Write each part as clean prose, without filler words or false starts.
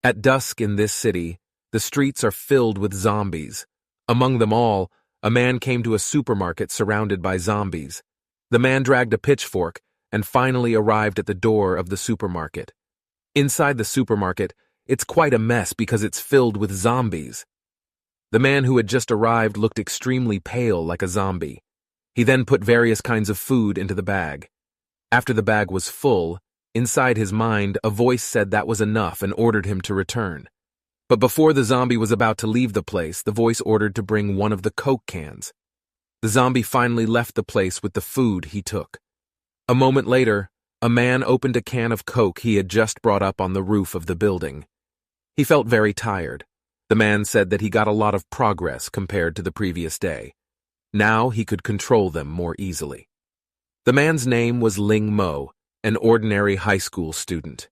At dusk in this city, the streets are filled with zombies. Among them all, a man came to a supermarket surrounded by zombies. The man dragged a pitchfork and finally arrived at the door of the supermarket. Inside the supermarket, it's quite a mess because it's filled with zombies. The man who had just arrived looked extremely pale like a zombie. He then put various kinds of food into the bag. After the bag was full, inside his mind, a voice said that was enough and ordered him to return. But before the zombie was about to leave the place, the voice ordered to bring one of the Coke cans. The zombie finally left the place with the food he took. A moment later, a man opened a can of Coke he had just brought up on the roof of the building. He felt very tired. The man said that he got a lot of progress compared to the previous day. Now he could control them more easily. The man's name was Ling Mo, an ordinary high school student.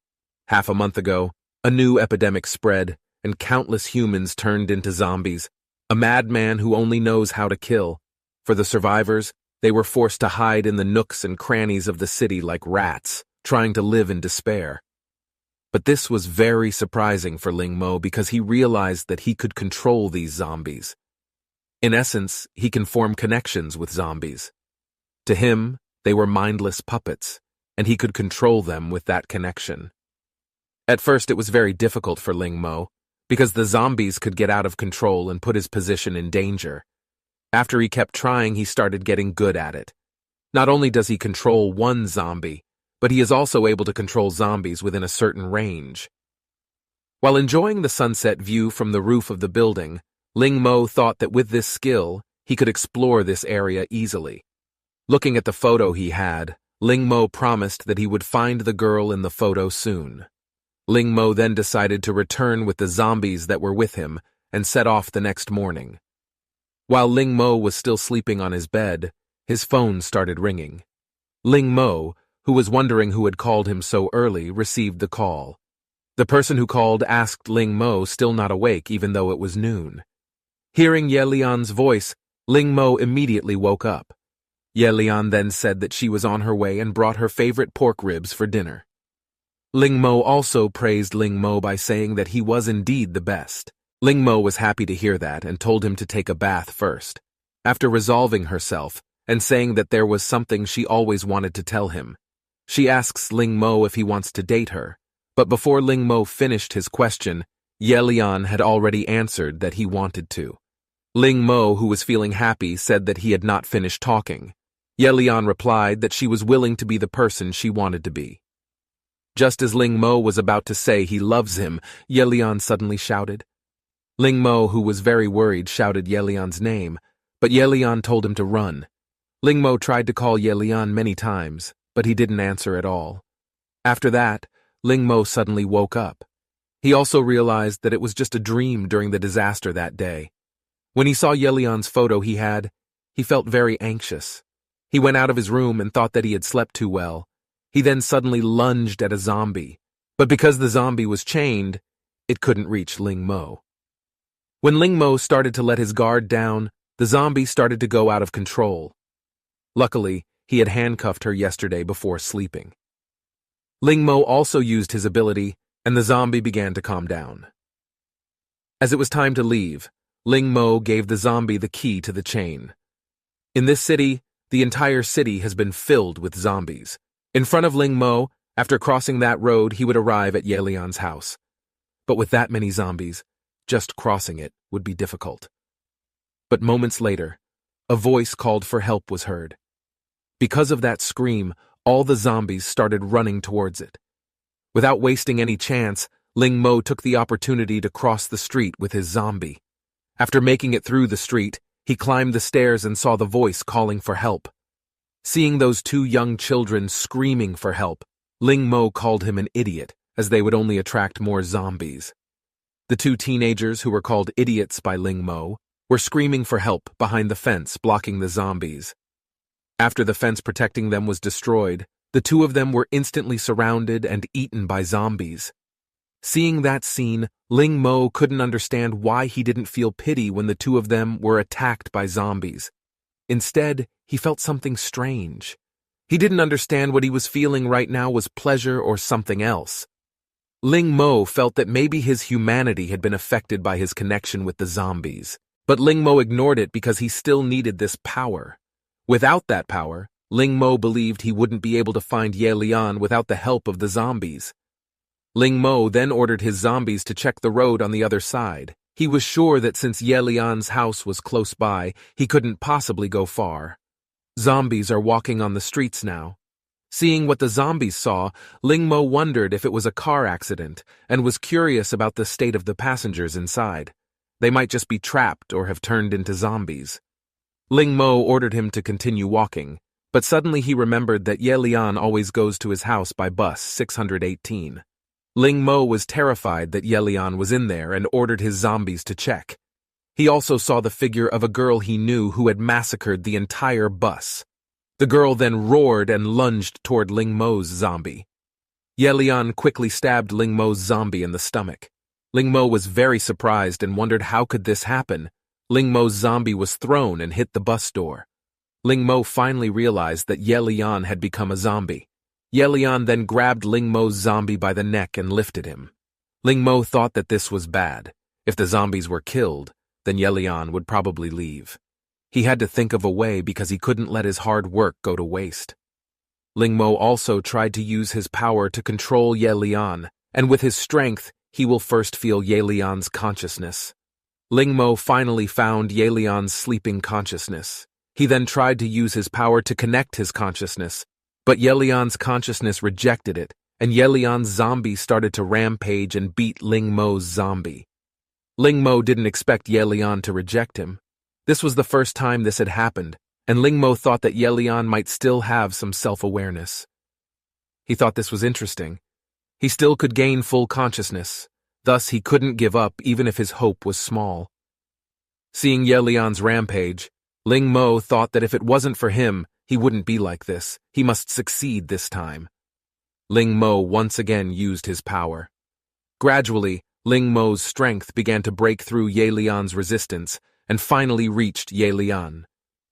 Half a month ago, a new epidemic spread, and countless humans turned into zombies, a madman who only knows how to kill. For the survivors, they were forced to hide in the nooks and crannies of the city like rats, trying to live in despair. But this was very surprising for Ling Mo because he realized that he could control these zombies. In essence, he can form connections with zombies. To him, they were mindless puppets, and he could control them with that connection. At first, it was very difficult for Ling Mo, because the zombies could get out of control and put his position in danger. After he kept trying, he started getting good at it. Not only does he control one zombie, but he is also able to control zombies within a certain range. While enjoying the sunset view from the roof of the building, Ling Mo thought that with this skill, he could explore this area easily. Looking at the photo he had, Ling Mo promised that he would find the girl in the photo soon. Ling Mo then decided to return with the zombies that were with him and set off the next morning. While Ling Mo was still sleeping on his bed, his phone started ringing. Ling Mo, who was wondering who had called him so early, received the call. The person who called asked Ling Mo, still not awake even though it was noon. Hearing Ye Lian's voice, Ling Mo immediately woke up. Ye Lian then said that she was on her way and brought her favorite pork ribs for dinner. Ling Mo also praised Ling Mo by saying that he was indeed the best. Ling Mo was happy to hear that and told him to take a bath first. After resolving herself and saying that there was something she always wanted to tell him, she asks Ling Mo if he wants to date her. But before Ling Mo finished his question, Ye Lian had already answered that he wanted to. Ling Mo, who was feeling happy, said that he had not finished talking. Ye Lian replied that she was willing to be the person she wanted to be. Just as Ling Mo was about to say he loves him, Ye Lian suddenly shouted. Ling Mo, who was very worried, shouted Ye Lian's name, but Ye Lian told him to run. Ling Mo tried to call Ye Lian many times, but he didn't answer at all. After that, Ling Mo suddenly woke up. He also realized that it was just a dream during the disaster that day. When he saw Ye Lian's photo he felt very anxious. He went out of his room and thought that he had slept too well. He then suddenly lunged at a zombie, but because the zombie was chained, it couldn't reach Ling Mo. When Ling Mo started to let his guard down, the zombie started to go out of control. Luckily, he had handcuffed her yesterday before sleeping. Ling Mo also used his ability, and the zombie began to calm down. As it was time to leave, Ling Mo gave the zombie the key to the chain. In this city, the entire city has been filled with zombies. In front of Ling Mo, after crossing that road, he would arrive at Ye Lian's house. But with that many zombies, just crossing it would be difficult. But moments later, a voice called for help was heard. Because of that scream, all the zombies started running towards it. Without wasting any chance, Ling Mo took the opportunity to cross the street with his zombie. After making it through the street, he climbed the stairs and saw the voice calling for help. Seeing those two young children screaming for help, Ling Mo called him an idiot, as they would only attract more zombies. The two teenagers, who were called idiots by Ling Mo, were screaming for help behind the fence blocking the zombies. After the fence protecting them was destroyed, the two of them were instantly surrounded and eaten by zombies. Seeing that scene, Ling Mo couldn't understand why he didn't feel pity when the two of them were attacked by zombies. Instead, he felt something strange. He didn't understand what he was feeling right now was pleasure or something else. Ling Mo felt that maybe his humanity had been affected by his connection with the zombies. But Ling Mo ignored it because he still needed this power. Without that power, Ling Mo believed he wouldn't be able to find Ye Lian without the help of the zombies. Ling Mo then ordered his zombies to check the road on the other side. He was sure that since Ye Lian's house was close by, he couldn't possibly go far. Zombies are walking on the streets now. Seeing what the zombies saw, Ling Mo wondered if it was a car accident and was curious about the state of the passengers inside. They might just be trapped or have turned into zombies. Ling Mo ordered him to continue walking, but suddenly he remembered that Ye Lian always goes to his house by bus 618. Ling Mo was terrified that Ye Lian was in there and ordered his zombies to check. He also saw the figure of a girl he knew who had massacred the entire bus. The girl then roared and lunged toward Ling Mo's zombie. Ye Lian quickly stabbed Ling Mo's zombie in the stomach. Ling Mo was very surprised and wondered how could this happen. Ling Mo's zombie was thrown and hit the bus door. Ling Mo finally realized that Ye Lian had become a zombie. Ye Lian then grabbed Ling Mo's zombie by the neck and lifted him. Ling Mo thought that this was bad. If the zombies were killed, then Ye Lian would probably leave. He had to think of a way because he couldn't let his hard work go to waste. Ling Mo also tried to use his power to control Ye Lian, and with his strength, he will first feel Ye Lian's consciousness. Ling Mo finally found Ye Lian's sleeping consciousness. He then tried to use his power to connect his consciousness, but Ye Lian's consciousness rejected it, and Ye Lian's zombie started to rampage and beat Ling Mo's zombie. Ling Mo didn't expect Ye Lian to reject him. This was the first time this had happened, and Ling Mo thought that Ye Lian might still have some self-awareness. He thought this was interesting. He still could gain full consciousness, thus he couldn't give up even if his hope was small. Seeing Ye Lian's rampage, Ling Mo thought that if it wasn't for him, he wouldn't be like this. He must succeed this time. Ling Mo once again used his power. Gradually, Ling Mo's strength began to break through Ye Lian's resistance and finally reached Ye Lian.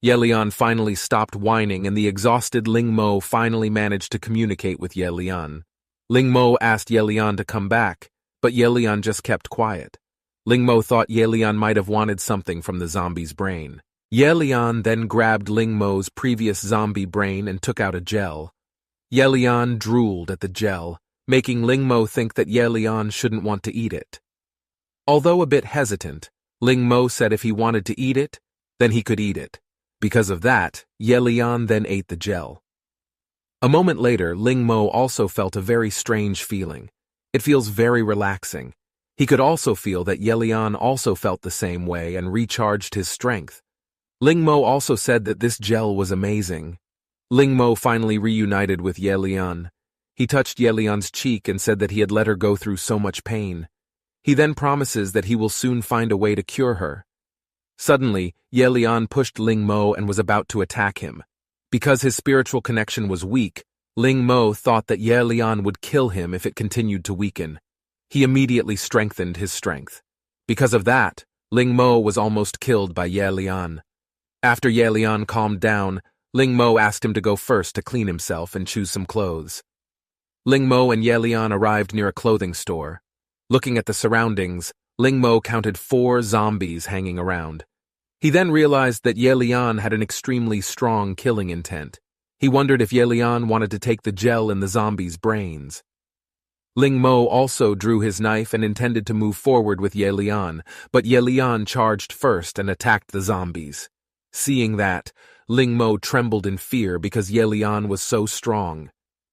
Ye Lian finally stopped whining and the exhausted Ling Mo finally managed to communicate with Ye Lian. Ling Mo asked Ye Lian to come back, but Ye Lian just kept quiet. Ling Mo thought Ye Lian might have wanted something from the zombie's brain. Ye Lian then grabbed Ling Mo's previous zombie brain and took out a gel. Ye Lian drooled at the gel, making Ling Mo think that Ye Lian shouldn't want to eat it. Although a bit hesitant, Ling Mo said if he wanted to eat it, then he could eat it. Because of that, Ye Lian then ate the gel. A moment later, Ling Mo also felt a very strange feeling. It feels very relaxing. He could also feel that Ye Lian also felt the same way and recharged his strength. Ling Mo also said that this gel was amazing. Ling Mo finally reunited with Ye Lian. He touched Ye Lian's cheek and said that he had let her go through so much pain. He then promises that he will soon find a way to cure her. Suddenly, Ye Lian pushed Ling Mo and was about to attack him. Because his spiritual connection was weak, Ling Mo thought that Ye Lian would kill him if it continued to weaken. He immediately strengthened his strength. Because of that, Ling Mo was almost killed by Ye Lian. After Ye Lian calmed down, Ling Mo asked him to go first to clean himself and choose some clothes. Ling Mo and Ye Lian arrived near a clothing store. Looking at the surroundings, Ling Mo counted 4 zombies hanging around. He then realized that Ye Lian had an extremely strong killing intent. He wondered if Ye Lian wanted to take the gel in the zombies' brains. Ling Mo also drew his knife and intended to move forward with Ye Lian, but Ye Lian charged first and attacked the zombies. Seeing that, Ling Mo trembled in fear because Ye Lian was so strong.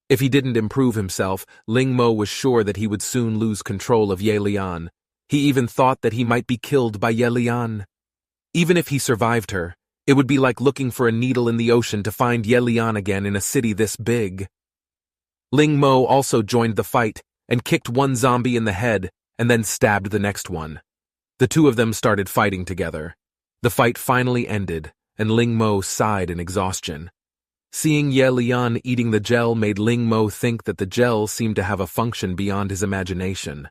If he didn't improve himself, Ling Mo was sure that he would soon lose control of Ye Lian. He even thought that he might be killed by Ye Lian. Even if he survived her, it would be like looking for a needle in the ocean to find Ye Lian again in a city this big. Ling Mo also joined the fight and kicked one zombie in the head and then stabbed the next one. The two of them started fighting together. The fight finally ended, and Ling Mo sighed in exhaustion. Seeing Ye Lian eating the gel made Ling Mo think that the gel seemed to have a function beyond his imagination.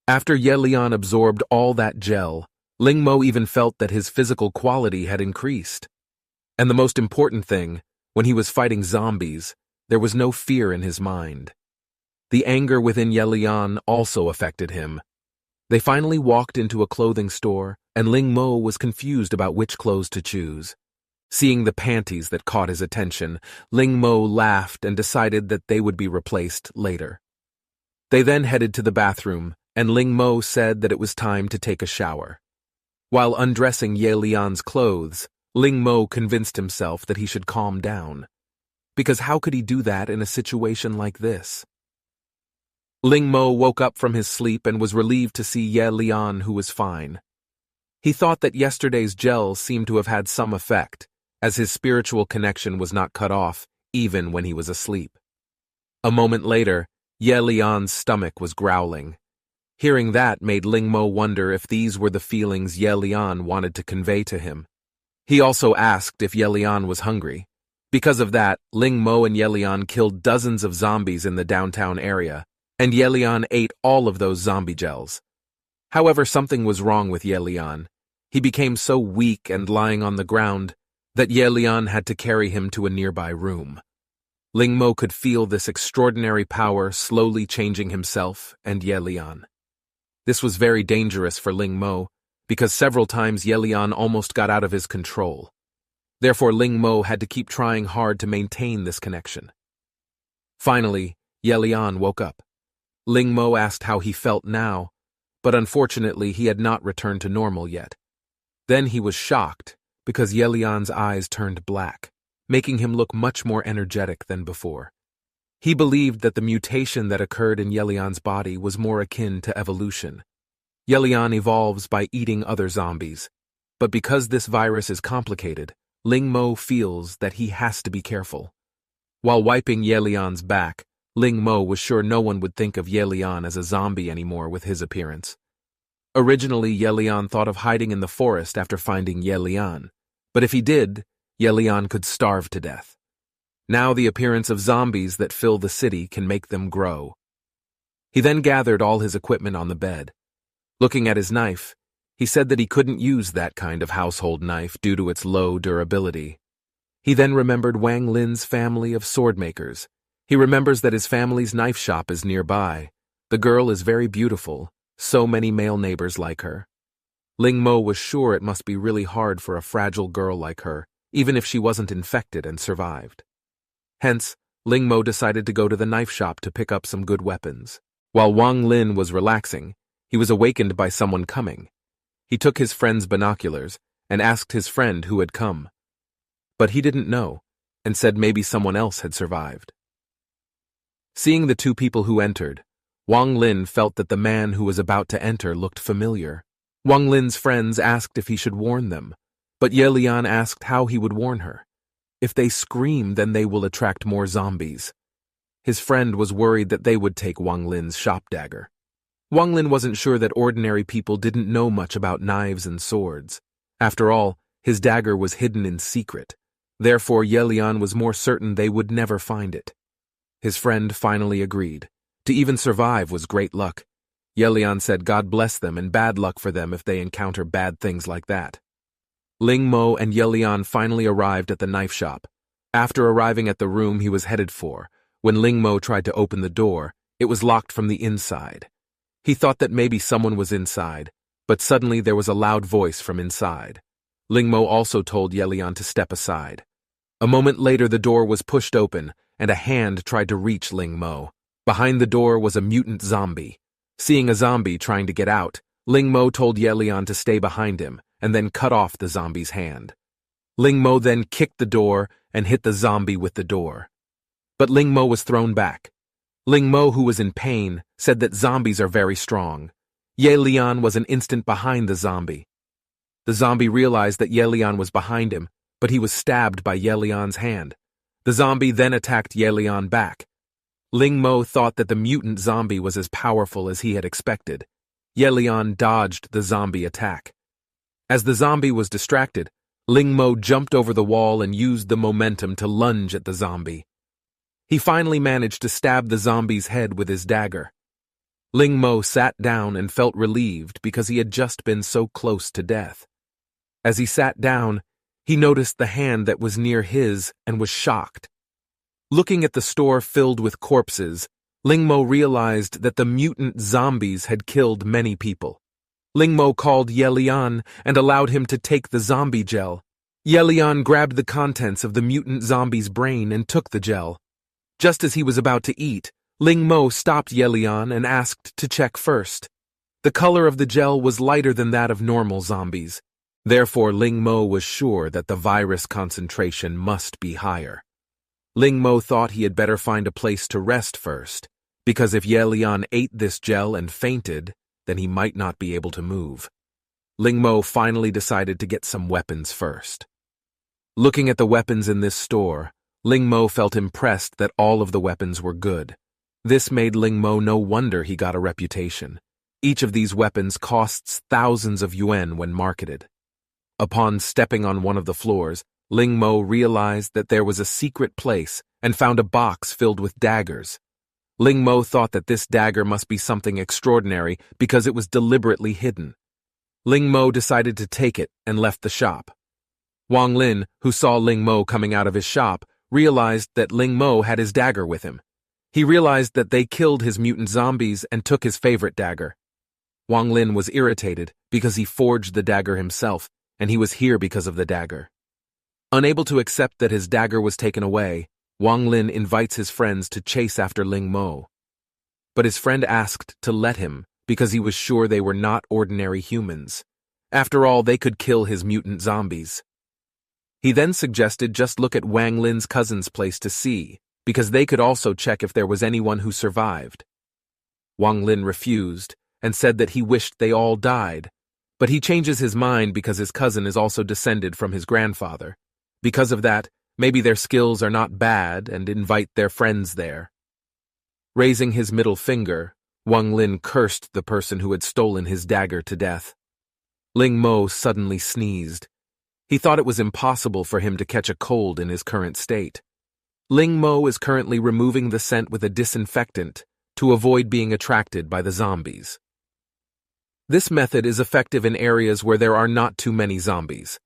After Ye Lian absorbed all that gel, Ling Mo even felt that his physical quality had increased. And the most important thing, when he was fighting zombies, there was no fear in his mind. The anger within Ye Lian also affected him. They finally walked into a clothing store, and Ling Mo was confused about which clothes to choose. Seeing the panties that caught his attention, Ling Mo laughed and decided that they would be replaced later. They then headed to the bathroom, and Ling Mo said that it was time to take a shower. While undressing Ye Lian's clothes, Ling Mo convinced himself that he should calm down. Because how could he do that in a situation like this? Ling Mo woke up from his sleep and was relieved to see Ye Lian, who was fine. He thought that yesterday's gel seemed to have had some effect, as his spiritual connection was not cut off, even when he was asleep. A moment later, Ye Lian's stomach was growling. Hearing that made Ling Mo wonder if these were the feelings Ye Lian wanted to convey to him. He also asked if Ye Lian was hungry. Because of that, Ling Mo and Ye Lian killed dozens of zombies in the downtown area, and Ye Lian ate all of those zombie gels. However, something was wrong with Ye Lian. He became so weak and lying on the ground that Ye Lian had to carry him to a nearby room. Ling Mo could feel this extraordinary power slowly changing himself and Ye Lian. This was very dangerous for Ling Mo, because several times Ye Lian almost got out of his control. Therefore, Ling Mo had to keep trying hard to maintain this connection. Finally, Ye Lian woke up. Ling Mo asked how he felt now, but unfortunately he had not returned to normal yet. Then he was shocked because Ye Lian's eyes turned black, making him look much more energetic than before. He believed that the mutation that occurred in Ye Lian's body was more akin to evolution. Ye Lian evolves by eating other zombies, but because this virus is complicated, Ling Mo feels that he has to be careful. While wiping Ye Lian's back, Ling Mo was sure no one would think of Ye Lian as a zombie anymore with his appearance. Originally, Ye Lian thought of hiding in the forest after finding Ye Lian, but if he did, Ye Lian could starve to death. Now the appearance of zombies that fill the city can make them grow. He then gathered all his equipment on the bed. Looking at his knife, he said that he couldn't use that kind of household knife due to its low durability. He then remembered Wang Lin's family of sword makers. He remembers that his family's knife shop is nearby. The girl is very beautiful, so many male neighbors like her. Ling Mo was sure it must be really hard for a fragile girl like her, even if she wasn't infected and survived. Hence, Ling Mo decided to go to the knife shop to pick up some good weapons. While Wang Lin was relaxing, he was awakened by someone coming. He took his friend's binoculars and asked his friend who had come. But he didn't know, and said maybe someone else had survived. Seeing the two people who entered, Wang Lin felt that the man who was about to enter looked familiar. Wang Lin's friends asked if he should warn them, but Ye Lian asked how he would warn her. If they scream, then they will attract more zombies. His friend was worried that they would take Wang Lin's shop dagger. Wang Lin wasn't sure that ordinary people didn't know much about knives and swords. After all, his dagger was hidden in secret. Therefore, Ye Lian was more certain they would never find it. His friend finally agreed. To even survive was great luck. Ye Lian said God bless them and bad luck for them if they encounter bad things like that. Ling Mo and Ye Lian finally arrived at the knife shop. After arriving at the room he was headed for, when Ling Mo tried to open the door, it was locked from the inside. He thought that maybe someone was inside, but suddenly there was a loud voice from inside. Ling Mo also told Ye Lian to step aside. A moment later the door was pushed open, and a hand tried to reach Ling Mo. Behind the door was a mutant zombie. Seeing a zombie trying to get out, Ling Mo told Ye Lian to stay behind him, and then cut off the zombie's hand. Ling Mo then kicked the door and hit the zombie with the door. But Ling Mo was thrown back. Ling Mo, who was in pain, said that zombies are very strong. Ye Lian was an instant behind the zombie. The zombie realized that Ye Lian was behind him, but he was stabbed by Ye Lian's hand. The zombie then attacked Ye Lian back. Ling Mo thought that the mutant zombie was as powerful as he had expected. Ye Lian dodged the zombie attack. As the zombie was distracted, Ling Mo jumped over the wall and used the momentum to lunge at the zombie. He finally managed to stab the zombie's head with his dagger. Ling Mo sat down and felt relieved because he had just been so close to death. As he sat down, he noticed the hand that was near his and was shocked. Looking at the store filled with corpses, Ling Mo realized that the mutant zombies had killed many people. Ling Mo called Ye Lian and allowed him to take the zombie gel. Ye Lian grabbed the contents of the mutant zombie's brain and took the gel. Just as he was about to eat, Ling Mo stopped Ye Lian and asked to check first. The color of the gel was lighter than that of normal zombies. Therefore, Ling Mo was sure that the virus concentration must be higher. Ling Mo thought he had better find a place to rest first, because if Ye Lian ate this gel and fainted, then he might not be able to move. Ling Mo finally decided to get some weapons first. Looking at the weapons in this store, Ling Mo felt impressed that all of the weapons were good. This made Ling Mo no wonder he got a reputation. Each of these weapons costs thousands of yuan when marketed. Upon stepping on one of the floors, Ling Mo realized that there was a secret place and found a box filled with daggers. Ling Mo thought that this dagger must be something extraordinary because it was deliberately hidden. Ling Mo decided to take it and left the shop. Wang Lin, who saw Ling Mo coming out of his shop, realized that Ling Mo had his dagger with him. He realized that they killed his mutant zombies and took his favorite dagger. Wang Lin was irritated because he forged the dagger himself, and he was here because of the dagger. Unable to accept that his dagger was taken away, Wang Lin invites his friends to chase after Ling Mo. But his friend asked to let him because he was sure they were not ordinary humans. After all, they could kill his mutant zombies. He then suggested just look at Wang Lin's cousin's place to see, because they could also check if there was anyone who survived. Wang Lin refused and said that he wished they all died, but he changes his mind because his cousin is also descended from his grandfather. Because of that, maybe their skills are not bad and invite their friends there. Raising his middle finger, Wang Lin cursed the person who had stolen his dagger to death. Ling Mo suddenly sneezed. He thought it was impossible for him to catch a cold in his current state. Ling Mo is currently removing the scent with a disinfectant to avoid being attracted by the zombies. This method is effective in areas where there are not too many zombies.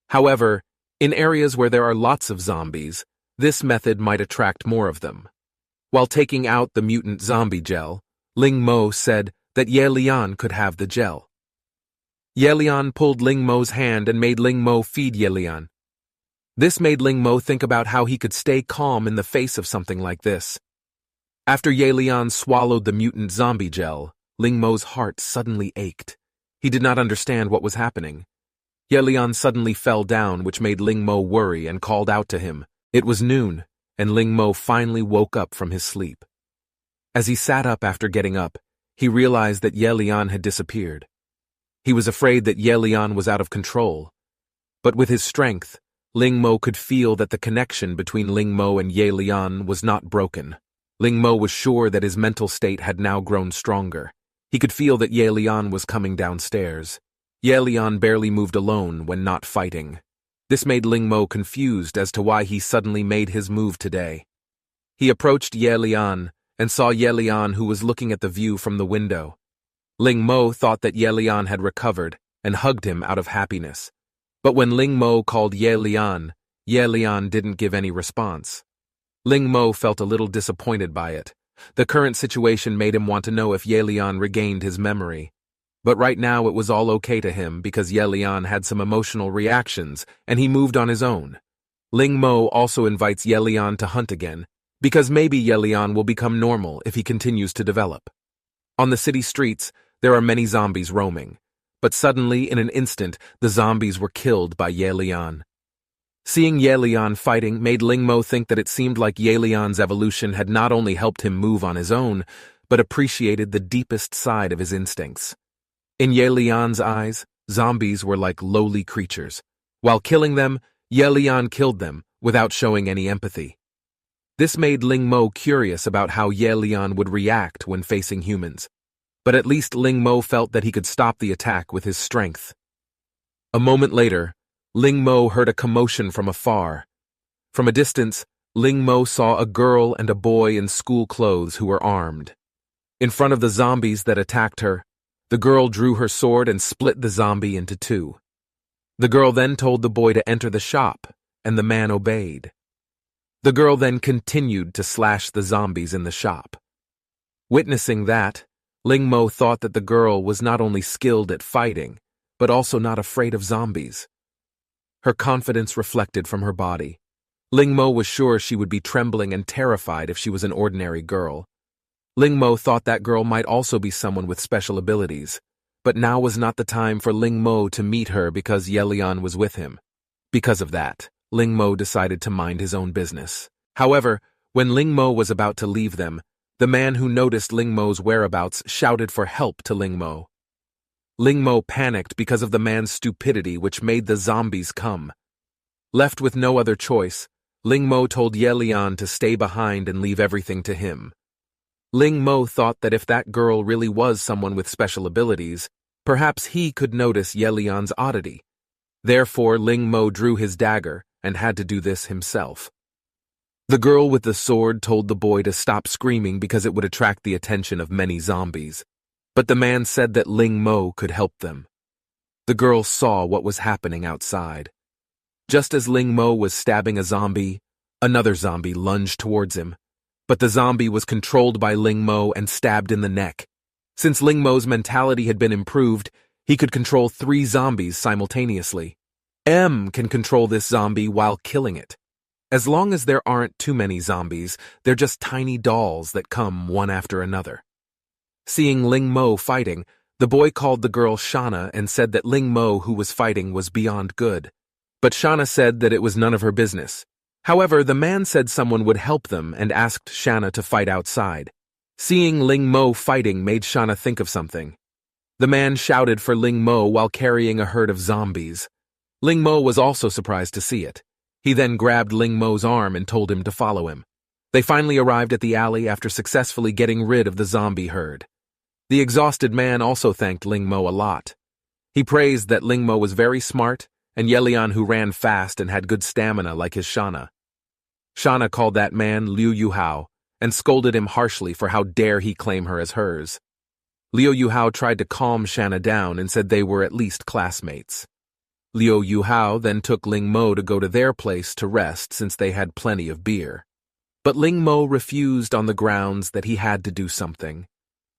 However, in areas where there are lots of zombies, this method might attract more of them. While taking out the mutant zombie gel, Ling Mo said that Ye Lian could have the gel. Ye Lian pulled Ling Mo's hand and made Ling Mo feed Ye Lian. This made Ling Mo think about how he could stay calm in the face of something like this. After Ye Lian swallowed the mutant zombie gel, Ling Mo's heart suddenly ached. He did not understand what was happening. Ye Lian suddenly fell down, which made Ling Mo worry and called out to him. It was noon, and Ling Mo finally woke up from his sleep. As he sat up after getting up, he realized that Ye Lian had disappeared. He was afraid that Ye Lian was out of control. But with his strength, Ling Mo could feel that the connection between Ling Mo and Ye Lian was not broken. Ling Mo was sure that his mental state had now grown stronger. He could feel that Ye Lian was coming downstairs. Ye Lian barely moved alone when not fighting. This made Ling Mo confused as to why he suddenly made his move today. He approached Ye Lian and saw Ye Lian, who was looking at the view from the window. Ling Mo thought that Ye Lian had recovered and hugged him out of happiness. But when Ling Mo called Ye Lian didn't give any response. Ling Mo felt a little disappointed by it. The current situation made him want to know if Ye Lian regained his memory. But right now it was all okay to him because Ye Lian had some emotional reactions and he moved on his own. Ling Mo also invites Ye Lian to hunt again, because maybe Ye Lian will become normal if he continues to develop. On the city streets, there are many zombies roaming, but suddenly, in an instant, the zombies were killed by Ye Lian. Seeing Ye Lian fighting made Ling Mo think that it seemed like Ye Lian's evolution had not only helped him move on his own, but appreciated the deepest side of his instincts. In Ye Lian's eyes, zombies were like lowly creatures. While killing them, Ye Lian killed them without showing any empathy. This made Ling Mo curious about how Ye Lian would react when facing humans. But at least Ling Mo felt that he could stop the attack with his strength. A moment later, Ling Mo heard a commotion from afar. From a distance, Ling Mo saw a girl and a boy in school clothes who were armed. In front of the zombies that attacked her, the girl drew her sword and split the zombie into two. The girl then told the boy to enter the shop, and the man obeyed. The girl then continued to slash the zombies in the shop. Witnessing that, Ling Mo thought that the girl was not only skilled at fighting, but also not afraid of zombies. Her confidence reflected from her body. Ling Mo was sure she would be trembling and terrified if she was an ordinary girl. Ling Mo thought that girl might also be someone with special abilities, but now was not the time for Ling Mo to meet her because Yelian was with him. Because of that, Ling Mo decided to mind his own business. However, when Ling Mo was about to leave them, the man who noticed Ling Mo's whereabouts shouted for help to Ling Mo. Ling Mo panicked because of the man's stupidity, which made the zombies come. Left with no other choice, Ling Mo told Yelian to stay behind and leave everything to him. Ling Mo thought that if that girl really was someone with special abilities, perhaps he could notice Yelian's oddity. Therefore, Ling Mo drew his dagger and had to do this himself. The girl with the sword told the boy to stop screaming because it would attract the attention of many zombies, but the man said that Ling Mo could help them. The girl saw what was happening outside. Just as Ling Mo was stabbing a zombie, another zombie lunged towards him, but the zombie was controlled by Ling Mo and stabbed in the neck. Since Ling Mo's mentality had been improved, he could control 3 zombies simultaneously. M can control this zombie while killing it. As long as there aren't too many zombies, they're just tiny dolls that come one after another. Seeing Ling Mo fighting, the boy called the girl Shana and said that Ling Mo, who was fighting, was beyond good. But Shana said that it was none of her business. However, the man said someone would help them and asked Shana to fight outside. Seeing Ling Mo fighting made Shana think of something. The man shouted for Ling Mo while carrying a herd of zombies. Ling Mo was also surprised to see it. He then grabbed Ling Mo's arm and told him to follow him. They finally arrived at the alley after successfully getting rid of the zombie herd. The exhausted man also thanked Ling Mo a lot. He praised that Ling Mo was very smart and Yelian who ran fast and had good stamina like his Shana. Shana called that man Liu Yuhao and scolded him harshly for how dare he claim her as hers. Liu Yuhao tried to calm Shana down and said they were at least classmates. Liu Yuhao then took Ling Mo to go to their place to rest since they had plenty of beer. But Ling Mo refused on the grounds that he had to do something.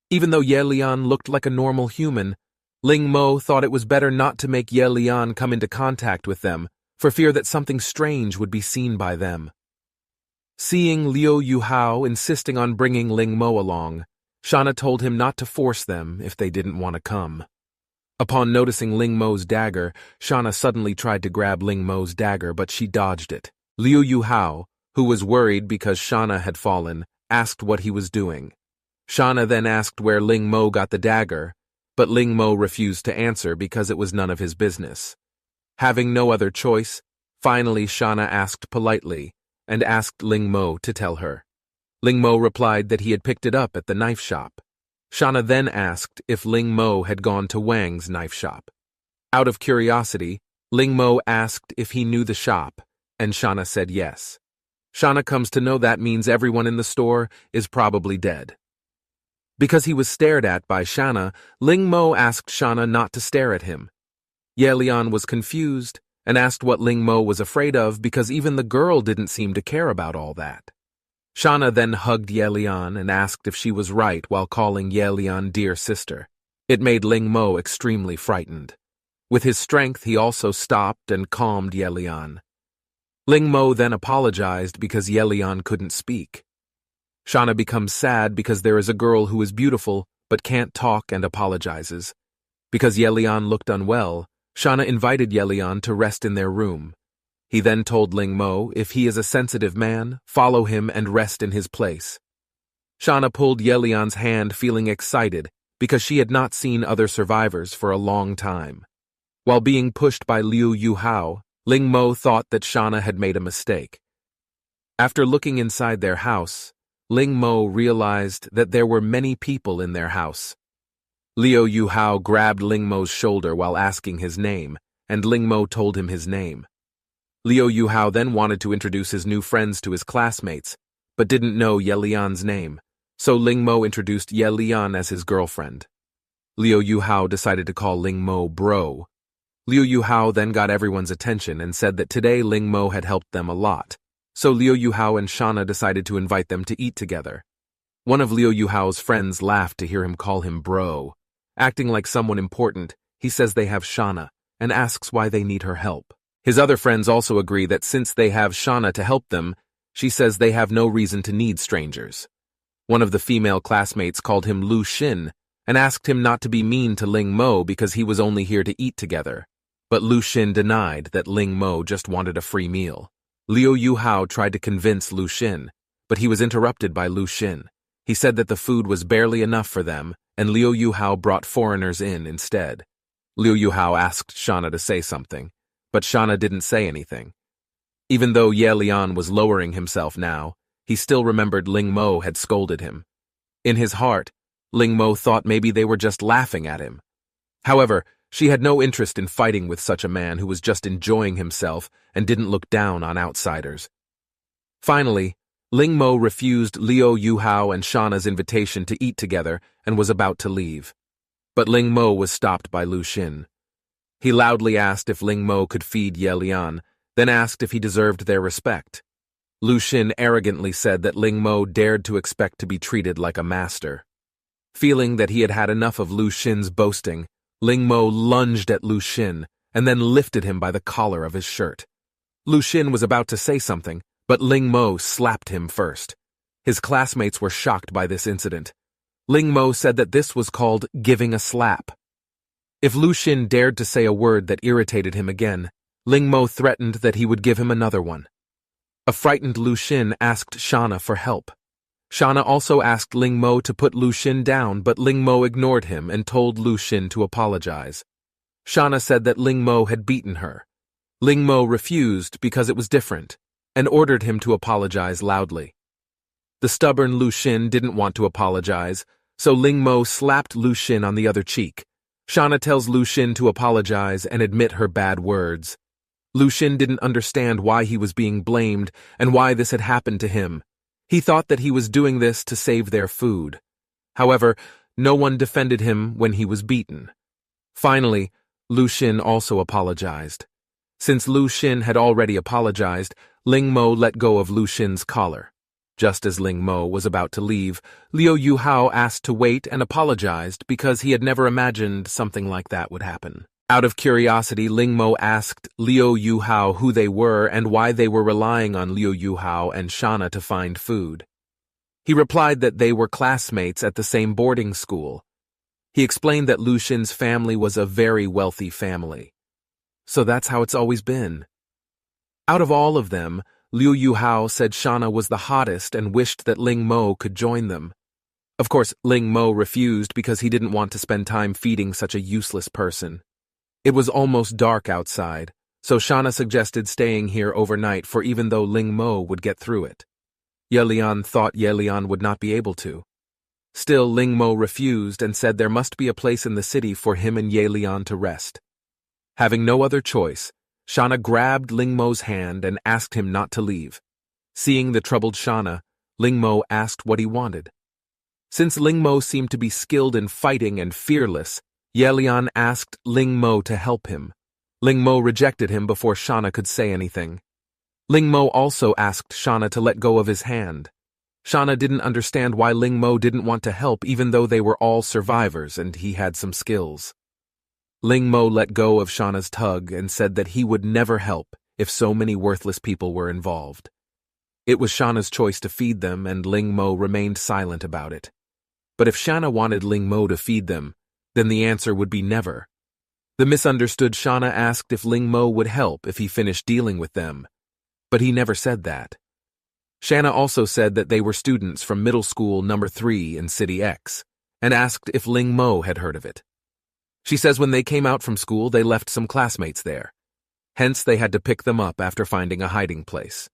Even though Yelian looked like a normal human, Ling Mo thought it was better not to make Yelian come into contact with them, for fear that something strange would be seen by them. Seeing Liu Yuhao insisting on bringing Ling Mo along, Shana told him not to force them if they didn't want to come. Upon noticing Ling Mo's dagger, Shana suddenly tried to grab Ling Mo's dagger, but she dodged it. Liu Yuhao, who was worried because Shana had fallen, asked what he was doing. Shana then asked where Ling Mo got the dagger, but Ling Mo refused to answer because it was none of his business. Having no other choice, finally Shana asked politely and asked Ling Mo to tell her. Ling Mo replied that he had picked it up at the knife shop. Shana then asked if Ling Mo had gone to Wang's knife shop. Out of curiosity, Ling Mo asked if he knew the shop, and Shana said yes. Shana comes to know that means everyone in the store is probably dead. Because he was stared at by Shana, Ling Mo asked Shana not to stare at him. Yelian was confused and asked what Ling Mo was afraid of because even the girl didn't seem to care about all that. Shana then hugged Yelian and asked if she was right while calling Yelian dear sister. It made Ling Mo extremely frightened. With his strength, he also stopped and calmed Yelian. Ling Mo then apologized because Yelian couldn't speak. Shana becomes sad because there is a girl who is beautiful but can't talk and apologizes. Because Yelian looked unwell, Shana invited Yelian to rest in their room. He then told Ling Mo if he is a sensitive man, follow him and rest in his place. Shana pulled Yelian's hand feeling excited because she had not seen other survivors for a long time. While being pushed by Liu Yuhao, Ling Mo thought that Shana had made a mistake. After looking inside their house, Ling Mo realized that there were many people in their house. Liu Yuhao grabbed Ling Mo's shoulder while asking his name, and Ling Mo told him his name. Liu Yuhao then wanted to introduce his new friends to his classmates, but didn't know Yelian's name, so Ling Mo introduced Yelian as his girlfriend. Liu Yuhao decided to call Ling Mo bro. Liu Yuhao then got everyone's attention and said that today Ling Mo had helped them a lot, so Liu Yuhao and Shana decided to invite them to eat together. One of Liu Yuhao's friends laughed to hear him call him bro. Acting like someone important, he says they have Shana and asks why they need her help. His other friends also agree that since they have Shana to help them, she says they have no reason to need strangers. One of the female classmates called him Lu Xin and asked him not to be mean to Ling Mo because he was only here to eat together. But Lu Xin denied that Ling Mo just wanted a free meal. Liu Yuhao tried to convince Lu Xin, but he was interrupted by Lu Xin. He said that the food was barely enough for them, and Liu Yuhao brought foreigners in instead. Liu Yuhao asked Shana to say something, but Shana didn't say anything. Even though Ye Lian was lowering himself now, he still remembered Ling Mo had scolded him. In his heart, Ling Mo thought maybe they were just laughing at him. However, she had no interest in fighting with such a man who was just enjoying himself and didn't look down on outsiders. Finally, Ling Mo refused Liu Yuhao and Shana's invitation to eat together and was about to leave. But Ling Mo was stopped by Lu Xin. He loudly asked if Ling Mo could feed Ye Lian, then asked if he deserved their respect. Lu Xin arrogantly said that Ling Mo dared to expect to be treated like a master. Feeling that he had had enough of Lu Xin's boasting, Ling Mo lunged at Lu Xin and then lifted him by the collar of his shirt. Lu Xin was about to say something, but Ling Mo slapped him first. His classmates were shocked by this incident. Ling Mo said that this was called giving a slap. If Lu Xin dared to say a word that irritated him again, Ling Mo threatened that he would give him another one. A frightened Lu Xin asked Shana for help. Shana also asked Ling Mo to put Lu Xin down, but Ling Mo ignored him and told Lu Xin to apologize. Shana said that Ling Mo had beaten her. Ling Mo refused because it was different, and ordered him to apologize loudly. The stubborn Lu Xin didn't want to apologize, so Ling Mo slapped Lu Xin on the other cheek. Shana tells Lu Xin to apologize and admit her bad words. Lu Xin didn't understand why he was being blamed and why this had happened to him. He thought that he was doing this to save their food. However, no one defended him when he was beaten. Finally, Lu Xin also apologized. Since Lu Xin had already apologized, Ling Mo let go of Lu Xin's collar. Just as Ling Mo was about to leave, Liu Yuhao asked to wait and apologized because he had never imagined something like that would happen. Out of curiosity, Ling Mo asked Liu Yuhao who they were and why they were relying on Liu Yuhao and Shana to find food. He replied that they were classmates at the same boarding school. He explained that Lu Xin's family was a very wealthy family. So that's how it's always been. Out of all of them, Liu Yuhao said Shana was the hottest and wished that Ling Mo could join them. Of course, Ling Mo refused because he didn't want to spend time feeding such a useless person. It was almost dark outside, so Shana suggested staying here overnight for even though Ling Mo would get through it. Ye Lian thought Ye Lian would not be able to. Still, Ling Mo refused and said there must be a place in the city for him and Ye Lian to rest. Having no other choice, Shana grabbed Ling Mo's hand and asked him not to leave. Seeing the troubled Shana, Ling Mo asked what he wanted. Since Ling Mo seemed to be skilled in fighting and fearless, Ye Lian asked Ling Mo to help him. Ling Mo rejected him before Shana could say anything. Ling Mo also asked Shana to let go of his hand. Shana didn't understand why Ling Mo didn't want to help even though they were all survivors and he had some skills. Ling Mo let go of Shana's tug and said that he would never help if so many worthless people were involved. It was Shana's choice to feed them and Ling Mo remained silent about it. But if Shana wanted Ling Mo to feed them, then the answer would be never. The misunderstood Shana asked if Ling Mo would help if he finished dealing with them, but he never said that. Shana also said that they were students from middle school number 3 in City X, and asked if Ling Mo had heard of it. She says when they came out from school, they left some classmates there. Hence, they had to pick them up after finding a hiding place.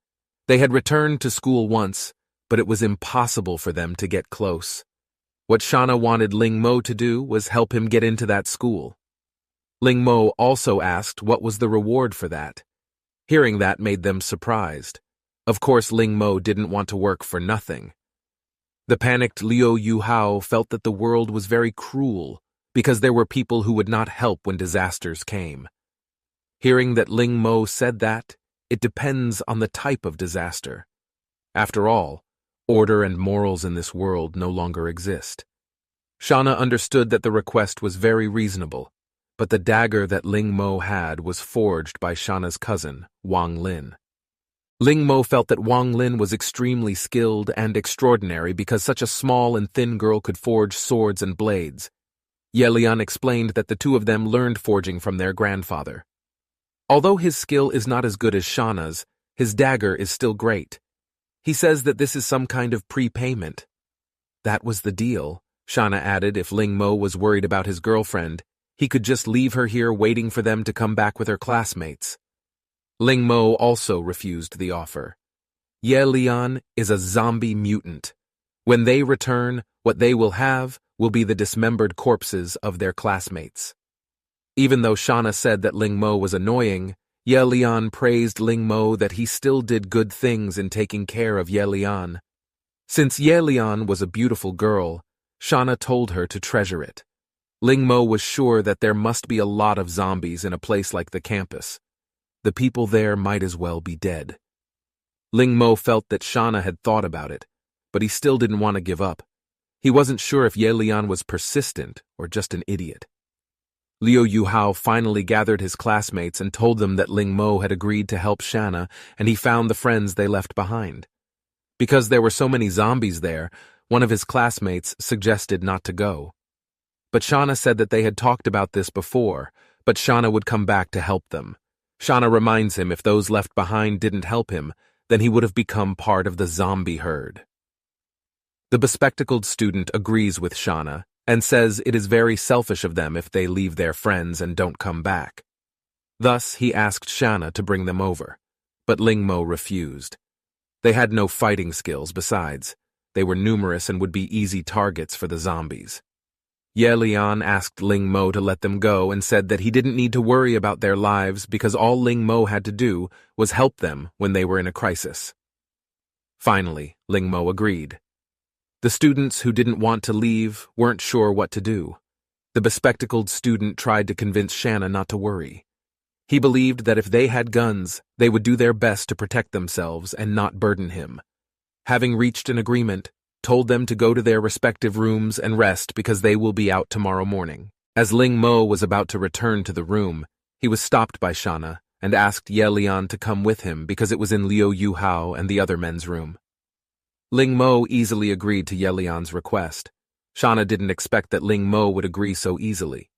They had returned to school once, but it was impossible for them to get close. What Shana wanted Ling Mo to do was help him get into that school. Ling Mo also asked what was the reward for that. Hearing that made them surprised. Of course, Ling Mo didn't want to work for nothing. The panicked Liu Yuhao felt that the world was very cruel because there were people who would not help when disasters came. Hearing that Ling Mo said that, it depends on the type of disaster. After all, Order and morals in this world no longer exist. Shana understood that the request was very reasonable, but the dagger that Ling Mo had was forged by Shana's cousin, Wang Lin. Ling Mo felt that Wang Lin was extremely skilled and extraordinary because such a small and thin girl could forge swords and blades. Ye Lian explained that the two of them learned forging from their grandfather. Although his skill is not as good as Shana's, his dagger is still great. He says that this is some kind of prepayment. That was the deal, Shana added. If Ling Mo was worried about his girlfriend, he could just leave her here waiting for them to come back with her classmates. Ling Mo also refused the offer. Ye Lian is a zombie mutant. When they return, what they will have will be the dismembered corpses of their classmates. Even though Shana said that Ling Mo was annoying, Ye Lian praised Ling Mo that he still did good things in taking care of Ye Lian. Since Ye Lian was a beautiful girl, Shana told her to treasure it. Ling Mo was sure that there must be a lot of zombies in a place like the campus. The people there might as well be dead. Ling Mo felt that Shana had thought about it, but he still didn't want to give up. He wasn't sure if Ye Lian was persistent or just an idiot. Liu Yuhao finally gathered his classmates and told them that Ling Mo had agreed to help Shana, and he found the friends they left behind. Because there were so many zombies there, one of his classmates suggested not to go. But Shana said that they had talked about this before, but Shana would come back to help them. Shana reminds him if those left behind didn't help him, then he would have become part of the zombie herd. The bespectacled student agrees with Shana and says it is very selfish of them if they leave their friends and don't come back. Thus, he asked Shana to bring them over, but Ling Mo refused. They had no fighting skills besides. They were numerous and would be easy targets for the zombies. Ye Lian asked Ling Mo to let them go and said that he didn't need to worry about their lives because all Ling Mo had to do was help them when they were in a crisis. Finally, Ling Mo agreed. The students who didn't want to leave weren't sure what to do. The bespectacled student tried to convince Shana not to worry. He believed that if they had guns, they would do their best to protect themselves and not burden him. Having reached an agreement, told them to go to their respective rooms and rest because they will be out tomorrow morning. As Ling Mo was about to return to the room, he was stopped by Shana and asked Ye Lian to come with him because it was in Liu Yuhao and the other men's room. Ling Mo easily agreed to Ye Lian's request. Shana didn't expect that Ling Mo would agree so easily.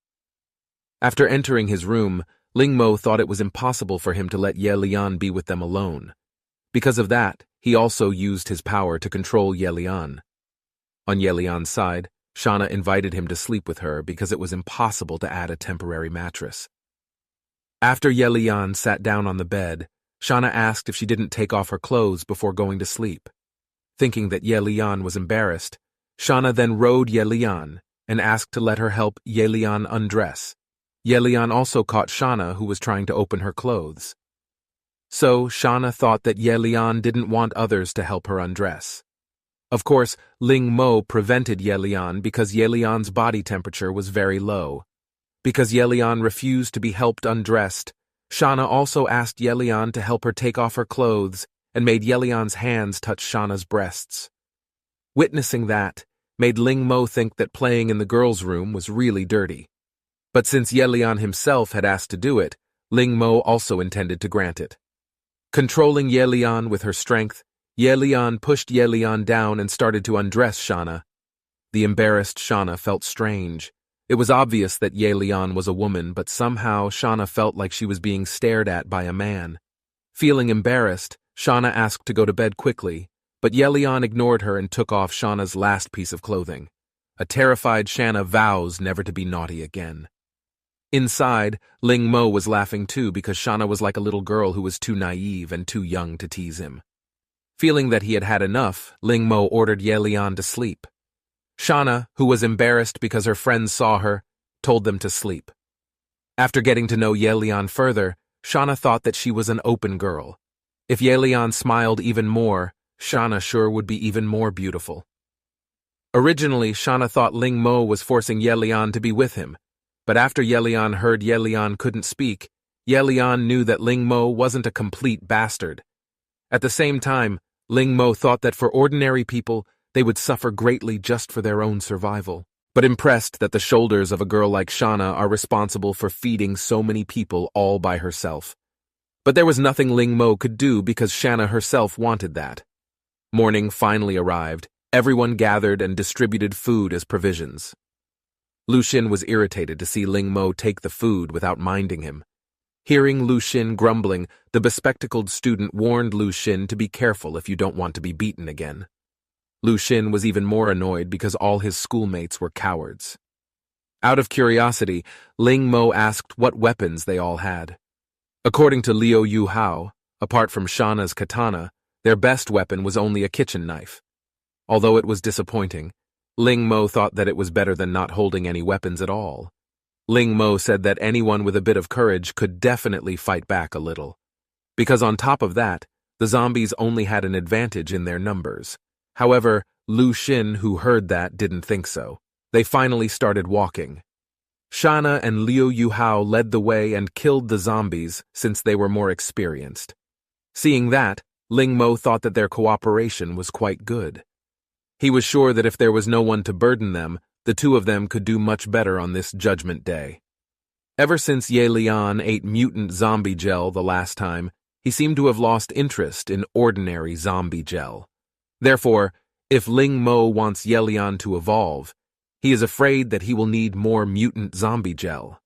After entering his room, Ling Mo thought it was impossible for him to let Ye Lian be with them alone. Because of that, he also used his power to control Ye Lian. On Ye Lian's side, Shana invited him to sleep with her because it was impossible to add a temporary mattress. After Ye Lian sat down on the bed, Shana asked if she didn't take off her clothes before going to sleep. Thinking that Ye Lian was embarrassed, Shana then rode Ye Lian and asked to let her help Ye Lian undress. Ye Lian also caught Shana, who was trying to open her clothes. So Shana thought that Ye Lian didn't want others to help her undress. Of course, Ling Mo prevented Ye Lian because Ye Lian's body temperature was very low. Because Ye Lian refused to be helped undressed, Shana also asked Ye Lian to help her take off her clothes and made Ye Lian's hands touch Shana's breasts. Witnessing that made Ling Mo think that playing in the girls' room was really dirty. But since Ye Lian himself had asked to do it, Ling Mo also intended to grant it. Controlling Ye Lian with her strength, Ye Lian pushed Ye Lian down and started to undress Shana. The embarrassed Shana felt strange. It was obvious that Ye Lian was a woman, but somehow Shana felt like she was being stared at by a man. Feeling embarrassed, Shana asked to go to bed quickly, but Ye Lian ignored her and took off Shana's last piece of clothing. A terrified Shana vows never to be naughty again. Inside, Ling Mo was laughing too because Shana was like a little girl who was too naive and too young to tease him. Feeling that he had had enough, Ling Mo ordered Ye Lian to sleep. Shana, who was embarrassed because her friends saw her, told them to sleep. After getting to know Ye Lian further, Shana thought that she was an open girl. If Ye Lian smiled even more, Shana sure would be even more beautiful. Originally, Shana thought Ling Mo was forcing Ye Lian to be with him, but after Ye Lian heard Ye Lian couldn't speak, Ye Lian knew that Ling Mo wasn't a complete bastard. At the same time, Ling Mo thought that for ordinary people, they would suffer greatly just for their own survival, but impressed that the shoulders of a girl like Shana are responsible for feeding so many people all by herself. But there was nothing Ling Mo could do because Shana herself wanted that. Morning finally arrived. Everyone gathered and distributed food as provisions. Lu Xun was irritated to see Ling Mo take the food without minding him. Hearing Lu Xun grumbling, the bespectacled student warned Lu Xun to be careful if you don't want to be beaten again. Lu Xun was even more annoyed because all his schoolmates were cowards. Out of curiosity, Ling Mo asked what weapons they all had. According to Liu Yu Hao, apart from Shana's katana, their best weapon was only a kitchen knife. Although it was disappointing, Ling Mo thought that it was better than not holding any weapons at all. Ling Mo said that anyone with a bit of courage could definitely fight back a little. Because on top of that, the zombies only had an advantage in their numbers. However, Lu Xun, who heard that, didn't think so. They finally started walking. Shana and Liu Yu Hao led the way and killed the zombies since they were more experienced. Seeing that, Ling Mo thought that their cooperation was quite good. He was sure that if there was no one to burden them, the two of them could do much better on this Judgment Day. Ever since Ye Lian ate mutant zombie gel the last time, he seemed to have lost interest in ordinary zombie gel. Therefore, if Ling Mo wants Ye Lian to evolve, he is afraid that he will need more mutant zombie gel.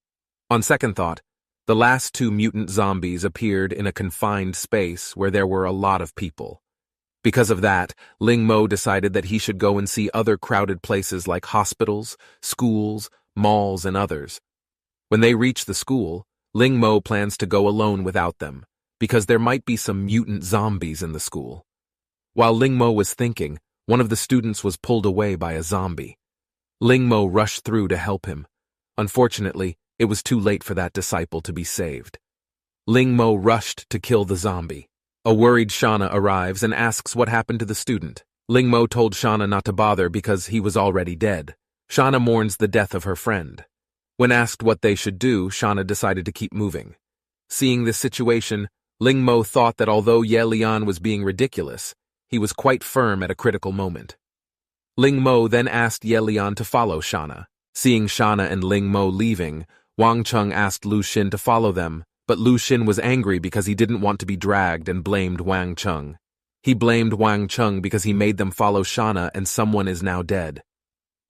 On second thought, the last two mutant zombies appeared in a confined space where there were a lot of people. Because of that, Ling Mo decided that he should go and see other crowded places like hospitals, schools, malls, and others. When they reach the school, Ling Mo plans to go alone without them, because there might be some mutant zombies in the school. While Ling Mo was thinking, one of the students was pulled away by a zombie. Ling Mo rushed through to help him. Unfortunately, it was too late for that disciple to be saved. Ling Mo rushed to kill the zombie. A worried Shana arrives and asks what happened to the student. Ling Mo told Shana not to bother because he was already dead. Shana mourns the death of her friend. When asked what they should do, Shana decided to keep moving. Seeing this situation, Ling Mo thought that although Ye Lian was being ridiculous, he was quite firm at a critical moment. Ling Mo then asked Ye Lian to follow Shana. Seeing Shana and Ling Mo leaving, Wang Cheng asked Lu Xun to follow them, but Lu Xun was angry because he didn't want to be dragged and blamed Wang Cheng. He blamed Wang Cheng because he made them follow Shana and someone is now dead.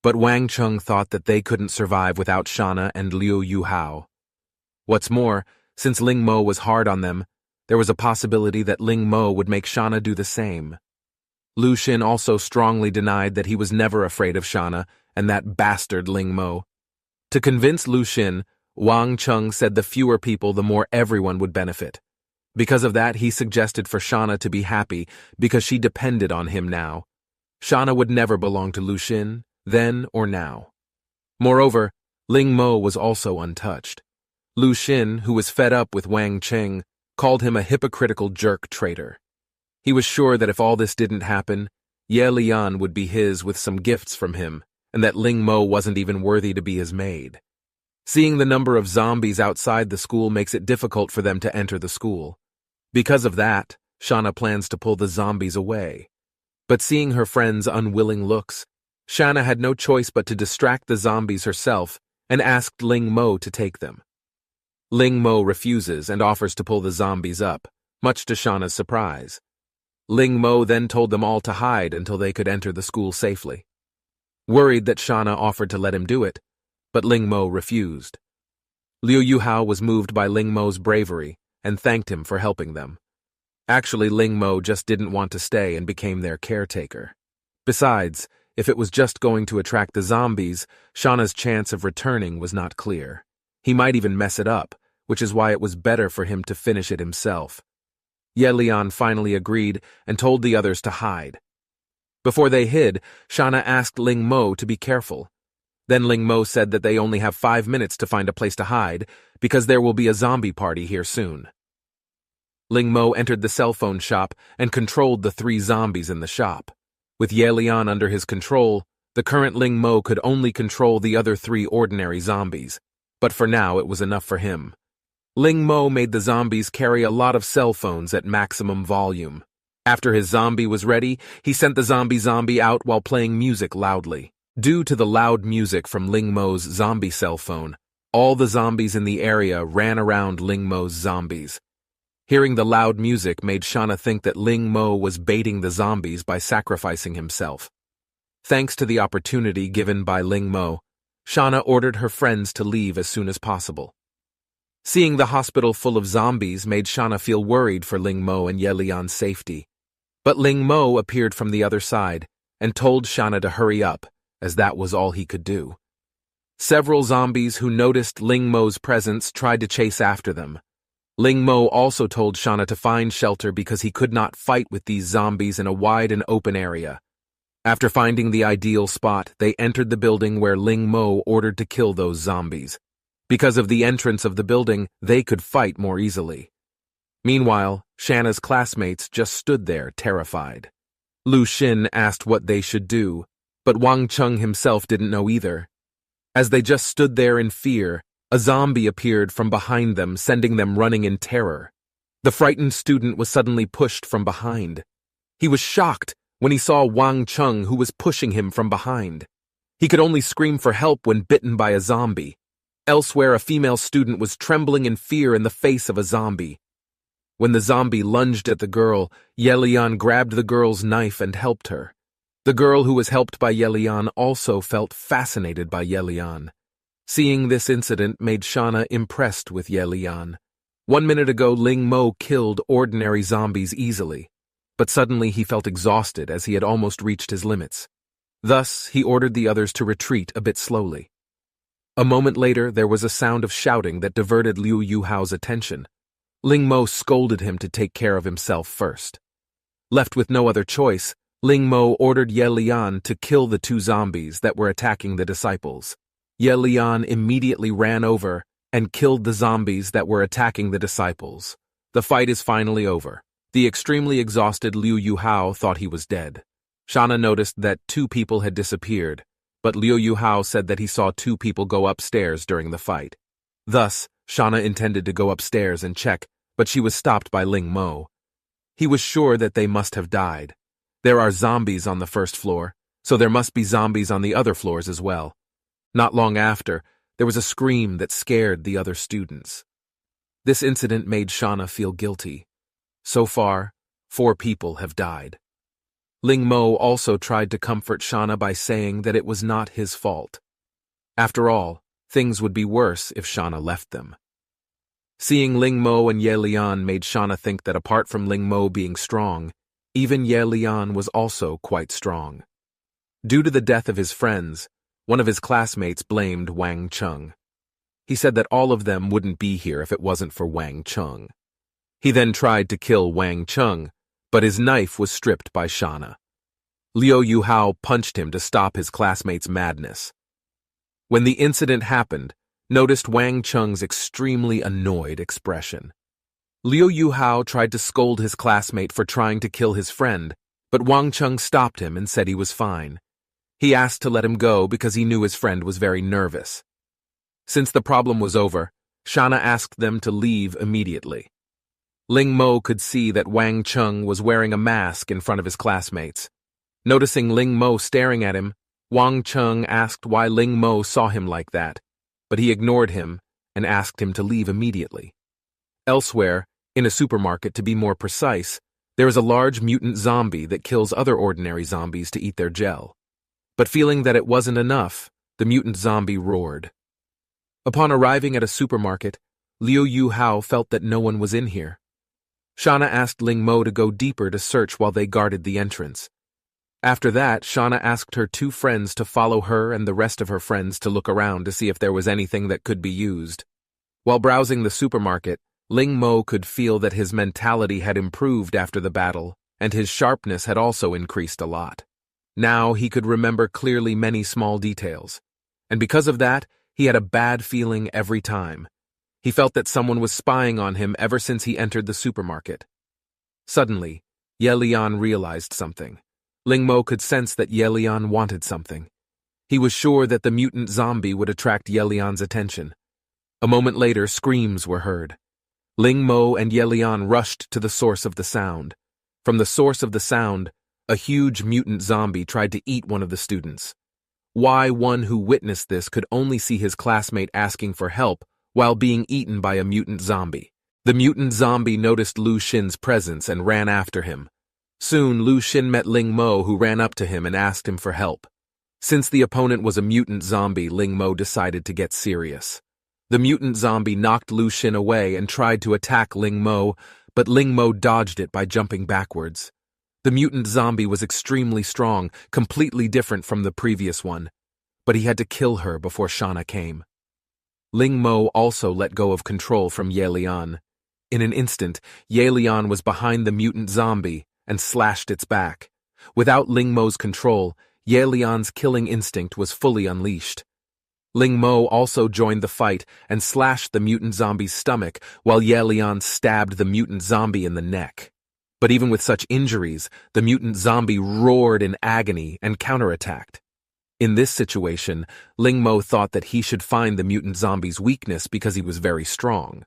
But Wang Cheng thought that they couldn't survive without Shana and Liu Yu Hao. What's more, since Ling Mo was hard on them, there was a possibility that Ling Mo would make Shana do the same. Lu Xun also strongly denied that he was never afraid of Shana and that bastard Ling Mo. To convince Lu Xun, Wang Cheng said the fewer people, the more everyone would benefit. Because of that, he suggested for Shana to be happy because she depended on him now. Shana would never belong to Lu Xun, then or now. Moreover, Ling Mo was also untouched. Lu Xun, who was fed up with Wang Cheng, called him a hypocritical jerk traitor. He was sure that if all this didn't happen, Ye Lian would be his with some gifts from him, and that Ling Mo wasn't even worthy to be his maid. Seeing the number of zombies outside the school makes it difficult for them to enter the school. Because of that, Shana plans to pull the zombies away. But seeing her friend's unwilling looks, Shana had no choice but to distract the zombies herself and asked Ling Mo to take them. Ling Mo refuses and offers to pull the zombies up, much to Shana's surprise. Ling Mo then told them all to hide until they could enter the school safely. Worried that Shana offered to let him do it, but Ling Mo refused. Liu Yu Hao was moved by Ling Mo's bravery and thanked him for helping them. Actually, Ling Mo just didn't want to stay and became their caretaker. Besides, if it was just going to attract the zombies, Shana's chance of returning was not clear. He might even mess it up, which is why it was better for him to finish it himself. Ye Lian finally agreed and told the others to hide. Before they hid, Shana asked Ling Mo to be careful. Then Ling Mo said that they only have 5 minutes to find a place to hide because there will be a zombie party here soon. Ling Mo entered the cell phone shop and controlled the 3 zombies in the shop. With Ye Lian under his control, the current Ling Mo could only control the other 3 ordinary zombies, but for now it was enough for him. Ling Mo made the zombies carry a lot of cell phones at maximum volume. After his zombie was ready, he sent the zombie out while playing music loudly. Due to the loud music from Ling Mo's zombie cell phone, all the zombies in the area ran around Ling Mo's zombies. Hearing the loud music made Shauna think that Ling Mo was baiting the zombies by sacrificing himself. Thanks to the opportunity given by Ling Mo, Shauna ordered her friends to leave as soon as possible. Seeing the hospital full of zombies made Shauna feel worried for Ling Mo and Ye Lian's safety. But Ling Mo appeared from the other side and told Shauna to hurry up, as that was all he could do. Several zombies who noticed Ling Mo's presence tried to chase after them. Ling Mo also told Shauna to find shelter because he could not fight with these zombies in a wide and open area. After finding the ideal spot, they entered the building where Ling Mo ordered to kill those zombies. Because of the entrance of the building, they could fight more easily. Meanwhile, Shanna's classmates just stood there, terrified. Lu Xin asked what they should do, but Wang Cheng himself didn't know either. As they just stood there in fear, a zombie appeared from behind them, sending them running in terror. The frightened student was suddenly pushed from behind. He was shocked when he saw Wang Cheng, who was pushing him from behind. He could only scream for help when bitten by a zombie. Elsewhere, a female student was trembling in fear in the face of a zombie. When the zombie lunged at the girl, Ye Lian grabbed the girl's knife and helped her. The girl who was helped by Ye Lian also felt fascinated by Ye Lian. Seeing this incident made Shauna impressed with Ye Lian. 1 minute ago, Ling Mo killed ordinary zombies easily, but suddenly he felt exhausted as he had almost reached his limits. Thus, he ordered the others to retreat a bit slowly. A moment later, there was a sound of shouting that diverted Liu Yuhao's attention. Ling Mo scolded him to take care of himself first. Left with no other choice, Ling Mo ordered Ye Lian to kill the 2 zombies that were attacking the disciples. Ye Lian immediately ran over and killed the zombies that were attacking the disciples. The fight is finally over. The extremely exhausted Liu Yuhao thought he was dead. Shauna noticed that 2 people had disappeared, but Liu Yuhao said that he saw 2 people go upstairs during the fight. Thus, Shauna intended to go upstairs and check, but she was stopped by Ling Mo. He was sure that they must have died. There are zombies on the first floor, so there must be zombies on the other floors as well. Not long after, there was a scream that scared the other students. This incident made Shauna feel guilty. So far, 4 people have died. Ling Mo also tried to comfort Shauna by saying that it was not his fault. After all, things would be worse if Shauna left them. Seeing Ling Mo and Ye Lian made Shauna think that apart from Ling Mo being strong, even Ye Lian was also quite strong. Due to the death of his friends, one of his classmates blamed Wang Cheng. He said that all of them wouldn't be here if it wasn't for Wang Cheng. He then tried to kill Wang Cheng, but his knife was stripped by Shauna. Liu Yuhao punched him to stop his classmate's madness. When the incident happened, noticed Wang Cheng's extremely annoyed expression. Liu Yuhao tried to scold his classmate for trying to kill his friend, but Wang Cheng stopped him and said he was fine. He asked to let him go because he knew his friend was very nervous. Since the problem was over, Shauna asked them to leave immediately. Ling Mo could see that Wang Cheng was wearing a mask in front of his classmates. Noticing Ling Mo staring at him, Wang Cheng asked why Ling Mo saw him like that, but he ignored him and asked him to leave immediately. Elsewhere, in a supermarket to be more precise, there is a large mutant zombie that kills other ordinary zombies to eat their gel. But feeling that it wasn't enough, the mutant zombie roared. Upon arriving at a supermarket, Liu Yuhao felt that no one was in here. Shauna asked Ling Mo to go deeper to search while they guarded the entrance. After that, Shauna asked her 2 friends to follow her and the rest of her friends to look around to see if there was anything that could be used. While browsing the supermarket, Ling Mo could feel that his mentality had improved after the battle, and his sharpness had also increased a lot. Now he could remember clearly many small details, and because of that, he had a bad feeling every time. He felt that someone was spying on him ever since he entered the supermarket. Suddenly, Ye Lian realized something. Ling Mo could sense that Ye Lian wanted something. He was sure that the mutant zombie would attract Ye Lian's attention. A moment later, screams were heard. Ling Mo and Ye Lian rushed to the source of the sound. From the source of the sound, a huge mutant zombie tried to eat one of the students. One who witnessed this could only see his classmate asking for help while being eaten by a mutant zombie. The mutant zombie noticed Lu Xin's presence and ran after him. Soon, Lu Xin met Ling Mo, who ran up to him and asked him for help. Since the opponent was a mutant zombie, Ling Mo decided to get serious. The mutant zombie knocked Lu Xin away and tried to attack Ling Mo, but Ling Mo dodged it by jumping backwards. The mutant zombie was extremely strong, completely different from the previous one, but he had to kill her before Shana came. Ling Mo also let go of control from Ye Lian. In an instant, Ye Lian was behind the mutant zombie and slashed its back. Without Ling Mo's control, Ye Lian's killing instinct was fully unleashed. Ling Mo also joined the fight and slashed the mutant zombie's stomach while Ye Lian stabbed the mutant zombie in the neck. But even with such injuries, the mutant zombie roared in agony and counterattacked. In this situation, Ling Mo thought that he should find the mutant zombie's weakness because he was very strong.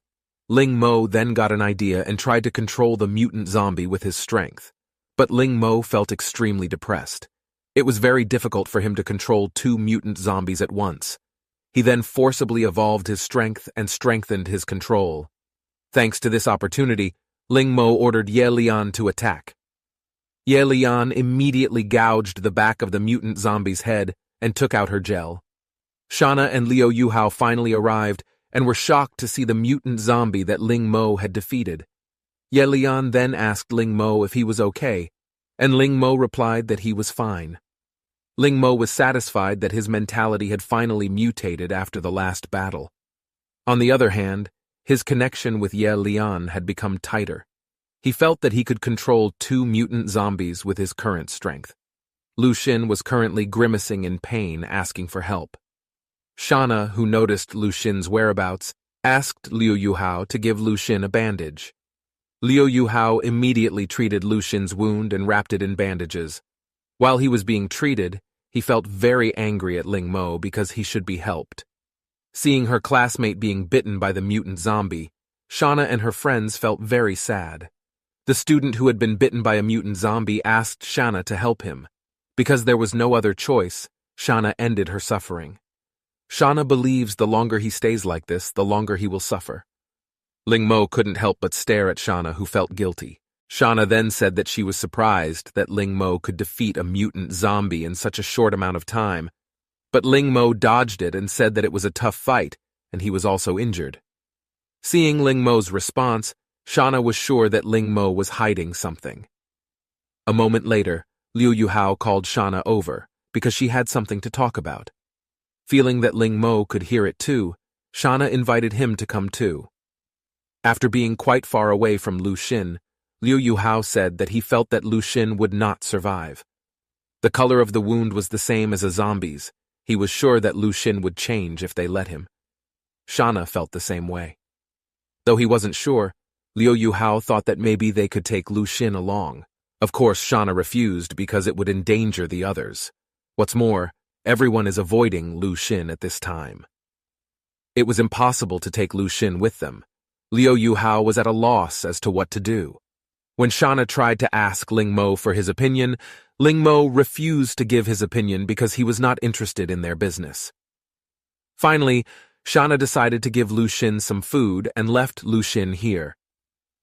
Ling Mo then got an idea and tried to control the mutant zombie with his strength. But Ling Mo felt extremely depressed. It was very difficult for him to control two mutant zombies at once. He then forcibly evolved his strength and strengthened his control. Thanks to this opportunity, Ling Mo ordered Ye Lian to attack. Ye Lian immediately gouged the back of the mutant zombie's head and took out her gel. Shana and Liu Yuhao finally arrived and were shocked to see the mutant zombie that Ling Mo had defeated. Ye Lian then asked Ling Mo if he was okay, and Ling Mo replied that he was fine. Ling Mo was satisfied that his mentality had finally mutated after the last battle. On the other hand, his connection with Ye Lian had become tighter. He felt that he could control two mutant zombies with his current strength. Lu Xin was currently grimacing in pain, asking for help. Shana, who noticed Lu Xin's whereabouts, asked Liu Yuhao to give Lu Xin a bandage. Liu Yuhao immediately treated Lu Xin's wound and wrapped it in bandages. While he was being treated, he felt very angry at Ling Mo because he should be helped. Seeing her classmate being bitten by the mutant zombie, Shana and her friends felt very sad. The student who had been bitten by a mutant zombie asked Shana to help him. Because there was no other choice, Shana ended her suffering. Shana believes the longer he stays like this, the longer he will suffer. Ling Mo couldn't help but stare at Shana, who felt guilty. Shana then said that she was surprised that Ling Mo could defeat a mutant zombie in such a short amount of time, but Ling Mo dodged it and said that it was a tough fight, and he was also injured. Seeing Ling Mo's response, Shana was sure that Ling Mo was hiding something. A moment later, Liu Yuhao called Shana over, because she had something to talk about. Feeling that Ling Mo could hear it too, Shana invited him to come too. After being quite far away from Lu Xin, Liu Yuhao said that he felt that Lu Xin would not survive. The color of the wound was the same as a zombie's. He was sure that Lu Xin would change if they let him. Shana felt the same way. Though he wasn't sure, Liu Yuhao thought that maybe they could take Lu Xin along. Of course, Shana refused because it would endanger the others. What's more, everyone is avoiding Lu Xin at this time. It was impossible to take Lu Xin with them. Liu Yuhao was at a loss as to what to do. When Shana tried to ask Ling Mo for his opinion, Ling Mo refused to give his opinion because he was not interested in their business. Finally, Shana decided to give Lu Xin some food and left Lu Xin here.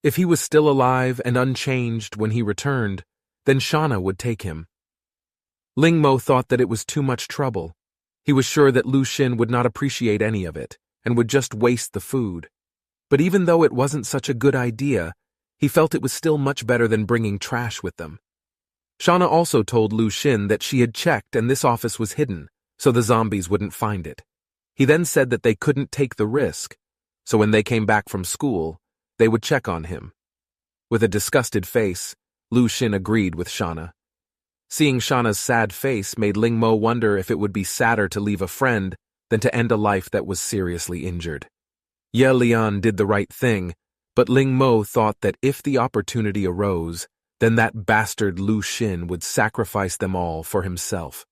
If he was still alive and unchanged when he returned, then Shana would take him. Ling Mo thought that it was too much trouble. He was sure that Lu Xin would not appreciate any of it and would just waste the food. But even though it wasn't such a good idea, he felt it was still much better than bringing trash with them. Shana also told Lu Xin that she had checked and this office was hidden, so the zombies wouldn't find it. He then said that they couldn't take the risk, so when they came back from school, they would check on him. With a disgusted face, Lu Xin agreed with Shana. Seeing Shana's sad face made Ling Mo wonder if it would be sadder to leave a friend than to end a life that was seriously injured. Ye Lian did the right thing, but Ling Mo thought that if the opportunity arose, then that bastard Lu Xin would sacrifice them all for himself.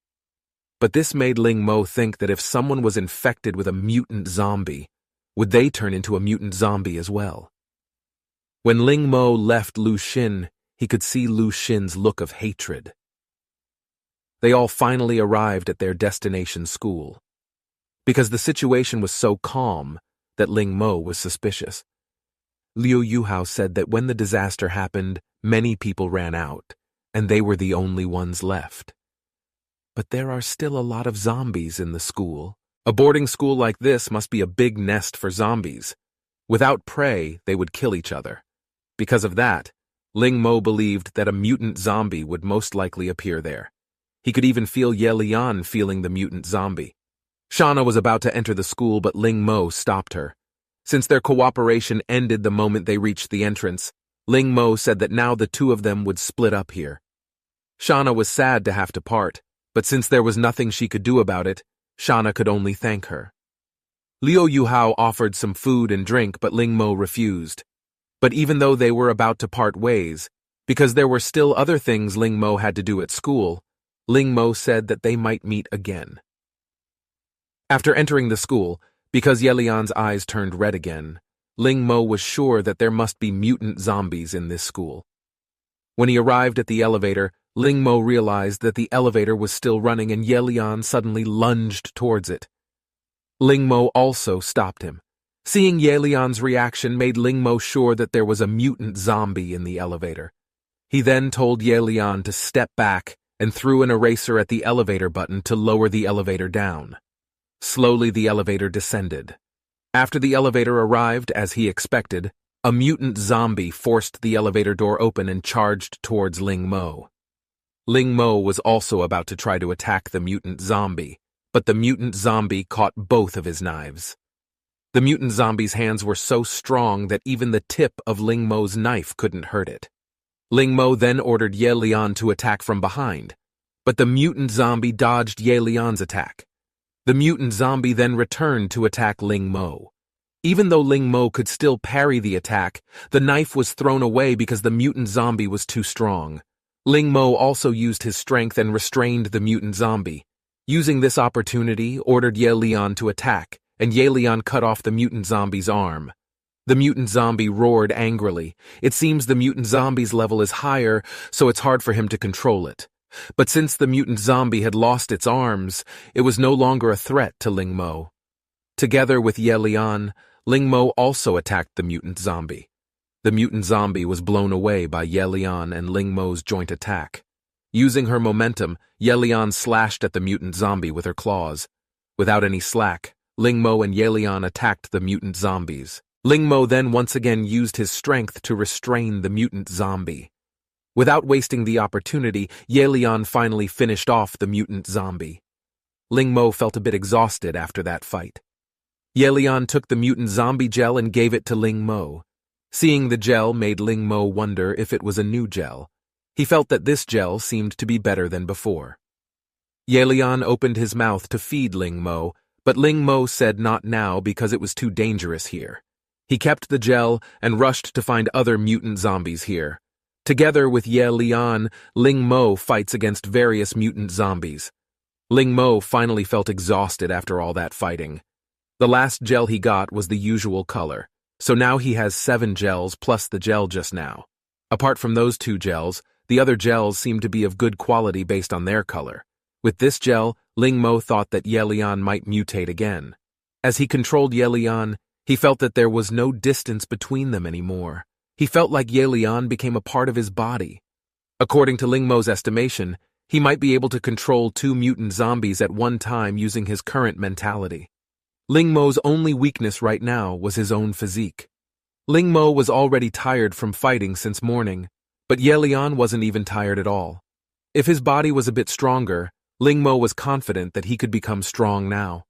But this made Ling Mo think that if someone was infected with a mutant zombie, would they turn into a mutant zombie as well? When Ling Mo left Lu Xin, he could see Lu Xin's look of hatred. They all finally arrived at their destination school. Because the situation was so calm that Ling Mo was suspicious. Liu Yuhao said that when the disaster happened, many people ran out, and they were the only ones left. But there are still a lot of zombies in the school. A boarding school like this must be a big nest for zombies. Without prey, they would kill each other. Because of that, Ling Mo believed that a mutant zombie would most likely appear there. He could even feel Ye Lian feeling the mutant zombie. Shauna was about to enter the school, but Ling Mo stopped her. Since their cooperation ended the moment they reached the entrance, Ling Mo said that now the two of them would split up here. Shauna was sad to have to part, but since there was nothing she could do about it, Shauna could only thank her. Liu Yuhao offered some food and drink, but Ling Mo refused. But even though they were about to part ways, because there were still other things Ling Mo had to do at school, Ling Mo said that they might meet again. After entering the school, because Ye Lian's eyes turned red again, Ling Mo was sure that there must be mutant zombies in this school. When he arrived at the elevator, Ling Mo realized that the elevator was still running and Ye Lian suddenly lunged towards it. Ling Mo also stopped him. Seeing Ye Lian's reaction made Ling Mo sure that there was a mutant zombie in the elevator. He then told Ye Lian to step back and threw an eraser at the elevator button to lower the elevator down. Slowly the elevator descended. After the elevator arrived, as he expected, a mutant zombie forced the elevator door open and charged towards Ling Mo. Ling Mo was also about to try to attack the mutant zombie, but the mutant zombie caught both of his knives. The mutant zombie's hands were so strong that even the tip of Ling Mo's knife couldn't hurt it. Ling Mo then ordered Ye Lian to attack from behind, but the mutant zombie dodged Ye Lian's attack. The mutant zombie then returned to attack Ling Mo. Even though Ling Mo could still parry the attack, the knife was thrown away because the mutant zombie was too strong. Ling Mo also used his strength and restrained the mutant zombie. Using this opportunity, ordered Ye Lian to attack, and Ye Lian cut off the mutant zombie's arm. The mutant zombie roared angrily. It seems the mutant zombie's level is higher, so it's hard for him to control it. But since the mutant zombie had lost its arms, it was no longer a threat to Ling Mo. Together with Ye Lian, Ling Mo also attacked the mutant zombie. The mutant zombie was blown away by Ye Lian and Ling Mo's joint attack. Using her momentum, Ye Lian slashed at the mutant zombie with her claws. Without any slack, Ling Mo and Ye Lian attacked the mutant zombies. Ling Mo then once again used his strength to restrain the mutant zombie. Without wasting the opportunity, Ye Lian finally finished off the mutant zombie. Ling Mo felt a bit exhausted after that fight. Ye Lian took the mutant zombie gel and gave it to Ling Mo. Seeing the gel made Ling Mo wonder if it was a new gel. He felt that this gel seemed to be better than before. Ye Lian opened his mouth to feed Ling Mo, but Ling Mo said not now because it was too dangerous here. He kept the gel and rushed to find other mutant zombies here. Together with Ye Lian, Ling Mo fights against various mutant zombies. Ling Mo finally felt exhausted after all that fighting. The last gel he got was the usual color, so now he has 7 gels plus the gel just now. Apart from those 2 gels, the other gels seem to be of good quality based on their color. With this gel, Ling Mo thought that Ye Lian might mutate again. As he controlled Ye Lian, he felt that there was no distance between them anymore. He felt like Ye Lian became a part of his body. According to Ling Mo's estimation, he might be able to control 2 mutant zombies at one time using his current mentality. Ling Mo's only weakness right now was his own physique. Ling Mo was already tired from fighting since morning, but Ye Lian wasn't even tired at all. If his body was a bit stronger, Ling Mo was confident that he could become strong now.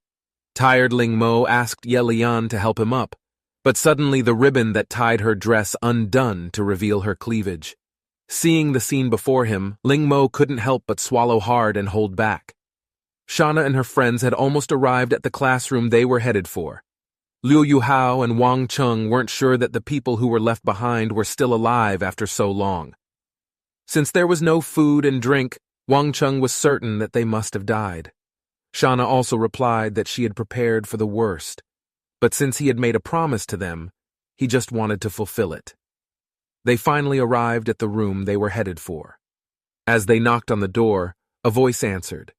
Tired Ling Mo asked Ye Lian to help him up, but suddenly the ribbon that tied her dress undone to reveal her cleavage. Seeing the scene before him, Ling Mo couldn't help but swallow hard and hold back. Shauna and her friends had almost arrived at the classroom they were headed for. Liu Yuhao and Wang Cheng weren't sure that the people who were left behind were still alive after so long. Since there was no food and drink, Wang Cheng was certain that they must have died. Shauna also replied that she had prepared for the worst, but since he had made a promise to them, he just wanted to fulfill it. They finally arrived at the room they were headed for. As they knocked on the door, a voice answered.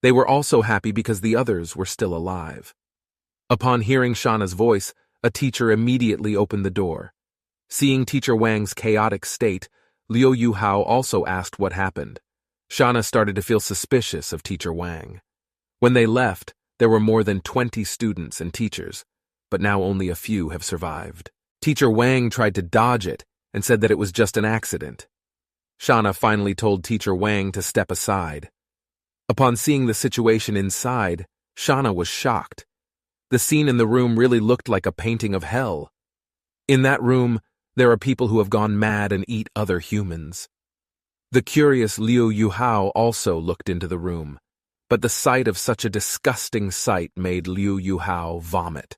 They were also happy because the others were still alive. Upon hearing Shana's voice, a teacher immediately opened the door. Seeing Teacher Wang's chaotic state, Liu Yuhao also asked what happened. Shana started to feel suspicious of Teacher Wang. When they left, there were more than 20 students and teachers, but now only a few have survived. Teacher Wang tried to dodge it and said that it was just an accident. Shana finally told Teacher Wang to step aside. Upon seeing the situation inside, Shana was shocked. The scene in the room really looked like a painting of hell. In that room, there are people who have gone mad and eat other humans. The curious Liu Yuhao also looked into the room, but the sight of such a disgusting sight made Liu Yuhao vomit.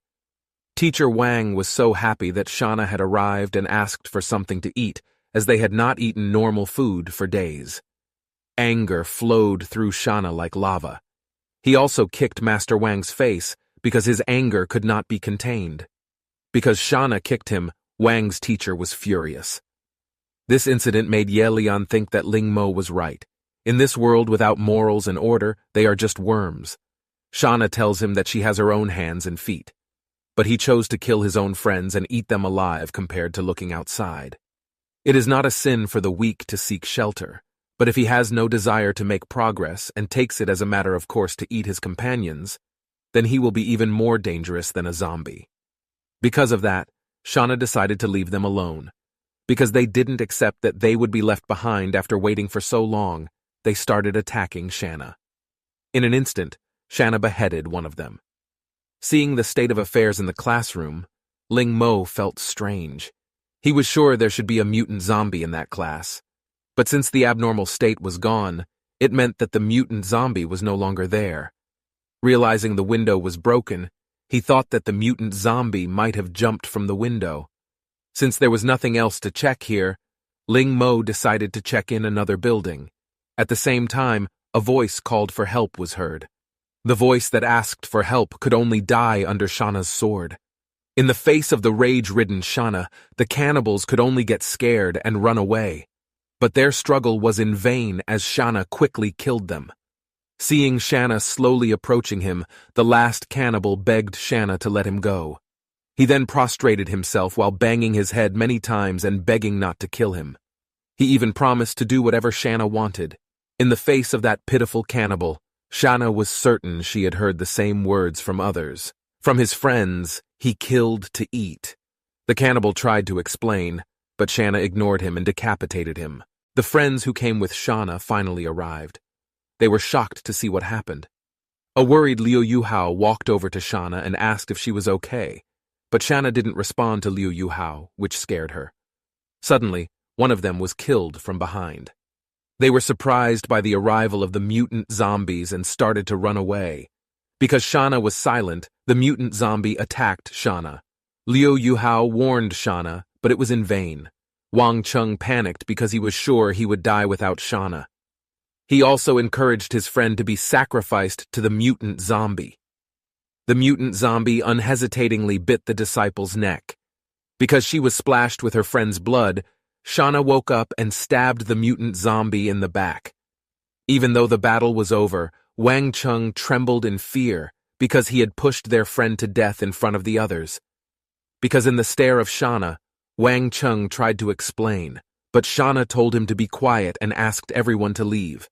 Teacher Wang was so happy that Shana had arrived and asked for something to eat, as they had not eaten normal food for days. Anger flowed through Shana like lava. He also kicked Master Wang's face because his anger could not be contained. Because Shana kicked him, Wang's teacher was furious. This incident made Ye Lian think that Ling Mo was right. In this world without morals and order, they are just worms. Shana tells him that she has her own hands and feet. But he chose to kill his own friends and eat them alive compared to looking outside. It is not a sin for the weak to seek shelter, but if he has no desire to make progress and takes it as a matter of course to eat his companions, then he will be even more dangerous than a zombie. Because of that, Shana decided to leave them alone. Because they didn't accept that they would be left behind after waiting for so long, they started attacking Shana. In an instant, Shana beheaded one of them. Seeing the state of affairs in the classroom, Ling Mo felt strange. He was sure there should be a mutant zombie in that class. But since the abnormal state was gone, it meant that the mutant zombie was no longer there. Realizing the window was broken, he thought that the mutant zombie might have jumped from the window. Since there was nothing else to check here, Ling Mo decided to check in another building. At the same time, a voice called for help was heard. The voice that asked for help could only die under Shana's sword. In the face of the rage-ridden Shana, the cannibals could only get scared and run away. But their struggle was in vain as Shana quickly killed them. Seeing Shana slowly approaching him, the last cannibal begged Shana to let him go. He then prostrated himself while banging his head many times and begging not to kill him. He even promised to do whatever Shana wanted. In the face of that pitiful cannibal, Shana was certain she had heard the same words from others. From his friends, he killed to eat. The cannibal tried to explain, but Shana ignored him and decapitated him. The friends who came with Shana finally arrived. They were shocked to see what happened. A worried Liu Yuhao walked over to Shana and asked if she was okay, but Shana didn't respond to Liu Yuhao, which scared her. Suddenly, one of them was killed from behind. They were surprised by the arrival of the mutant zombies and started to run away. Because Shana was silent, the mutant zombie attacked Shana. Liu Yuhao warned Shana, but it was in vain. Wang Cheng panicked because he was sure he would die without Shana. He also encouraged his friend to be sacrificed to the mutant zombie. The mutant zombie unhesitatingly bit the disciple's neck. Because she was splashed with her friend's blood, Shana woke up and stabbed the mutant zombie in the back. Even though the battle was over, Wang Cheng trembled in fear because he had pushed their friend to death in front of the others. Because in the stare of Shana, Wang Cheng tried to explain, but Shana told him to be quiet and asked everyone to leave.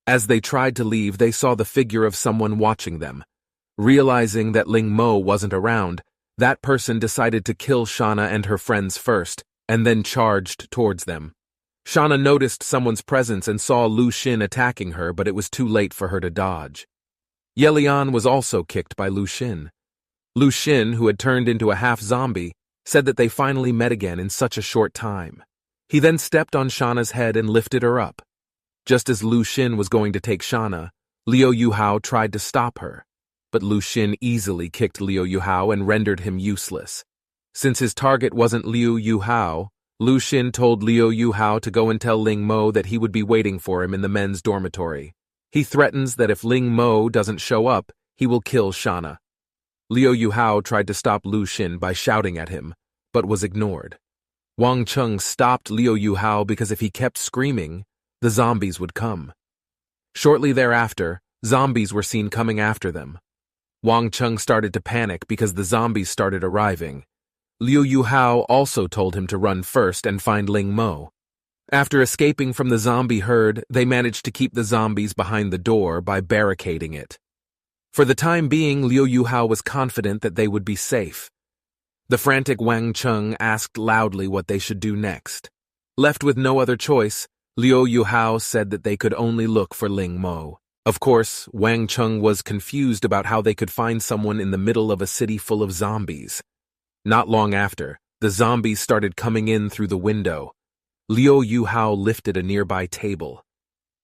As they tried to leave, they saw the figure of someone watching them. Realizing that Ling Mo wasn't around, that person decided to kill Shana and her friends first, and then charged towards them. Shana noticed someone's presence and saw Lu Xin attacking her, but it was too late for her to dodge. Ye Lian was also kicked by Lu Xin. Lu Xin, who had turned into a half-zombie, said that they finally met again in such a short time. He then stepped on Shana's head and lifted her up. Just as Lu Xin was going to take Shana, Liu Yuhao tried to stop her, but Lu Xin easily kicked Liu Yuhao and rendered him useless. Since his target wasn't Liu Yuhao, Lu Xin told Liu Yuhao to go and tell Ling Mo that he would be waiting for him in the men's dormitory. He threatens that if Ling Mo doesn't show up, he will kill Shana. Liu Yuhao tried to stop Lu Xin by shouting at him, but was ignored. Wang Chung stopped Liu Yuhao because if he kept screaming, the zombies would come. Shortly thereafter, zombies were seen coming after them. Wang Chung started to panic because the zombies started arriving. Liu Yuhao also told him to run first and find Ling Mo. After escaping from the zombie herd, they managed to keep the zombies behind the door by barricading it. For the time being, Liu Yuhao was confident that they would be safe. The frantic Wang Chung asked loudly what they should do next. Left with no other choice, Liu Yuhao said that they could only look for Ling Mo. Of course, Wang Chung was confused about how they could find someone in the middle of a city full of zombies. Not long after, the zombies started coming in through the window. Liu Yuhao lifted a nearby table.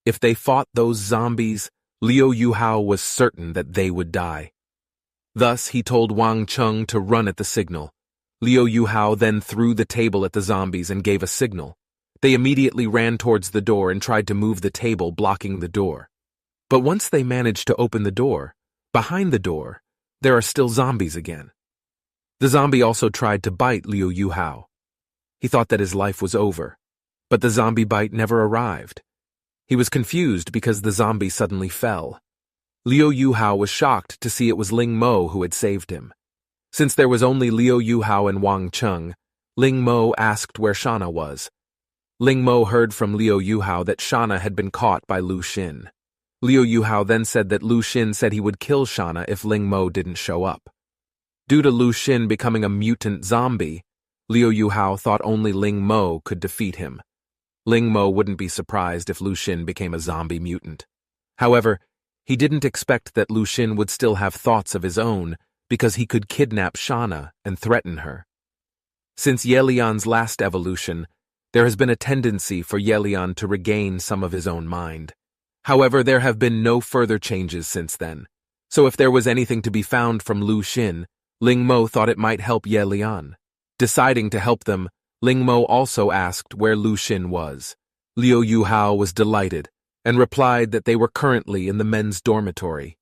If they fought those zombies, Liu Yuhao was certain that they would die. Thus, he told Wang Chung to run at the signal. Liu Yuhao then threw the table at the zombies and gave a signal. They immediately ran towards the door and tried to move the table, blocking the door. But once they managed to open the door, behind the door, there are still zombies again. The zombie also tried to bite Liu Yuhao. He thought that his life was over, but the zombie bite never arrived. He was confused because the zombie suddenly fell. Liu Yuhao was shocked to see it was Ling Mo who had saved him. Since there was only Liu Yuhao and Wang Chung, Ling Mo asked where Shana was. Ling Mo heard from Liu Yuhao that Shana had been caught by Lu Xin. Liu Yuhao then said that Lu Xin said he would kill Shana if Ling Mo didn't show up. Due to Lu Xin becoming a mutant zombie, Liu Yuhao thought only Ling Mo could defeat him. Ling Mo wouldn't be surprised if Lu Xin became a zombie mutant. However, he didn't expect that Lu Xin would still have thoughts of his own because he could kidnap Shana and threaten her. Since Yelian's last evolution, there has been a tendency for Yelian to regain some of his own mind. However, there have been no further changes since then. So if there was anything to be found from Lu Xin, Ling Mo thought it might help Yelian. Deciding to help them, Ling Mo also asked where Lu Xin was. Liu Yuhao was delighted and replied that they were currently in the men's dormitory.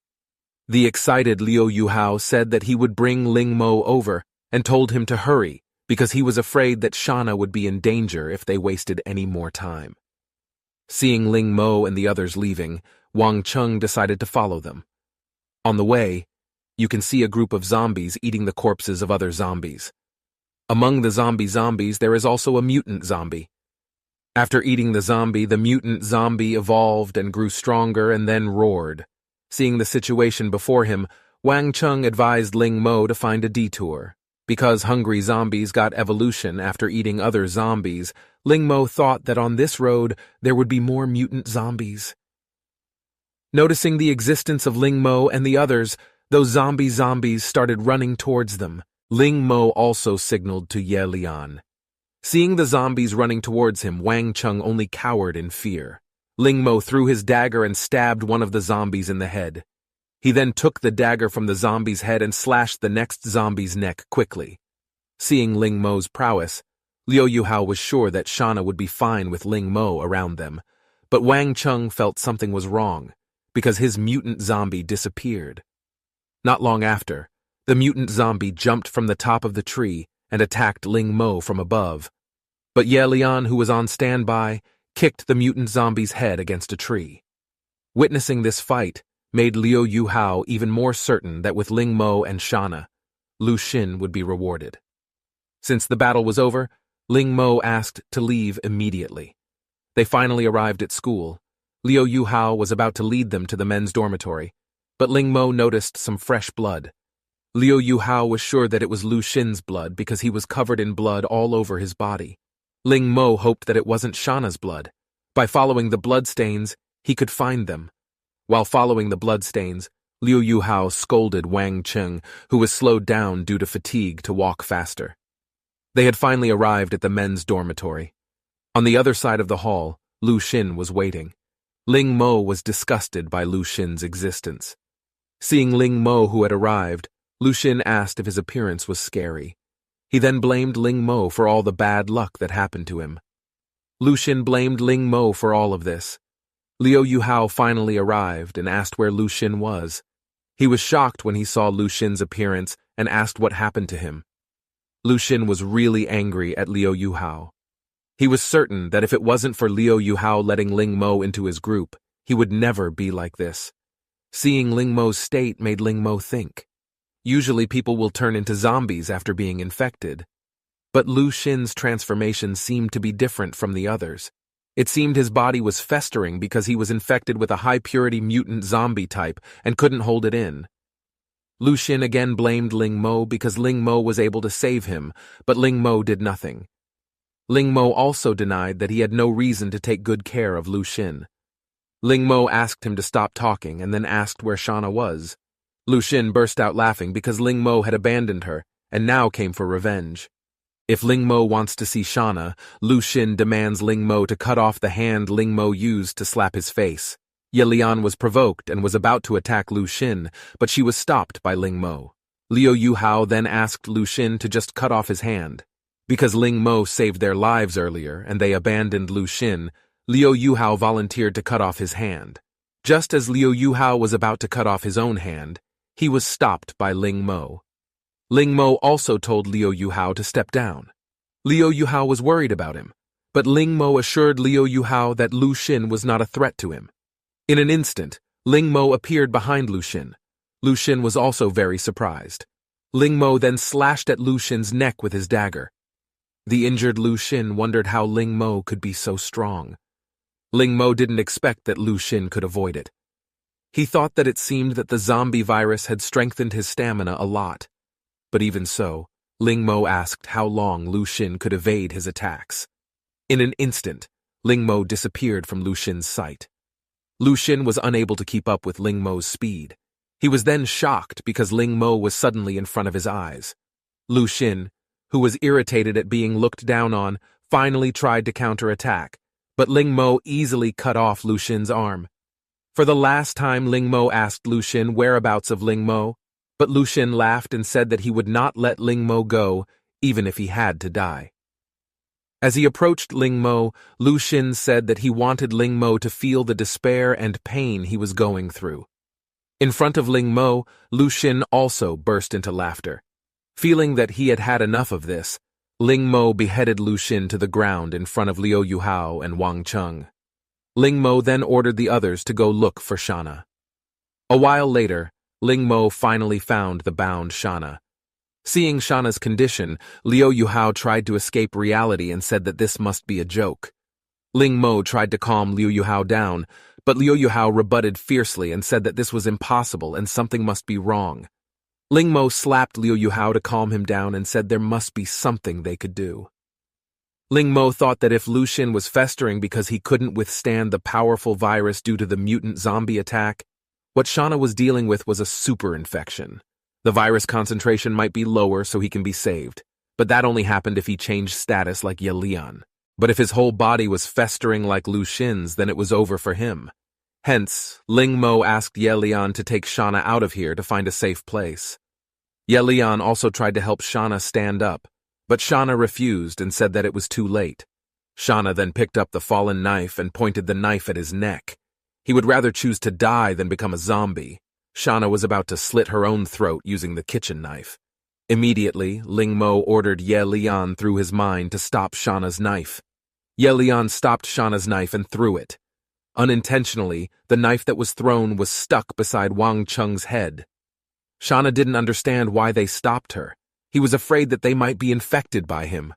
The excited Liu Yuhao said that he would bring Ling Mo over and told him to hurry because he was afraid that Shana would be in danger if they wasted any more time. Seeing Ling Mo and the others leaving, Wang Chung decided to follow them. On the way, you can see a group of zombies eating the corpses of other zombies. Among the zombies, there is also a mutant zombie. After eating the mutant zombie evolved and grew stronger and then roared. Seeing the situation before him, Wang Chung advised Ling Mo to find a detour. Because hungry zombies got evolution after eating other zombies, Ling Mo thought that on this road there would be more mutant zombies. Noticing the existence of Ling Mo and the others, those zombies started running towards them. Ling Mo also signaled to Ye Lian. Seeing the zombies running towards him, Wang Chung only cowered in fear. Ling Mo threw his dagger and stabbed one of the zombies in the head. He then took the dagger from the zombie's head and slashed the next zombie's neck quickly. Seeing Ling Mo's prowess, Liu Yuhao was sure that Shana would be fine with Ling Mo around them, but Wang Chung felt something was wrong, because his mutant zombie disappeared. Not long after, the mutant zombie jumped from the top of the tree and attacked Ling Mo from above. But Ye Lian, who was on standby, kicked the mutant zombie's head against a tree. Witnessing this fight made Liu Yuhao even more certain that with Ling Mo and Shana, Lu Xin would be rewarded. Since the battle was over, Ling Mo asked to leave immediately. They finally arrived at school. Liu Yuhao was about to lead them to the men's dormitory, but Ling Mo noticed some fresh blood. Liu Yuhao was sure that it was Lu Xin's blood because he was covered in blood all over his body. Ling Mo hoped that it wasn't Shana's blood. By following the bloodstains, he could find them. While following the bloodstains, Liu Yuhao scolded Wang Chung, who was slowed down due to fatigue to walk faster. They had finally arrived at the men's dormitory. On the other side of the hall, Lu Xin was waiting. Ling Mo was disgusted by Lu Xin's existence. Seeing Ling Mo who had arrived, Lu Xin asked if his appearance was scary. He then blamed Ling Mo for all the bad luck that happened to him. Lu Xin blamed Ling Mo for all of this. Liu Yuhao finally arrived and asked where Lu Xin was. He was shocked when he saw Lu Xin's appearance and asked what happened to him. Xin was really angry at Liu Yuhao. He was certain that if it wasn't for Liu Yuhao letting Ling Mo into his group, he would never be like this. Seeing Ling Mo's state made Ling Mo think. Usually people will turn into zombies after being infected. But Xin's transformation seemed to be different from the others. It seemed his body was festering because he was infected with a high-purity mutant zombie type and couldn't hold it in. Xin again blamed Ling Mo because Ling Mo was able to save him, but Ling Mo did nothing. Ling Mo also denied that he had no reason to take good care of Xin. Ling Mo asked him to stop talking and then asked where Shauna was. Xin burst out laughing because Ling Mo had abandoned her and now came for revenge. If Ling Mo wants to see Shauna, Xin demands Ling Mo to cut off the hand Ling Mo used to slap his face. Ye Lian was provoked and was about to attack Xin, but she was stopped by Ling Mo. Liu Yuhao then asked Xin to just cut off his hand. Because Ling Mo saved their lives earlier and they abandoned Xin, Liu Yuhao volunteered to cut off his hand. Just as Liu Yuhao was about to cut off his own hand, he was stopped by Ling Mo. Ling Mo also told Liu Yuhao to step down. Liu Yuhao was worried about him, but Ling Mo assured Liu Yuhao that Xin was not a threat to him. In an instant, Ling Mo appeared behind Xin. Xin was also very surprised. Ling Mo then slashed at Xin's neck with his dagger. The injured Xin wondered how Ling Mo could be so strong. Ling Mo didn't expect that Xin could avoid it. He thought that it seemed that the zombie virus had strengthened his stamina a lot. But even so, Ling Mo asked how long Xin could evade his attacks. In an instant, Ling Mo disappeared from Xin's sight. Xin was unable to keep up with Ling Mo's speed. He was then shocked because Ling Mo was suddenly in front of his eyes. Xin, who was irritated at being looked down on, finally tried to counterattack, but Ling Mo easily cut off Xin's arm. For the last time, Ling Mo asked Xin whereabouts of Ling Mo, but Xin laughed and said that he would not let Ling Mo go, even if he had to die. As he approached Ling Mo, Xin said that he wanted Ling Mo to feel the despair and pain he was going through. In front of Ling Mo, Xin also burst into laughter. Feeling that he had had enough of this, Ling Mo beheaded Xin to the ground in front of Liu Yuhao and Wang Cheng. Ling Mo then ordered the others to go look for Shauna. A while later, Ling Mo finally found the bound Shauna. Seeing Shauna's condition, Liu Yuhao tried to escape reality and said that this must be a joke. Ling Mo tried to calm Liu Yuhao down, but Liu Yuhao rebutted fiercely and said that this was impossible and something must be wrong. Ling Mo slapped Liu Yuhao to calm him down and said there must be something they could do. Ling Mo thought that if Xin was festering because he couldn't withstand the powerful virus due to the mutant zombie attack, what Shauna was dealing with was a super infection. The virus concentration might be lower so he can be saved, but that only happened if he changed status like Ye Lian. But if his whole body was festering like Xin's, then it was over for him. Hence, Ling Mo asked Ye Lian to take Shauna out of here to find a safe place. Ye Lian also tried to help Shauna stand up, but Shauna refused and said that it was too late. Shauna then picked up the fallen knife and pointed the knife at his neck. He would rather choose to die than become a zombie. Shauna was about to slit her own throat using the kitchen knife. Immediately, Ling Mo ordered Ye Lian through his mind to stop Shauna's knife. Ye Lian stopped Shauna's knife and threw it. Unintentionally, the knife that was thrown was stuck beside Wang Cheng's head. Shauna didn't understand why they stopped her. He was afraid that they might be infected by him.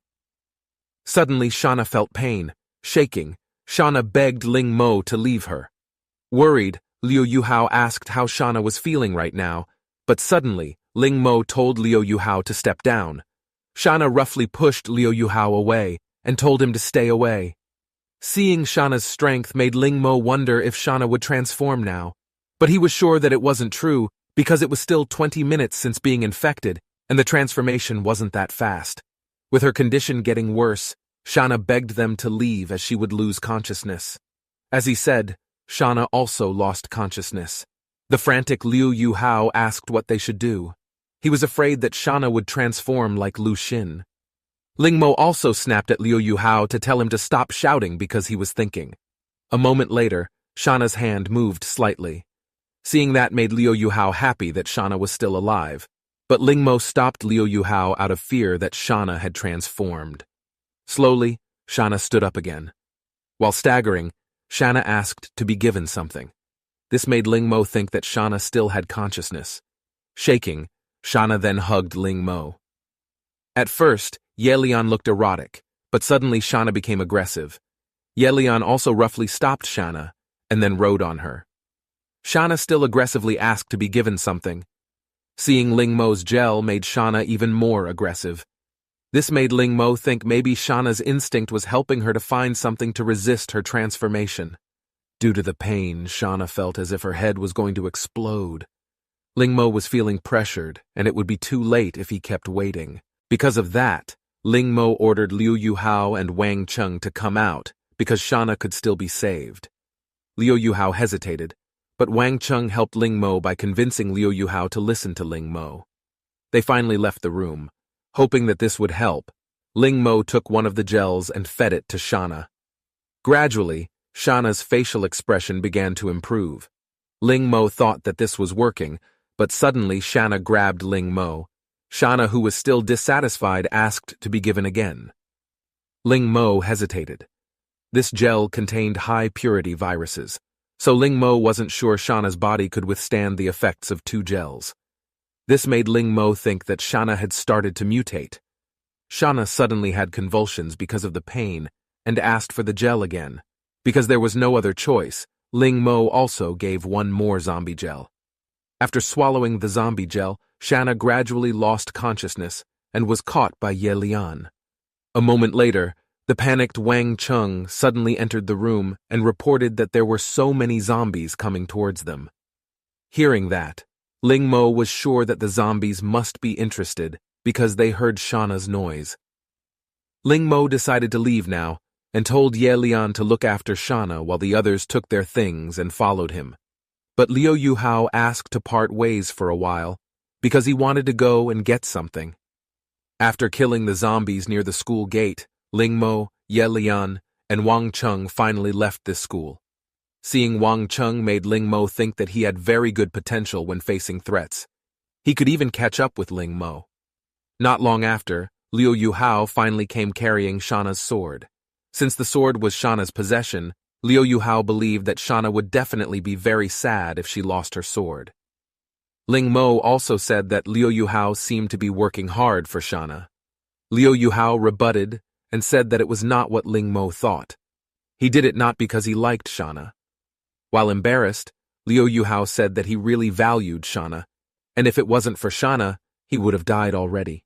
Suddenly, Shauna felt pain. Shaking, Shauna begged Ling Mo to leave her. Worried, Liu Yuhao asked how Shauna was feeling right now, but suddenly, Ling Mo told Liu Yuhao to step down. Shauna roughly pushed Liu Yuhao away and told him to stay away. Seeing Shauna's strength made Ling Mo wonder if Shauna would transform now, but he was sure that it wasn't true because it was still 20 minutes since being infected, and the transformation wasn't that fast. With her condition getting worse, Shauna begged them to leave as she would lose consciousness. As he said, Shauna also lost consciousness. The frantic Liu Yuhao asked what they should do. He was afraid that Shauna would transform like Xin. Ling Mo also snapped at Liu Yuhao to tell him to stop shouting because he was thinking. A moment later, Shauna's hand moved slightly. Seeing that made Liu Yuhao happy that Shauna was still alive, But Ling Mo stopped Liu Yuhao out of fear that Shana had transformed. Slowly, Shana stood up again. While staggering, Shana asked to be given something. This made Ling Mo think that Shana still had consciousness. Shaking, Shana then hugged Ling Mo. At first, Ye Lian looked erotic, but suddenly Shana became aggressive. Ye Lian also roughly stopped Shana and then rode on her. Shana still aggressively asked to be given something. Seeing Ling Mo's gel made Shana even more aggressive. This made Ling Mo think maybe Shana's instinct was helping her to find something to resist her transformation. Due to the pain, Shana felt as if her head was going to explode. Ling Mo was feeling pressured, and it would be too late if he kept waiting. Because of that, Ling Mo ordered Liu Yuhao and Wang Cheng to come out, because Shana could still be saved. Liu Yuhao hesitated, but Wang Cheng helped Ling Mo by convincing Liu Yuhao to listen to Ling Mo. They finally left the room. Hoping that this would help, Ling Mo took one of the gels and fed it to Shana. Gradually, Shana's facial expression began to improve. Ling Mo thought that this was working, but suddenly Shana grabbed Ling Mo. Shana, who was still dissatisfied, asked to be given again. Ling Mo hesitated. This gel contained high-purity viruses, so Ling Mo wasn't sure Shana's body could withstand the effects of two gels. This made Ling Mo think that Shana had started to mutate. Shana suddenly had convulsions because of the pain and asked for the gel again. Because there was no other choice, Ling Mo also gave one more zombie gel. After swallowing the zombie gel, Shana gradually lost consciousness and was caught by Ye Lian. A moment later, the panicked Wang Cheng suddenly entered the room and reported that there were so many zombies coming towards them. Hearing that, Ling Mo was sure that the zombies must be interested because they heard Shana's noise. Ling Mo decided to leave now and told Ye Lian to look after Shana while the others took their things and followed him. But Liu Yuhao asked to part ways for a while because he wanted to go and get something. After killing the zombies near the school gate, Ling Mo, Ye Lian, and Wang Cheng finally left this school. Seeing Wang Cheng made Ling Mo think that he had very good potential when facing threats. He could even catch up with Ling Mo. Not long after, Liu Yuhao finally came carrying Shana's sword. Since the sword was Shana's possession, Liu Yuhao believed that Shana would definitely be very sad if she lost her sword. Ling Mo also said that Liu Yuhao seemed to be working hard for Shana. Liu Yuhao rebutted and said that it was not what Ling Mo thought. He did it not because he liked Shana. While embarrassed, Liu Yuhao said that he really valued Shana, and if it wasn't for Shana, he would have died already.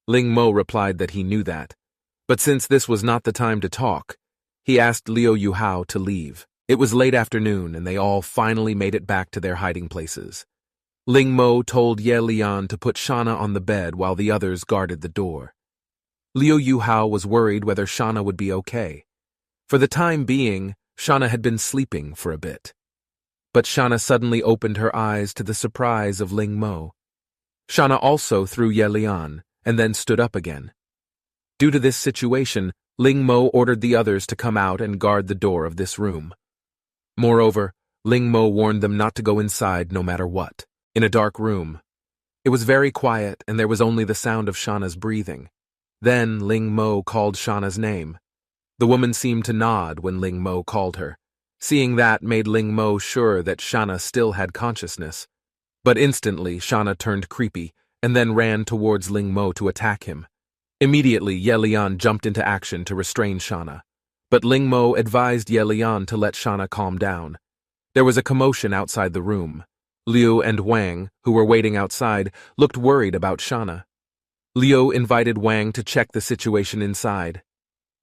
Ling Mo replied that he knew that, but since this was not the time to talk, he asked Liu Yuhao to leave. It was late afternoon and they all finally made it back to their hiding places. Ling Mo told Ye Lian to put Shana on the bed while the others guarded the door. Liu Yuhao was worried whether Shana would be okay. For the time being, Shana had been sleeping for a bit. But Shana suddenly opened her eyes to the surprise of Ling Mo. Shana also threw Ye Lian and then stood up again. Due to this situation, Ling Mo ordered the others to come out and guard the door of this room. Moreover, Ling Mo warned them not to go inside no matter what. In a dark room. It was very quiet and there was only the sound of Shana's breathing. Then Ling Mo called Shana's name. The woman seemed to nod when Ling Mo called her. Seeing that made Ling Mo sure that Shana still had consciousness. But instantly Shana turned creepy and then ran towards Ling Mo to attack him. Immediately Ye Lian jumped into action to restrain Shana. But Ling Mo advised Ye Lian to let Shana calm down. There was a commotion outside the room. Liu and Wang, who were waiting outside, looked worried about Shana. Liu invited Wang to check the situation inside.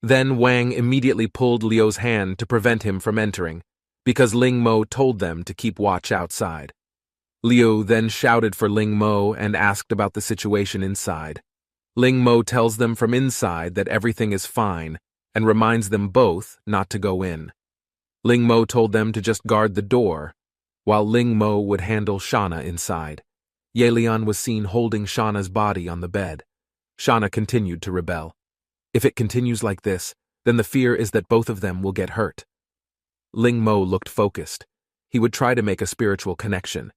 Then Wang immediately pulled Liu's hand to prevent him from entering, because Ling Mo told them to keep watch outside. Liu then shouted for Ling Mo and asked about the situation inside. Ling Mo tells them from inside that everything is fine and reminds them both not to go in. Ling Mo told them to just guard the door, while Ling Mo would handle Shana inside. Ye Lian was seen holding Shana's body on the bed. Shana continued to rebel. If it continues like this, then the fear is that both of them will get hurt. Ling Mo looked focused. He would try to make a spiritual connection.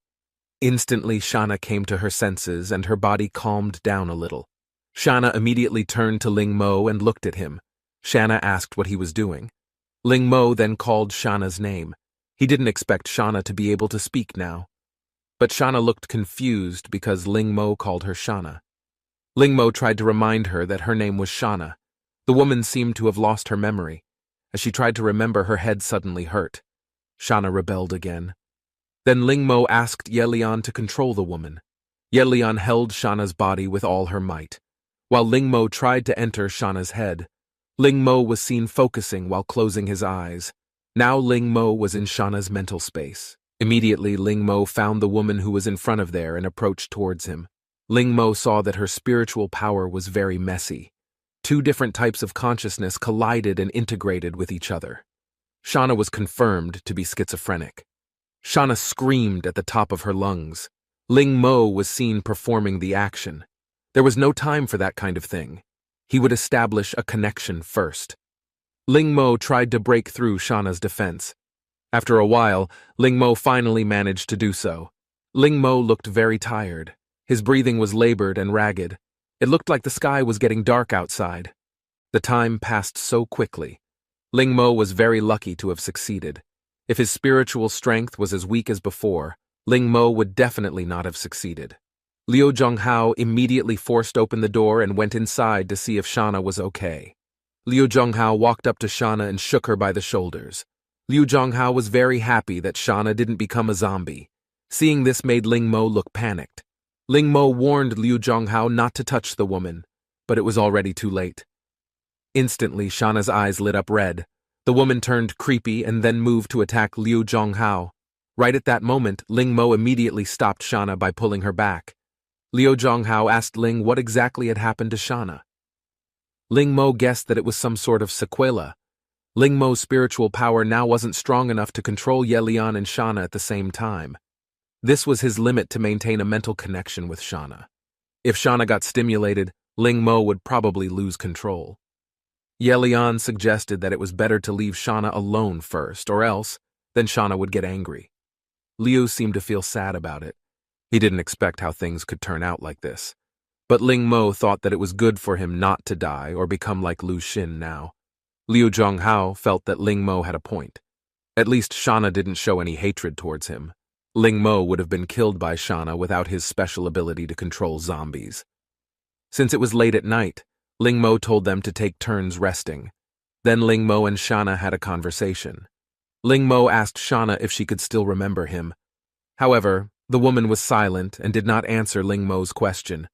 Instantly, Shana came to her senses and her body calmed down a little. Shana immediately turned to Ling Mo and looked at him. Shana asked what he was doing. Ling Mo then called Shana's name. He didn't expect Shana to be able to speak now. But Shana looked confused because Ling Mo called her Shana. Ling Mo tried to remind her that her name was Shana. The woman seemed to have lost her memory. As she tried to remember, her head suddenly hurt. Shana rebelled again. Then Ling Mo asked Yelian to control the woman. Yelian held Shana's body with all her might. While Ling Mo tried to enter Shana's head, Ling Mo was seen focusing while closing his eyes. Now Ling Mo was in Shana's mental space. Immediately, Ling Mo found the woman who was in front of there and approached towards him. Ling Mo saw that her spiritual power was very messy. Two different types of consciousness collided and integrated with each other. Shana was confirmed to be schizophrenic. Shana screamed at the top of her lungs. Ling Mo was seen performing the action. There was no time for that kind of thing. He would establish a connection first. Ling Mo tried to break through Shana's defense. After a while, Ling Mo finally managed to do so. Ling Mo looked very tired. His breathing was labored and ragged. It looked like the sky was getting dark outside. The time passed so quickly. Ling Mo was very lucky to have succeeded. If his spiritual strength was as weak as before, Ling Mo would definitely not have succeeded. Liu Zhonghao immediately forced open the door and went inside to see if Shana was okay. Liu Zhonghao walked up to Shana and shook her by the shoulders. Liu Zhonghao was very happy that Shana didn't become a zombie. Seeing this made Ling Mo look panicked. Ling Mo warned Liu Zhonghao not to touch the woman, but it was already too late. Instantly, Shana's eyes lit up red. The woman turned creepy and then moved to attack Liu Zhonghao. Right at that moment, Ling Mo immediately stopped Shana by pulling her back. Liu Zhonghao asked Ling what exactly had happened to Shana. Ling Mo guessed that it was some sort of sequela. Ling Mo's spiritual power now wasn't strong enough to control Yelian and Shana at the same time. This was his limit to maintain a mental connection with Shana. If Shana got stimulated, Ling Mo would probably lose control. Yelian suggested that it was better to leave Shana alone first, or else, then Shana would get angry. Liu seemed to feel sad about it. He didn't expect how things could turn out like this. But Ling Mo thought that it was good for him not to die or become like Lu Xin now. Liu Zhonghao felt that Ling Mo had a point. At least Shana didn't show any hatred towards him. Ling Mo would have been killed by Shana without his special ability to control zombies. Since it was late at night, Ling Mo told them to take turns resting. Then Ling Mo and Shana had a conversation. Ling Mo asked Shana if she could still remember him. However, the woman was silent and did not answer Ling Mo's question.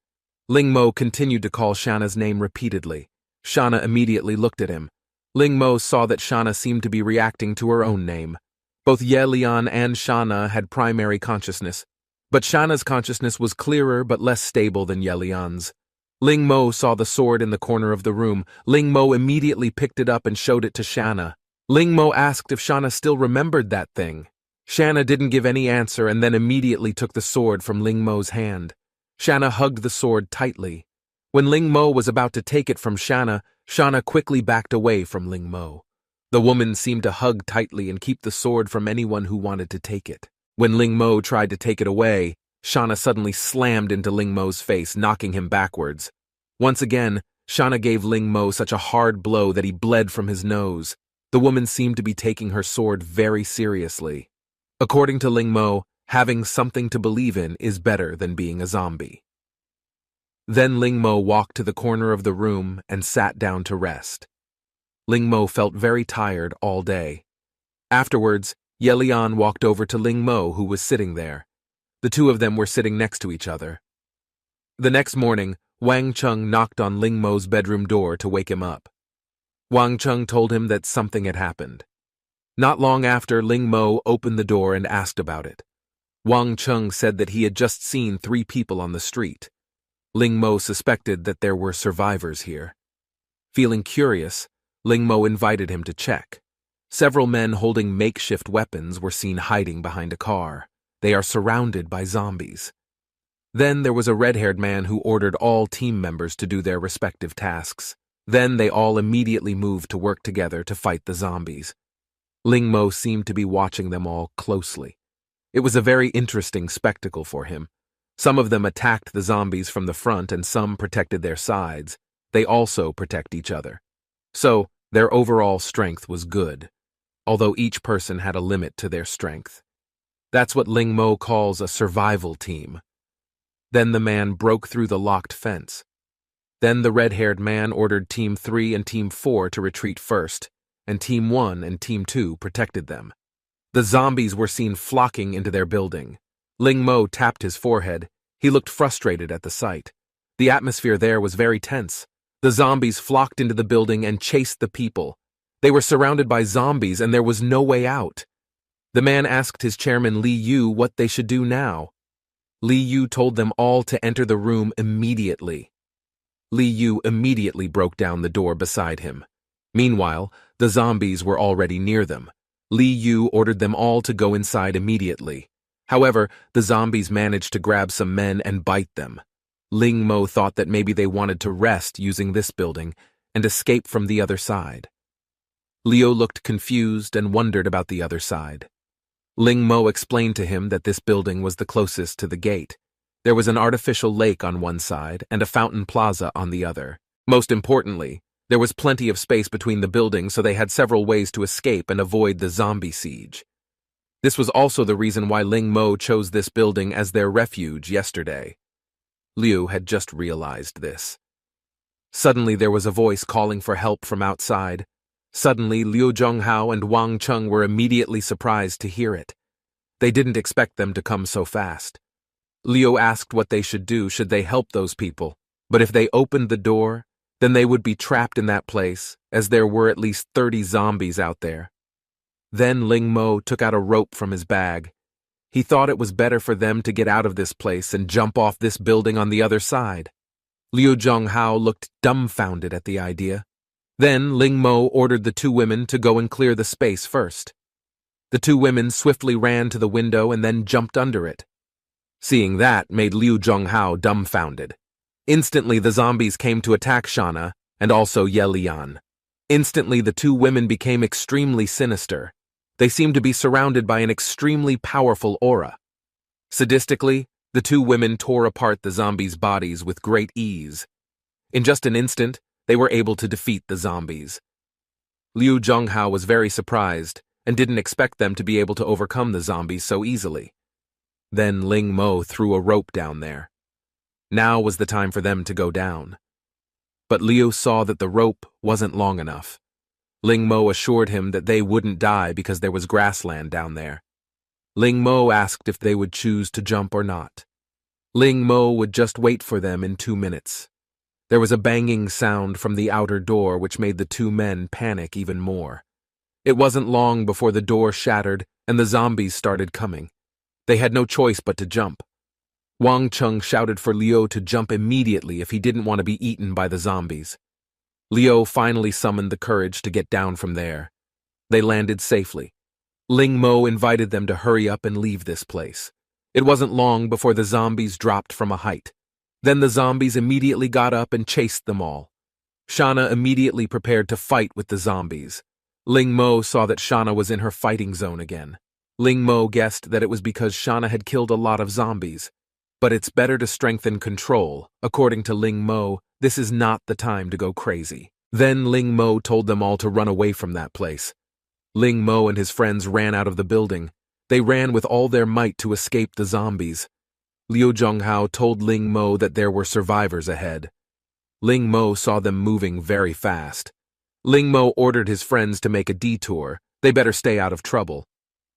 Ling Mo continued to call Shana's name repeatedly. Shana immediately looked at him. Ling Mo saw that Shana seemed to be reacting to her own name. Both Yelian and Shana had primary consciousness, but Shana's consciousness was clearer but less stable than Yelian's. Ling Mo saw the sword in the corner of the room. Ling Mo immediately picked it up and showed it to Shana. Ling Mo asked if Shana still remembered that thing. Shana didn't give any answer and then immediately took the sword from Ling Mo's hand. Shana hugged the sword tightly. When Ling Mo was about to take it from Shana, Shana quickly backed away from Ling Mo. The woman seemed to hug tightly and keep the sword from anyone who wanted to take it. When Ling Mo tried to take it away, Shana suddenly slammed into Ling Mo's face, knocking him backwards. Once again, Shana gave Ling Mo such a hard blow that he bled from his nose. The woman seemed to be taking her sword very seriously. According to Ling Mo, having something to believe in is better than being a zombie. Then Ling Mo walked to the corner of the room and sat down to rest. Ling Mo felt very tired all day. Afterwards, Yelian walked over to Ling Mo, who was sitting there. The two of them were sitting next to each other. The next morning, Wang Cheng knocked on Ling Mo's bedroom door to wake him up. Wang Cheng told him that something had happened. Not long after, Ling Mo opened the door and asked about it. Wang Cheng said that he had just seen 3 people on the street. Ling Mo suspected that there were survivors here. Feeling curious, Ling Mo invited him to check. Several men holding makeshift weapons were seen hiding behind a car. They are surrounded by zombies. Then there was a red-haired man who ordered all team members to do their respective tasks. Then they all immediately moved to work together to fight the zombies. Ling Mo seemed to be watching them all closely. It was a very interesting spectacle for him. Some of them attacked the zombies from the front and some protected their sides. They also protect each other. So, their overall strength was good, although each person had a limit to their strength. That's what Ling Mo calls a survival team. Then the man broke through the locked fence. Then the red-haired man ordered Team 3 and Team 4 to retreat first, and Team 1 and Team 2 protected them. The zombies were seen flocking into their building. Ling Mo tapped his forehead. He looked frustrated at the sight. The atmosphere there was very tense. The zombies flocked into the building and chased the people. They were surrounded by zombies and there was no way out. The man asked his chairman Li Yu what they should do now. Li Yu told them all to enter the room immediately. Li Yu immediately broke down the door beside him. Meanwhile, the zombies were already near them. Li Yu ordered them all to go inside immediately. However, the zombies managed to grab some men and bite them. Ling Mo thought that maybe they wanted to rest using this building and escape from the other side. Leo looked confused and wondered about the other side. Ling Mo explained to him that this building was the closest to the gate. There was an artificial lake on one side and a fountain plaza on the other. Most importantly, there was plenty of space between the buildings, so they had several ways to escape and avoid the zombie siege. This was also the reason why Ling Mo chose this building as their refuge yesterday. Liu had just realized this. Suddenly there was a voice calling for help from outside. Suddenly Liu Zhonghao and Wang Cheng were immediately surprised to hear it. They didn't expect them to come so fast. Liu asked what they should do should they help those people, but if they opened the door, then they would be trapped in that place, as there were at least 30 zombies out there. Then Ling Mo took out a rope from his bag. He thought it was better for them to get out of this place and jump off this building on the other side. Liu Zhonghao looked dumbfounded at the idea. Then Ling Mo ordered the two women to go and clear the space first. The two women swiftly ran to the window and then jumped under it. Seeing that made Liu Zhonghao dumbfounded. Instantly the zombies came to attack Shana and also Ye Lian. Instantly the two women became extremely sinister. They seemed to be surrounded by an extremely powerful aura. Sadistically, the two women tore apart the zombies' bodies with great ease. In just an instant, they were able to defeat the zombies. Liu Zhonghao was very surprised and didn't expect them to be able to overcome the zombies so easily. Then Ling Mo threw a rope down there. Now was the time for them to go down. But Liu saw that the rope wasn't long enough. Ling Mo assured him that they wouldn't die because there was grassland down there. Ling Mo asked if they would choose to jump or not. Ling Mo would just wait for them in 2 minutes. There was a banging sound from the outer door which made the two men panic even more. It wasn't long before the door shattered and the zombies started coming. They had no choice but to jump. Wang Cheng shouted for Liu to jump immediately if he didn't want to be eaten by the zombies. Liu finally summoned the courage to get down from there. They landed safely. Ling Mo invited them to hurry up and leave this place. It wasn't long before the zombies dropped from a height. Then the zombies immediately got up and chased them all. Shana immediately prepared to fight with the zombies. Ling Mo saw that Shana was in her fighting zone again. Ling Mo guessed that it was because Shana had killed a lot of zombies. But it's better to strengthen control. According to Ling Mo, this is not the time to go crazy. Then Ling Mo told them all to run away from that place. Ling Mo and his friends ran out of the building. They ran with all their might to escape the zombies. Liu Zhonghao told Ling Mo that there were survivors ahead. Ling Mo saw them moving very fast. Ling Mo ordered his friends to make a detour. They better stay out of trouble.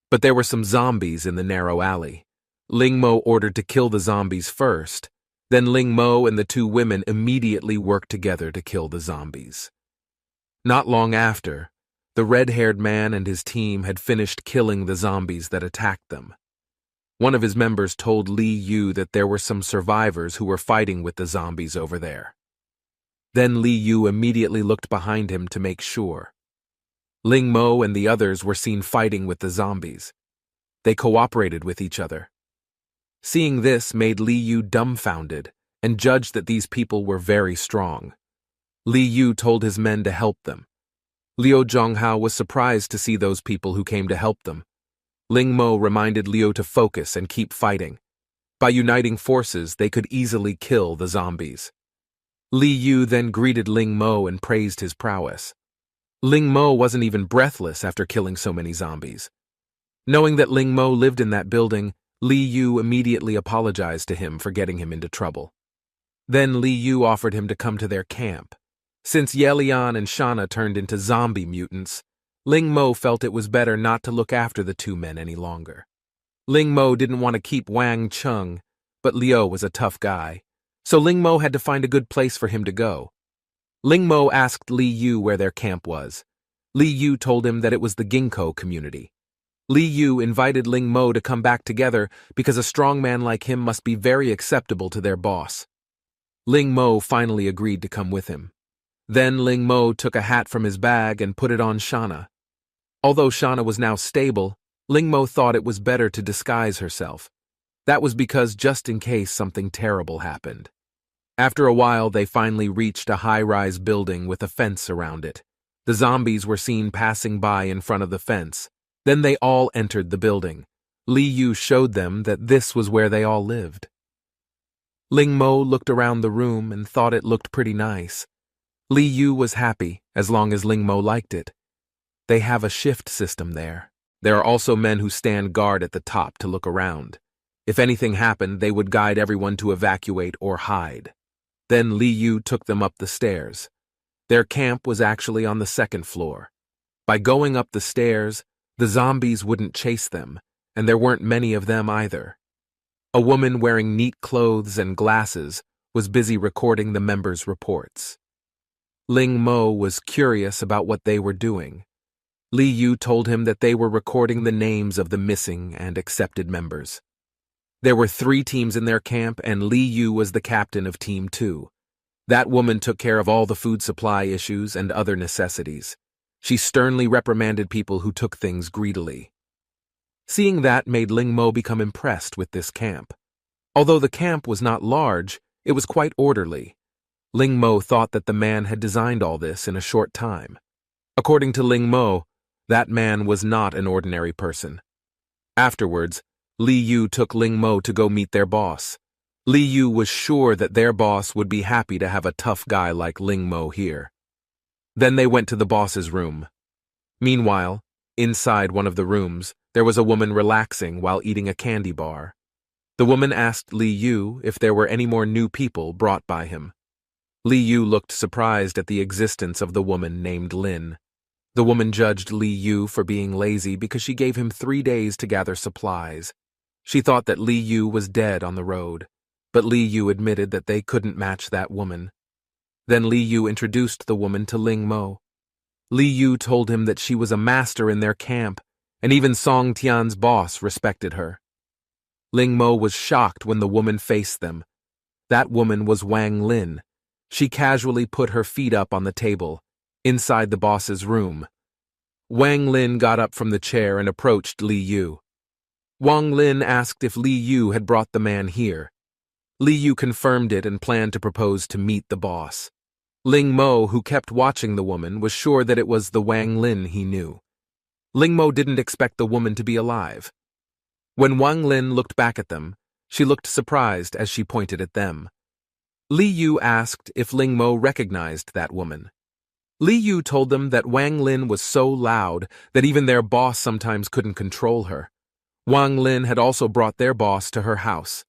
But there were some zombies in the narrow alley. Ling Mo ordered to kill the zombies first. Then Ling Mo and the two women immediately worked together to kill the zombies. Not long after, the red-haired man and his team had finished killing the zombies that attacked them. One of his members told Li Yu that there were some survivors who were fighting with the zombies over there. Then Li Yu immediately looked behind him to make sure. Ling Mo and the others were seen fighting with the zombies. They cooperated with each other. Seeing this made Li Yu dumbfounded and judged that these people were very strong. Li Yu told his men to help them. Liu Zhonghao was surprised to see those people who came to help them. Ling Mo reminded Liu to focus and keep fighting. By uniting forces, they could easily kill the zombies. Li Yu then greeted Ling Mo and praised his prowess. Ling Mo wasn't even breathless after killing so many zombies. Knowing that Ling Mo lived in that building, Li Yu immediately apologized to him for getting him into trouble. Then Li Yu offered him to come to their camp. Since Yelian and Shana turned into zombie mutants, Ling Mo felt it was better not to look after the two men any longer. Ling Mo didn't want to keep Wang Chung, but Liu was a tough guy, so Ling Mo had to find a good place for him to go. Ling Mo asked Li Yu where their camp was. Li Yu told him that it was the Ginkgo community. Li Yu invited Ling Mo to come back together because a strong man like him must be very acceptable to their boss. Ling Mo finally agreed to come with him. Then Ling Mo took a hat from his bag and put it on Shana. Although Shana was now stable, Ling Mo thought it was better to disguise herself. That was because just in case something terrible happened. After a while, they finally reached a high-rise building with a fence around it. The zombies were seen passing by in front of the fence. Then they all entered the building. Li Yu showed them that this was where they all lived. Ling Mo looked around the room and thought it looked pretty nice. Li Yu was happy as long as Ling Mo liked it. They have a shift system there. There are also men who stand guard at the top to look around. If anything happened, they would guide everyone to evacuate or hide. Then Li Yu took them up the stairs. Their camp was actually on the second floor. By going up the stairs, the zombies wouldn't chase them, and there weren't many of them either. A woman wearing neat clothes and glasses was busy recording the members' reports. Ling Mo was curious about what they were doing. Li Yu told him that they were recording the names of the missing and accepted members. There were 3 teams in their camp, and Li Yu was the captain of Team 2. That woman took care of all the food supply issues and other necessities. She sternly reprimanded people who took things greedily. Seeing that made Ling Mo become impressed with this camp. Although the camp was not large, it was quite orderly. Ling Mo thought that the man had designed all this in a short time. According to Ling Mo, that man was not an ordinary person. Afterwards, Li Yu took Ling Mo to go meet their boss. Li Yu was sure that their boss would be happy to have a tough guy like Ling Mo here. Then they went to the boss's room. Meanwhile, inside one of the rooms, there was a woman relaxing while eating a candy bar. The woman asked Li Yu if there were any more new people brought by him. Li Yu looked surprised at the existence of the woman named Lin. The woman judged Li Yu for being lazy because she gave him 3 days to gather supplies. She thought that Li Yu was dead on the road, but Li Yu admitted that they couldn't match that woman. Then Li Yu introduced the woman to Ling Mo. Li Yu told him that she was a master in their camp, and even Song Tian's boss respected her. Ling Mo was shocked when the woman faced them. That woman was Wang Lin. She casually put her feet up on the table, inside the boss's room. Wang Lin got up from the chair and approached Li Yu. Wang Lin asked if Li Yu had brought the man here. Li Yu confirmed it and planned to propose to meet the boss. Ling Mo, who kept watching the woman, was sure that it was the Wang Lin he knew. Ling Mo didn't expect the woman to be alive. When Wang Lin looked back at them, she looked surprised as she pointed at them. Li Yu asked if Ling Mo recognized that woman. Li Yu told them that Wang Lin was so loud that even their boss sometimes couldn't control her. Wang Lin had also brought their boss to her house.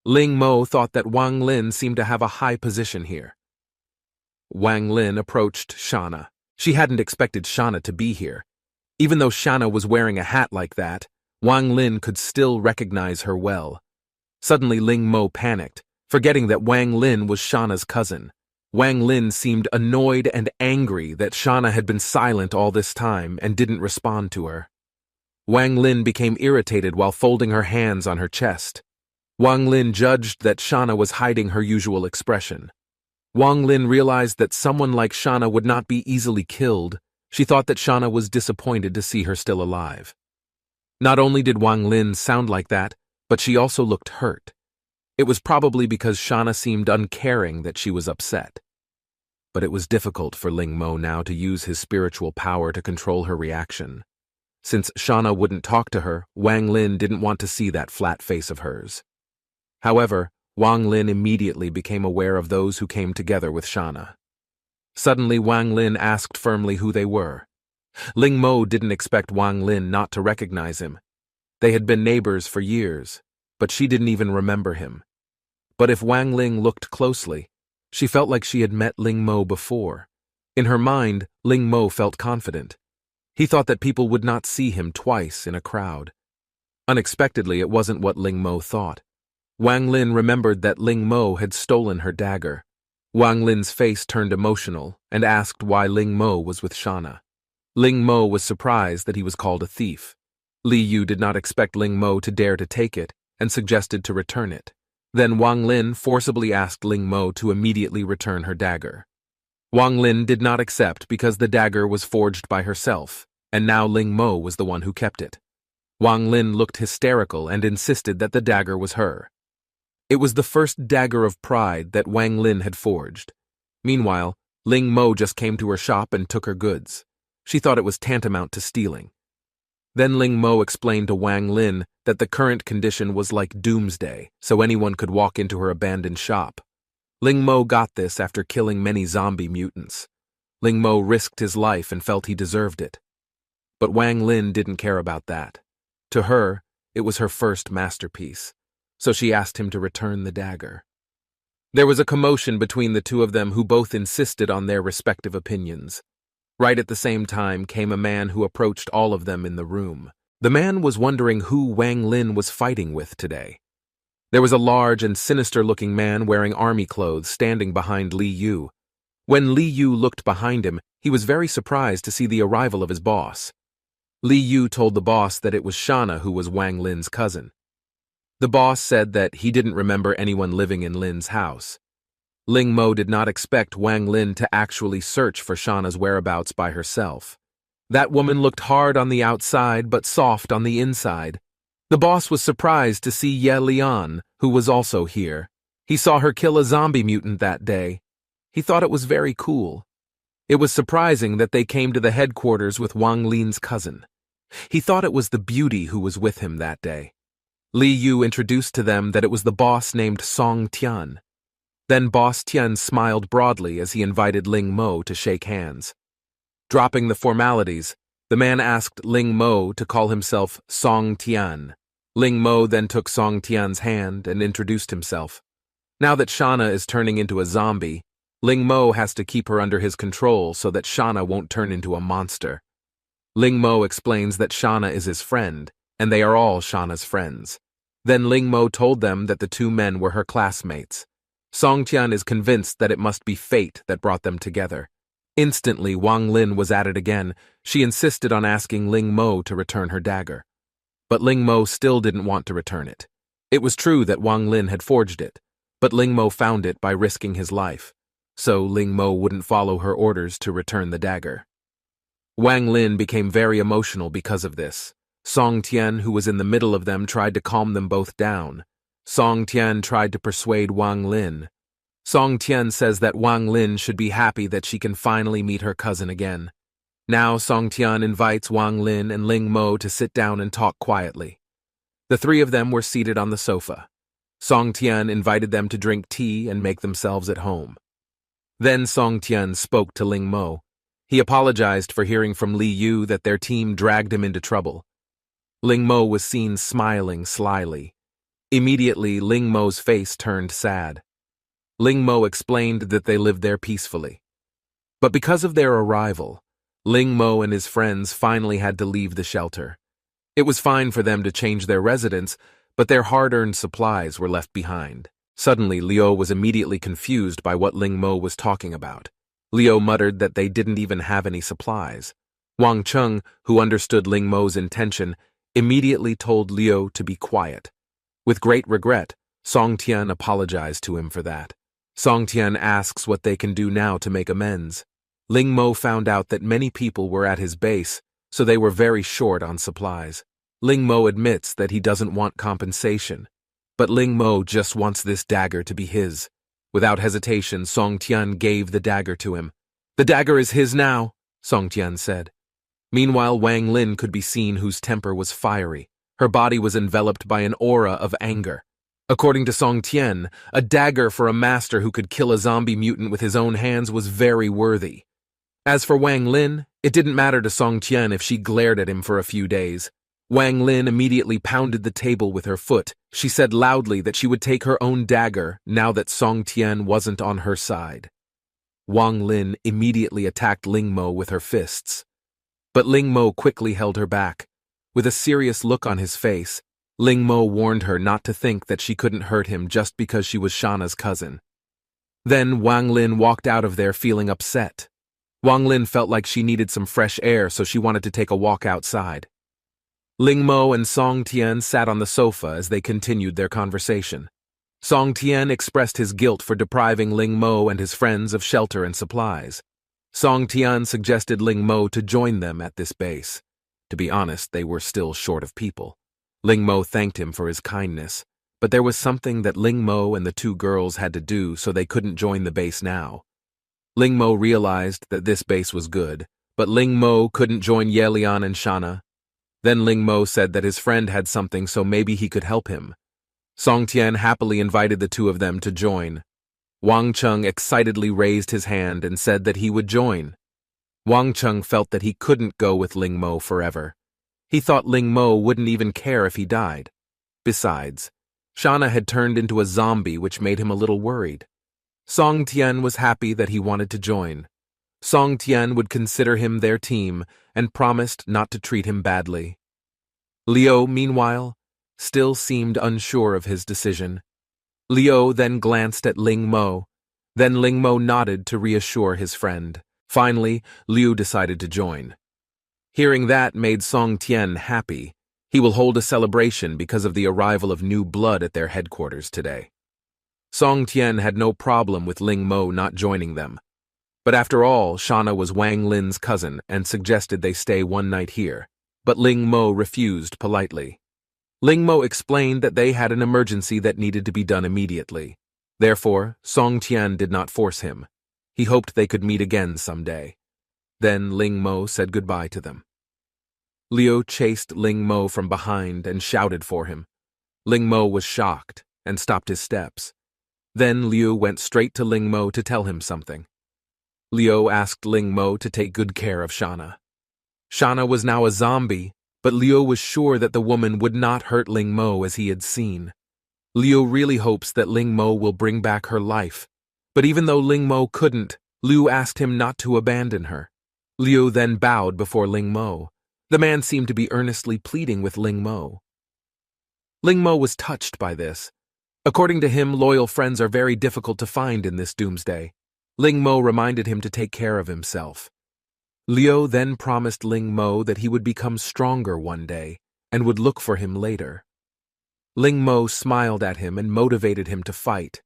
Ling Mo thought that Wang Lin seemed to have a high position here. Wang Lin approached Shana. She hadn't expected Shana to be here. Even though Shana was wearing a hat like that, Wang Lin could still recognize her well. Suddenly Ling Mo panicked, forgetting that Wang Lin was Shana's cousin. Wang Lin seemed annoyed and angry that Shana had been silent all this time and didn't respond to her. Wang Lin became irritated while folding her hands on her chest. Wang Lin judged that Shana was hiding her usual expression. Wang Lin realized that someone like Shana would not be easily killed. She thought that Shana was disappointed to see her still alive. Not only did Wang Lin sound like that, but she also looked hurt. It was probably because Shana seemed uncaring that she was upset. But it was difficult for Ling Mo now to use his spiritual power to control her reaction. Since Shauna wouldn't talk to her, Wang Lin didn't want to see that flat face of hers. However, Wang Lin immediately became aware of those who came together with Shauna. Suddenly, Wang Lin asked firmly who they were. Ling Mo didn't expect Wang Lin not to recognize him. They had been neighbors for years, but she didn't even remember him. But if Wang Ling looked closely, she felt like she had met Ling Mo before. In her mind, Ling Mo felt confident. He thought that people would not see him twice in a crowd. Unexpectedly, it wasn't what Ling Mo thought. Wang Lin remembered that Ling Mo had stolen her dagger. Wang Lin's face turned emotional and asked why Ling Mo was with Shauna. Ling Mo was surprised that he was called a thief. Li Yu did not expect Ling Mo to dare to take it and suggested to return it. Then Wang Lin forcibly asked Ling Mo to immediately return her dagger. Wang Lin did not accept because the dagger was forged by herself, and now Ling Mo was the one who kept it. Wang Lin looked hysterical and insisted that the dagger was her. It was the first dagger of pride that Wang Lin had forged. Meanwhile, Ling Mo just came to her shop and took her goods. She thought it was tantamount to stealing. Then Ling Mo explained to Wang Lin that the current condition was like doomsday, so anyone could walk into her abandoned shop. Ling Mo got this after killing many zombie mutants. Ling Mo risked his life and felt he deserved it. But Wang Lin didn't care about that. To her, it was her first masterpiece, so she asked him to return the dagger. There was a commotion between the two of them who both insisted on their respective opinions. Right at the same time came a man who approached all of them in the room. The man was wondering who Wang Lin was fighting with today. There was a large and sinister-looking man wearing army clothes standing behind Li Yu. When Li Yu looked behind him, he was very surprised to see the arrival of his boss. Li Yu told the boss that it was Shauna who was Wang Lin's cousin. The boss said that he didn't remember anyone living in Lin's house. Ling Mo did not expect Wang Lin to actually search for Shauna's whereabouts by herself. That woman looked hard on the outside but soft on the inside. The boss was surprised to see Ye Lian, who was also here. He saw her kill a zombie mutant that day. He thought it was very cool. It was surprising that they came to the headquarters with Wang Lin's cousin. He thought it was the beauty who was with him that day. Li Yu introduced to them that it was the boss named Song Tian. Then Boss Tian smiled broadly as he invited Ling Mo to shake hands. Dropping the formalities, the man asked Ling Mo to call himself Song Tian. Ling Mo then took Song Tian's hand and introduced himself. Now that Shauna is turning into a zombie, Ling Mo has to keep her under his control so that Shauna won't turn into a monster. Ling Mo explains that Shauna is his friend, and they are all Shauna's friends. Then Ling Mo told them that the two men were her classmates. Song Tian is convinced that it must be fate that brought them together. Instantly, Wang Lin was at it again. She insisted on asking Ling Mo to return her dagger. But Ling Mo still didn't want to return it. It was true that Wang Lin had forged it, but Ling Mo found it by risking his life. So Ling Mo wouldn't follow her orders to return the dagger. Wang Lin became very emotional because of this. Song Tian, who was in the middle of them, tried to calm them both down. Song Tian tried to persuade Wang Lin. Song Tian says that Wang Lin should be happy that she can finally meet her cousin again. Now Song Tian invites Wang Lin and Ling Mo to sit down and talk quietly. The three of them were seated on the sofa. Song Tian invited them to drink tea and make themselves at home. Then Song Tian spoke to Ling Mo. He apologized for hearing from Li Yu that their team dragged him into trouble. Ling Mo was seen smiling slyly. Immediately, Ling Mo's face turned sad. Ling Mo explained that they lived there peacefully. But because of their arrival, Ling Mo and his friends finally had to leave the shelter. It was fine for them to change their residence, but their hard-earned supplies were left behind. Suddenly, Liu was immediately confused by what Ling Mo was talking about. Liu muttered that they didn't even have any supplies. Wang Cheng, who understood Ling Mo's intention, immediately told Liu to be quiet. With great regret, Song Tian apologized to him for that. Song Tian asks what they can do now to make amends. Ling Mo found out that many people were at his base, so they were very short on supplies. Ling Mo admits that he doesn't want compensation, but Ling Mo just wants this dagger to be his. Without hesitation, Song Tian gave the dagger to him. "The dagger is his now," Song Tian said. Meanwhile, Wang Lin could be seen whose temper was fiery. Her body was enveloped by an aura of anger. According to Song Tian, a dagger for a master who could kill a zombie mutant with his own hands was very worthy. As for Wang Lin, it didn't matter to Song Tian if she glared at him for a few days. Wang Lin immediately pounded the table with her foot. She said loudly that she would take her own dagger now that Song Tian wasn't on her side. Wang Lin immediately attacked Ling Mo with her fists. But Ling Mo quickly held her back. With a serious look on his face, Ling Mo warned her not to think that she couldn't hurt him just because she was Shana's cousin. Then Wang Lin walked out of there feeling upset. Wang Lin felt like she needed some fresh air, so she wanted to take a walk outside. Ling Mo and Song Tian sat on the sofa as they continued their conversation. Song Tian expressed his guilt for depriving Ling Mo and his friends of shelter and supplies. Song Tian suggested Ling Mo to join them at this base. To be honest, they were still short of people. Ling Mo thanked him for his kindness, but there was something that Ling Mo and the two girls had to do, so they couldn't join the base now. Ling Mo realized that this base was good, but Ling Mo couldn't join Yelian and Shana. Then Ling Mo said that his friend had something, so maybe he could help him. Song Tian happily invited the two of them to join. Wang Chung excitedly raised his hand and said that he would join. Wang Chung felt that he couldn't go with Ling Mo forever. He thought Ling Mo wouldn't even care if he died. Besides, Shana had turned into a zombie, which made him a little worried. Song Tian was happy that he wanted to join. Song Tian would consider him their team and promised not to treat him badly. Liu, meanwhile, still seemed unsure of his decision. Liu then glanced at Ling Mo. Then Ling Mo nodded to reassure his friend. Finally, Liu decided to join. Hearing that made Song Tian happy. He will hold a celebration because of the arrival of new blood at their headquarters today. Song Tian had no problem with Ling Mo not joining them. But after all, Shana was Wang Lin's cousin and suggested they stay one night here. But Ling Mo refused politely. Ling Mo explained that they had an emergency that needed to be done immediately. Therefore, Song Tian did not force him. He hoped they could meet again someday. Then Ling Mo said goodbye to them. Liu chased Ling Mo from behind and shouted for him. Ling Mo was shocked and stopped his steps. Then Liu went straight to Ling Mo to tell him something. Liu asked Ling Mo to take good care of Shana. Shana was now a zombie, but Liu was sure that the woman would not hurt Ling Mo as he had seen. Liu really hopes that Ling Mo will bring back her life. But even though Ling Mo couldn't, Liu asked him not to abandon her. Liu then bowed before Ling Mo. The man seemed to be earnestly pleading with Ling Mo. Ling Mo was touched by this. According to him, loyal friends are very difficult to find in this doomsday. Ling Mo reminded him to take care of himself. Liu then promised Ling Mo that he would become stronger one day and would look for him later. Ling Mo smiled at him and motivated him to fight.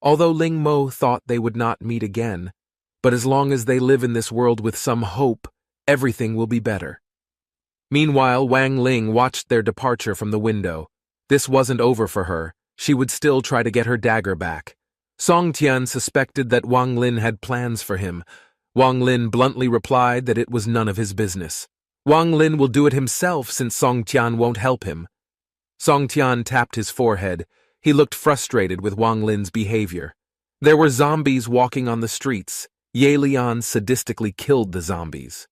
Although Ling Mo thought they would not meet again, but as long as they live in this world with some hope, everything will be better. Meanwhile, Wang Ling watched their departure from the window. This wasn't over for her. She would still try to get her dagger back. Song Tian suspected that Wang Lin had plans for him. Wang Lin bluntly replied that it was none of his business. Wang Lin will do it himself since Song Tian won't help him. Song Tian tapped his forehead. He looked frustrated with Wang Lin's behavior. There were zombies walking on the streets. Ye Lian sadistically killed the zombies.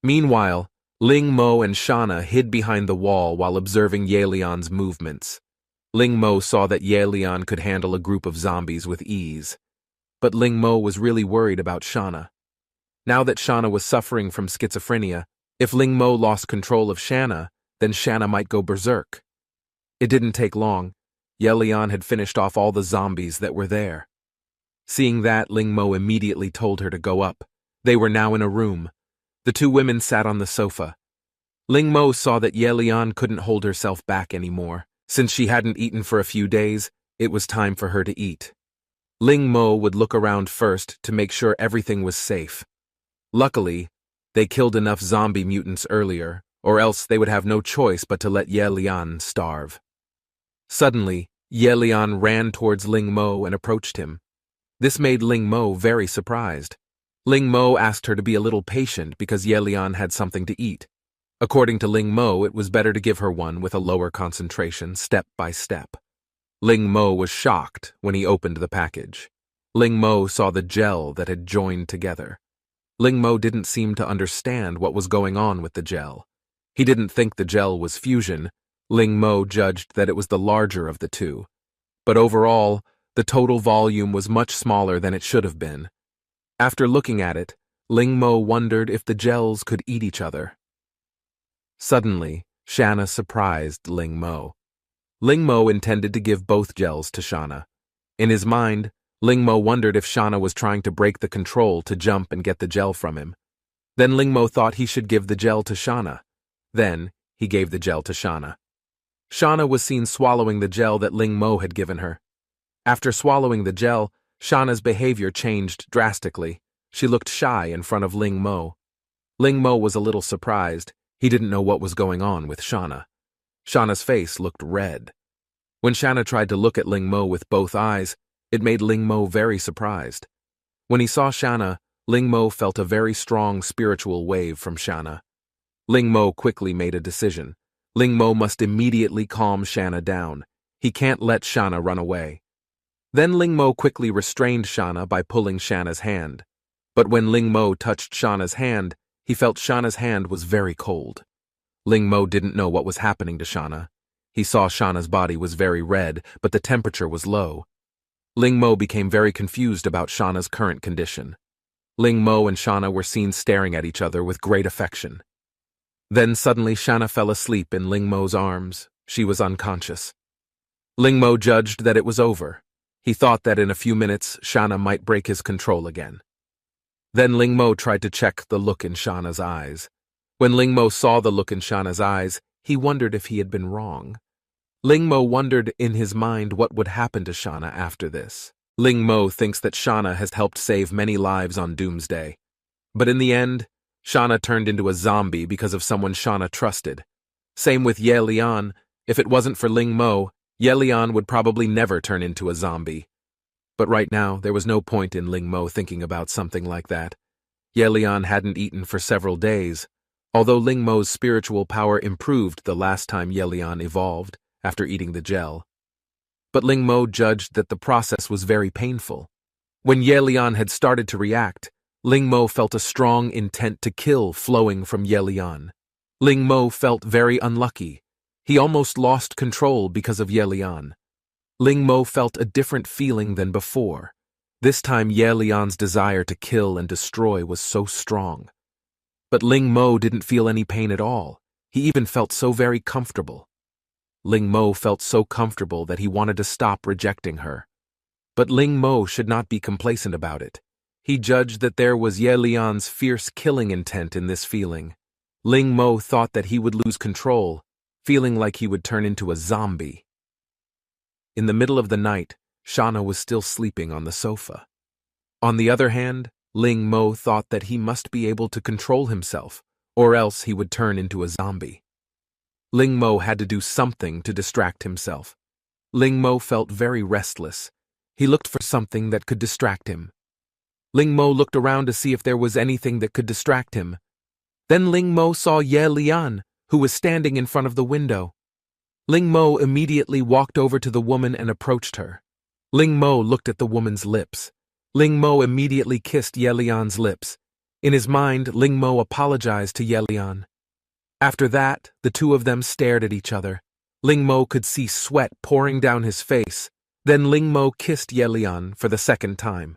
Meanwhile, Ling Mo and Shana hid behind the wall while observing Ye Lian's movements. Ling Mo saw that Ye Lian could handle a group of zombies with ease. But Ling Mo was really worried about Shana. Now that Shana was suffering from schizophrenia, if Ling Mo lost control of Shana, then Shana might go berserk. It didn't take long. Ye Lian had finished off all the zombies that were there. Seeing that, Ling Mo immediately told her to go up. They were now in a room. The two women sat on the sofa. Ling Mo saw that Ye Lian couldn't hold herself back anymore. Since she hadn't eaten for a few days, it was time for her to eat. Ling Mo would look around first to make sure everything was safe. Luckily, they killed enough zombie mutants earlier, or else they would have no choice but to let Ye Lian starve. Suddenly, Ye Lian ran towards Ling Mo and approached him. This made Ling Mo very surprised. Ling Mo asked her to be a little patient because Ye Lian had something to eat. According to Ling Mo, it was better to give her one with a lower concentration, step by step. Ling Mo was shocked when he opened the package. Ling Mo saw the gel that had joined together. Ling Mo didn't seem to understand what was going on with the gel. He didn't think the gel was fusion. Ling Mo judged that it was the larger of the two. But overall, the total volume was much smaller than it should have been. After looking at it, Ling Mo wondered if the gels could eat each other. Suddenly, Shanna surprised Ling Mo. Ling Mo intended to give both gels to Shanna. In his mind, Ling Mo wondered if Shanna was trying to break the control to jump and get the gel from him. Then Ling Mo thought he should give the gel to Shanna. Then, he gave the gel to Shanna. Shanna was seen swallowing the gel that Ling Mo had given her. After swallowing the gel, Shanna's behavior changed drastically. She looked shy in front of Ling Mo. Ling Mo was a little surprised. He didn't know what was going on with Shanna. Shanna's face looked red. When Shanna tried to look at Ling Mo with both eyes, it made Ling Mo very surprised. When he saw Shanna, Ling Mo felt a very strong spiritual wave from Shanna. Ling Mo quickly made a decision. Ling Mo must immediately calm Shanna down. He can't let Shanna run away. Then Ling Mo quickly restrained Shanna by pulling Shanna's hand. But when Ling Mo touched Shanna's hand, he felt Shanna's hand was very cold. Ling Mo didn't know what was happening to Shanna. He saw Shanna's body was very red, but the temperature was low. Ling Mo became very confused about Shanna's current condition. Ling Mo and Shanna were seen staring at each other with great affection. Then suddenly Shanna fell asleep in Ling Mo's arms. She was unconscious. Ling Mo judged that it was over. He thought that in a few minutes Shanna might break his control again. Then Ling Mo tried to check the look in Shanna's eyes. When Ling Mo saw the look in Shanna's eyes, he wondered if he had been wrong. Ling Mo wondered in his mind what would happen to Shanna after this. Ling Mo thinks that Shanna has helped save many lives on Doomsday. But in the end, Shanna turned into a zombie because of someone Shanna trusted. Same with Ye Lian. If it wasn't for Ling Mo, Ye Lian would probably never turn into a zombie. But right now, there was no point in Ling Mo thinking about something like that. Ye Lian hadn't eaten for several days, although Ling Mo's spiritual power improved the last time Ye Lian evolved, after eating the gel. But Ling Mo judged that the process was very painful. When Ye Lian had started to react, Ling Mo felt a strong intent to kill flowing from Ye Lian. Ling Mo felt very unlucky. He almost lost control because of Ye Lian. Ling Mo felt a different feeling than before. This time Ye Lian's desire to kill and destroy was so strong. But Ling Mo didn't feel any pain at all. He even felt so very comfortable. Ling Mo felt so comfortable that he wanted to stop rejecting her. But Ling Mo should not be complacent about it. He judged that there was Ye Lian's fierce killing intent in this feeling. Ling Mo thought that he would lose control, feeling like he would turn into a zombie. In the middle of the night, Shanna was still sleeping on the sofa. On the other hand, Ling Mo thought that he must be able to control himself, or else he would turn into a zombie. Ling Mo had to do something to distract himself. Ling Mo felt very restless. He looked for something that could distract him. Ling Mo looked around to see if there was anything that could distract him. Then Ling Mo saw Ye Lian, who was standing in front of the window. Ling Mo immediately walked over to the woman and approached her. Ling Mo looked at the woman's lips. Ling Mo immediately kissed Ye Lian's lips. In his mind, Ling Mo apologized to Ye Lian. After that, the two of them stared at each other. Ling Mo could see sweat pouring down his face. Then Ling Mo kissed Ye Lian for the second time.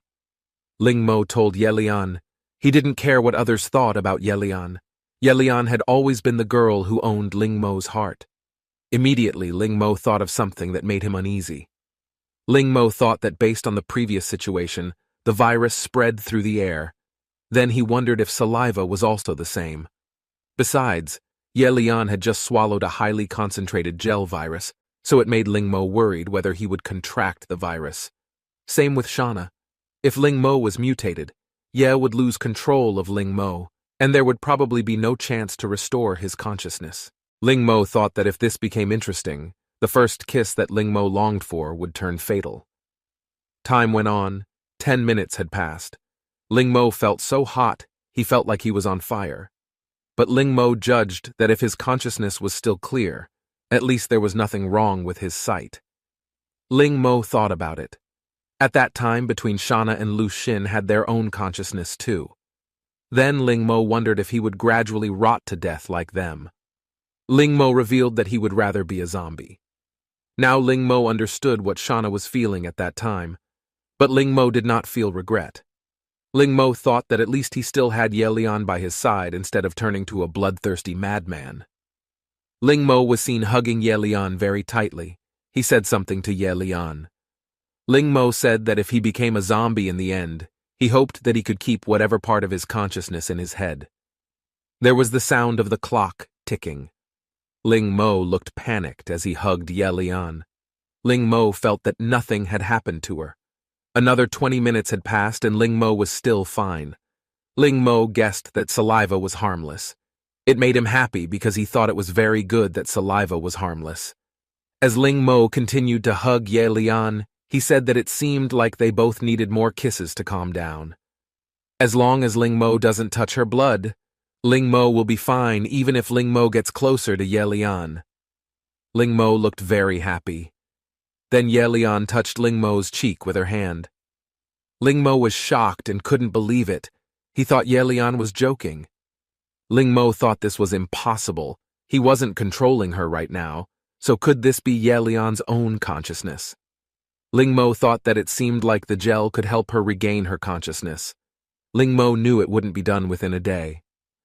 Ling Mo told Ye Lian he didn't care what others thought about Ye Lian. Ye Lian had always been the girl who owned Ling Mo's heart. Immediately, Ling Mo thought of something that made him uneasy. Ling Mo thought that based on the previous situation, the virus spread through the air. Then he wondered if saliva was also the same. Besides, Ye Lian had just swallowed a highly concentrated gel virus, so it made Ling Mo worried whether he would contract the virus. Same with Shanna. If Ling Mo was mutated, Ye would lose control of Ling Mo, and there would probably be no chance to restore his consciousness. Ling Mo thought that if this became interesting, the first kiss that Ling Mo longed for would turn fatal. Time went on. 10 minutes had passed. Ling Mo felt so hot, he felt like he was on fire. But Ling Mo judged that if his consciousness was still clear, at least there was nothing wrong with his sight. Ling Mo thought about it. At that time, between Shana and Lu Xin had their own consciousness too. Then Ling Mo wondered if he would gradually rot to death like them. Ling Mo revealed that he would rather be a zombie. Now Ling Mo understood what Shana was feeling at that time, but Ling Mo did not feel regret. Ling Mo thought that at least he still had Ye Lian by his side instead of turning to a bloodthirsty madman. Ling Mo was seen hugging Ye Lian very tightly. He said something to Ye Lian. Ling Mo said that if he became a zombie in the end, he hoped that he could keep whatever part of his consciousness in his head. There was the sound of the clock ticking. Ling Mo looked panicked as he hugged Ye Lian. Ling Mo felt that nothing had happened to her. Another 20 minutes had passed and Ling Mo was still fine. Ling Mo guessed that saliva was harmless. It made him happy because he thought it was very good that saliva was harmless. As Ling Mo continued to hug Ye Lian, he said that it seemed like they both needed more kisses to calm down. As long as Ling Mo doesn't touch her blood, Ling Mo will be fine even if Ling Mo gets closer to Ye Lian. Ling Mo looked very happy. Then Ye Lian touched Ling Mo's cheek with her hand. Ling Mo was shocked and couldn't believe it. He thought Ye Lian was joking. Ling Mo thought this was impossible. He wasn't controlling her right now, so could this be Ye Lian's own consciousness? Ling Mo thought that it seemed like the gel could help her regain her consciousness. Ling Mo knew it wouldn't be done within a day.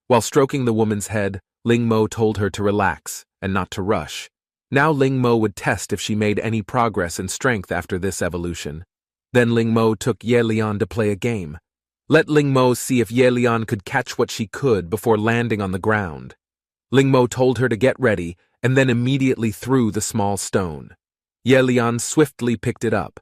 While stroking the woman's head, Ling Mo told her to relax and not to rush. Now Ling Mo would test if she made any progress in strength after this evolution. Then Ling Mo took Ye Lian to play a game. Let Ling Mo see if Ye Lian could catch what she could before landing on the ground. Ling Mo told her to get ready and then immediately threw the small stone. Ye Lian swiftly picked it up.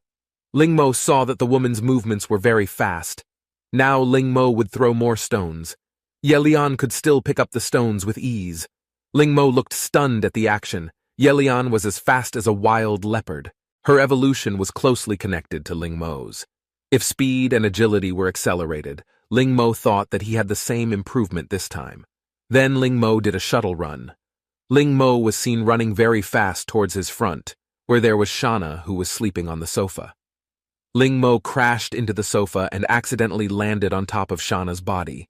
Ling Mo saw that the woman's movements were very fast. Now Ling Mo would throw more stones. Ye Lian could still pick up the stones with ease. Ling Mo looked stunned at the action. Ye Lian was as fast as a wild leopard. Her evolution was closely connected to Ling Mo's. If speed and agility were accelerated, Ling Mo thought that he had the same improvement this time. Then Ling Mo did a shuttle run. Ling Mo was seen running very fast towards his front, where there was Shana who was sleeping on the sofa. Ling Mo crashed into the sofa and accidentally landed on top of Shana's body.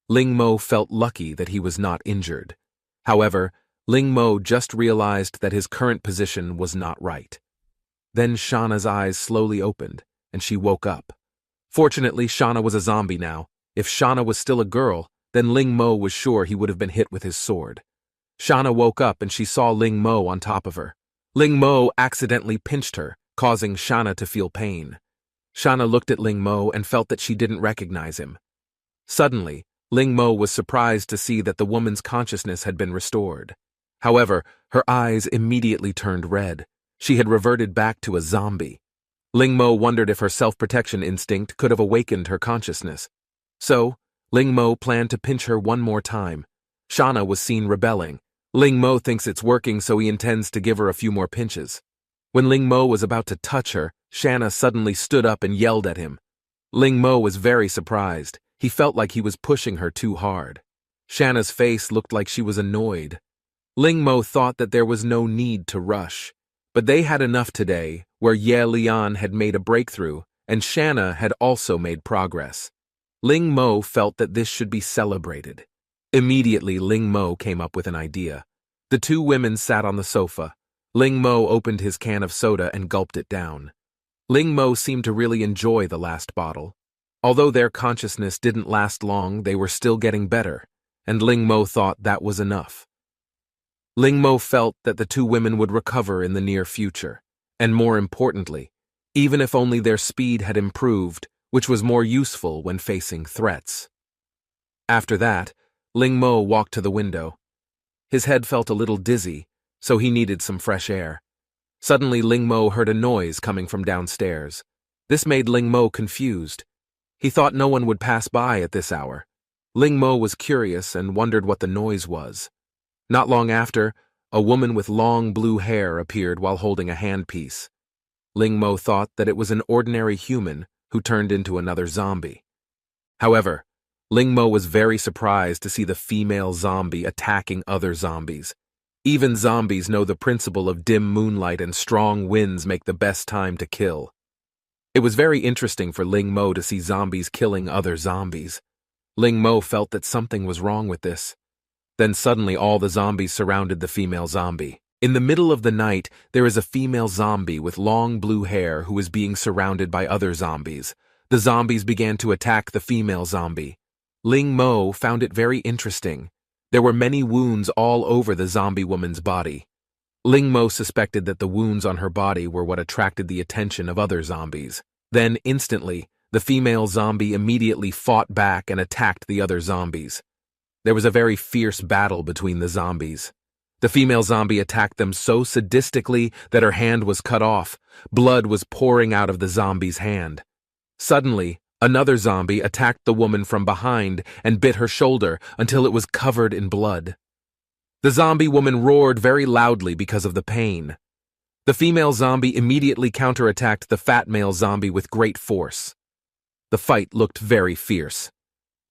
Ling Mo felt lucky that he was not injured. However, Ling Mo just realized that his current position was not right. Then Shana's eyes slowly opened, and she woke up. Fortunately, Shana was a zombie now. If Shana was still a girl, then Ling Mo was sure he would have been hit with his sword. Shana woke up and she saw Ling Mo on top of her. Ling Mo accidentally pinched her, causing Shana to feel pain. Shana looked at Ling Mo and felt that she didn't recognize him. Suddenly, Ling Mo was surprised to see that the woman's consciousness had been restored. However, her eyes immediately turned red. She had reverted back to a zombie. Ling Mo wondered if her self-protection instinct could have awakened her consciousness. So, Ling Mo planned to pinch her one more time. Shana was seen rebelling. Ling Mo thinks it's working, so he intends to give her a few more pinches. When Ling Mo was about to touch her, Shana suddenly stood up and yelled at him. Ling Mo was very surprised. He felt like he was pushing her too hard. Shana's face looked like she was annoyed. Ling Mo thought that there was no need to rush. But they had enough today, where Ye Lian had made a breakthrough, and Shana had also made progress. Ling Mo felt that this should be celebrated. Immediately, Ling Mo came up with an idea. The two women sat on the sofa. Ling Mo opened his can of soda and gulped it down. Ling Mo seemed to really enjoy the last bottle. Although their consciousness didn't last long, they were still getting better, and Ling Mo thought that was enough. Ling Mo felt that the two women would recover in the near future, and more importantly, even if only their speed had improved, which was more useful when facing threats. After that, Ling Mo walked to the window. His head felt a little dizzy, so he needed some fresh air. Suddenly, Ling Mo heard a noise coming from downstairs. This made Ling Mo confused. He thought no one would pass by at this hour. Ling Mo was curious and wondered what the noise was. Not long after, a woman with long blue hair appeared while holding a handpiece. Ling Mo thought that it was an ordinary human who turned into another zombie. However, Ling Mo was very surprised to see the female zombie attacking other zombies. Even zombies know the principle of dim moonlight and strong winds make the best time to kill. It was very interesting for Ling Mo to see zombies killing other zombies. Ling Mo felt that something was wrong with this. Then suddenly all the zombies surrounded the female zombie. In the middle of the night, there is a female zombie with long blue hair who is being surrounded by other zombies. The zombies began to attack the female zombie. Ling Mo found it very interesting. There were many wounds all over the zombie woman's body. Ling Mo suspected that the wounds on her body were what attracted the attention of other zombies. Then, instantly, the female zombie immediately fought back and attacked the other zombies. There was a very fierce battle between the zombies. The female zombie attacked them so sadistically that her hand was cut off. Blood was pouring out of the zombie's hand. Suddenly, another zombie attacked the woman from behind and bit her shoulder until it was covered in blood. The zombie woman roared very loudly because of the pain. The female zombie immediately counterattacked the fat male zombie with great force. The fight looked very fierce.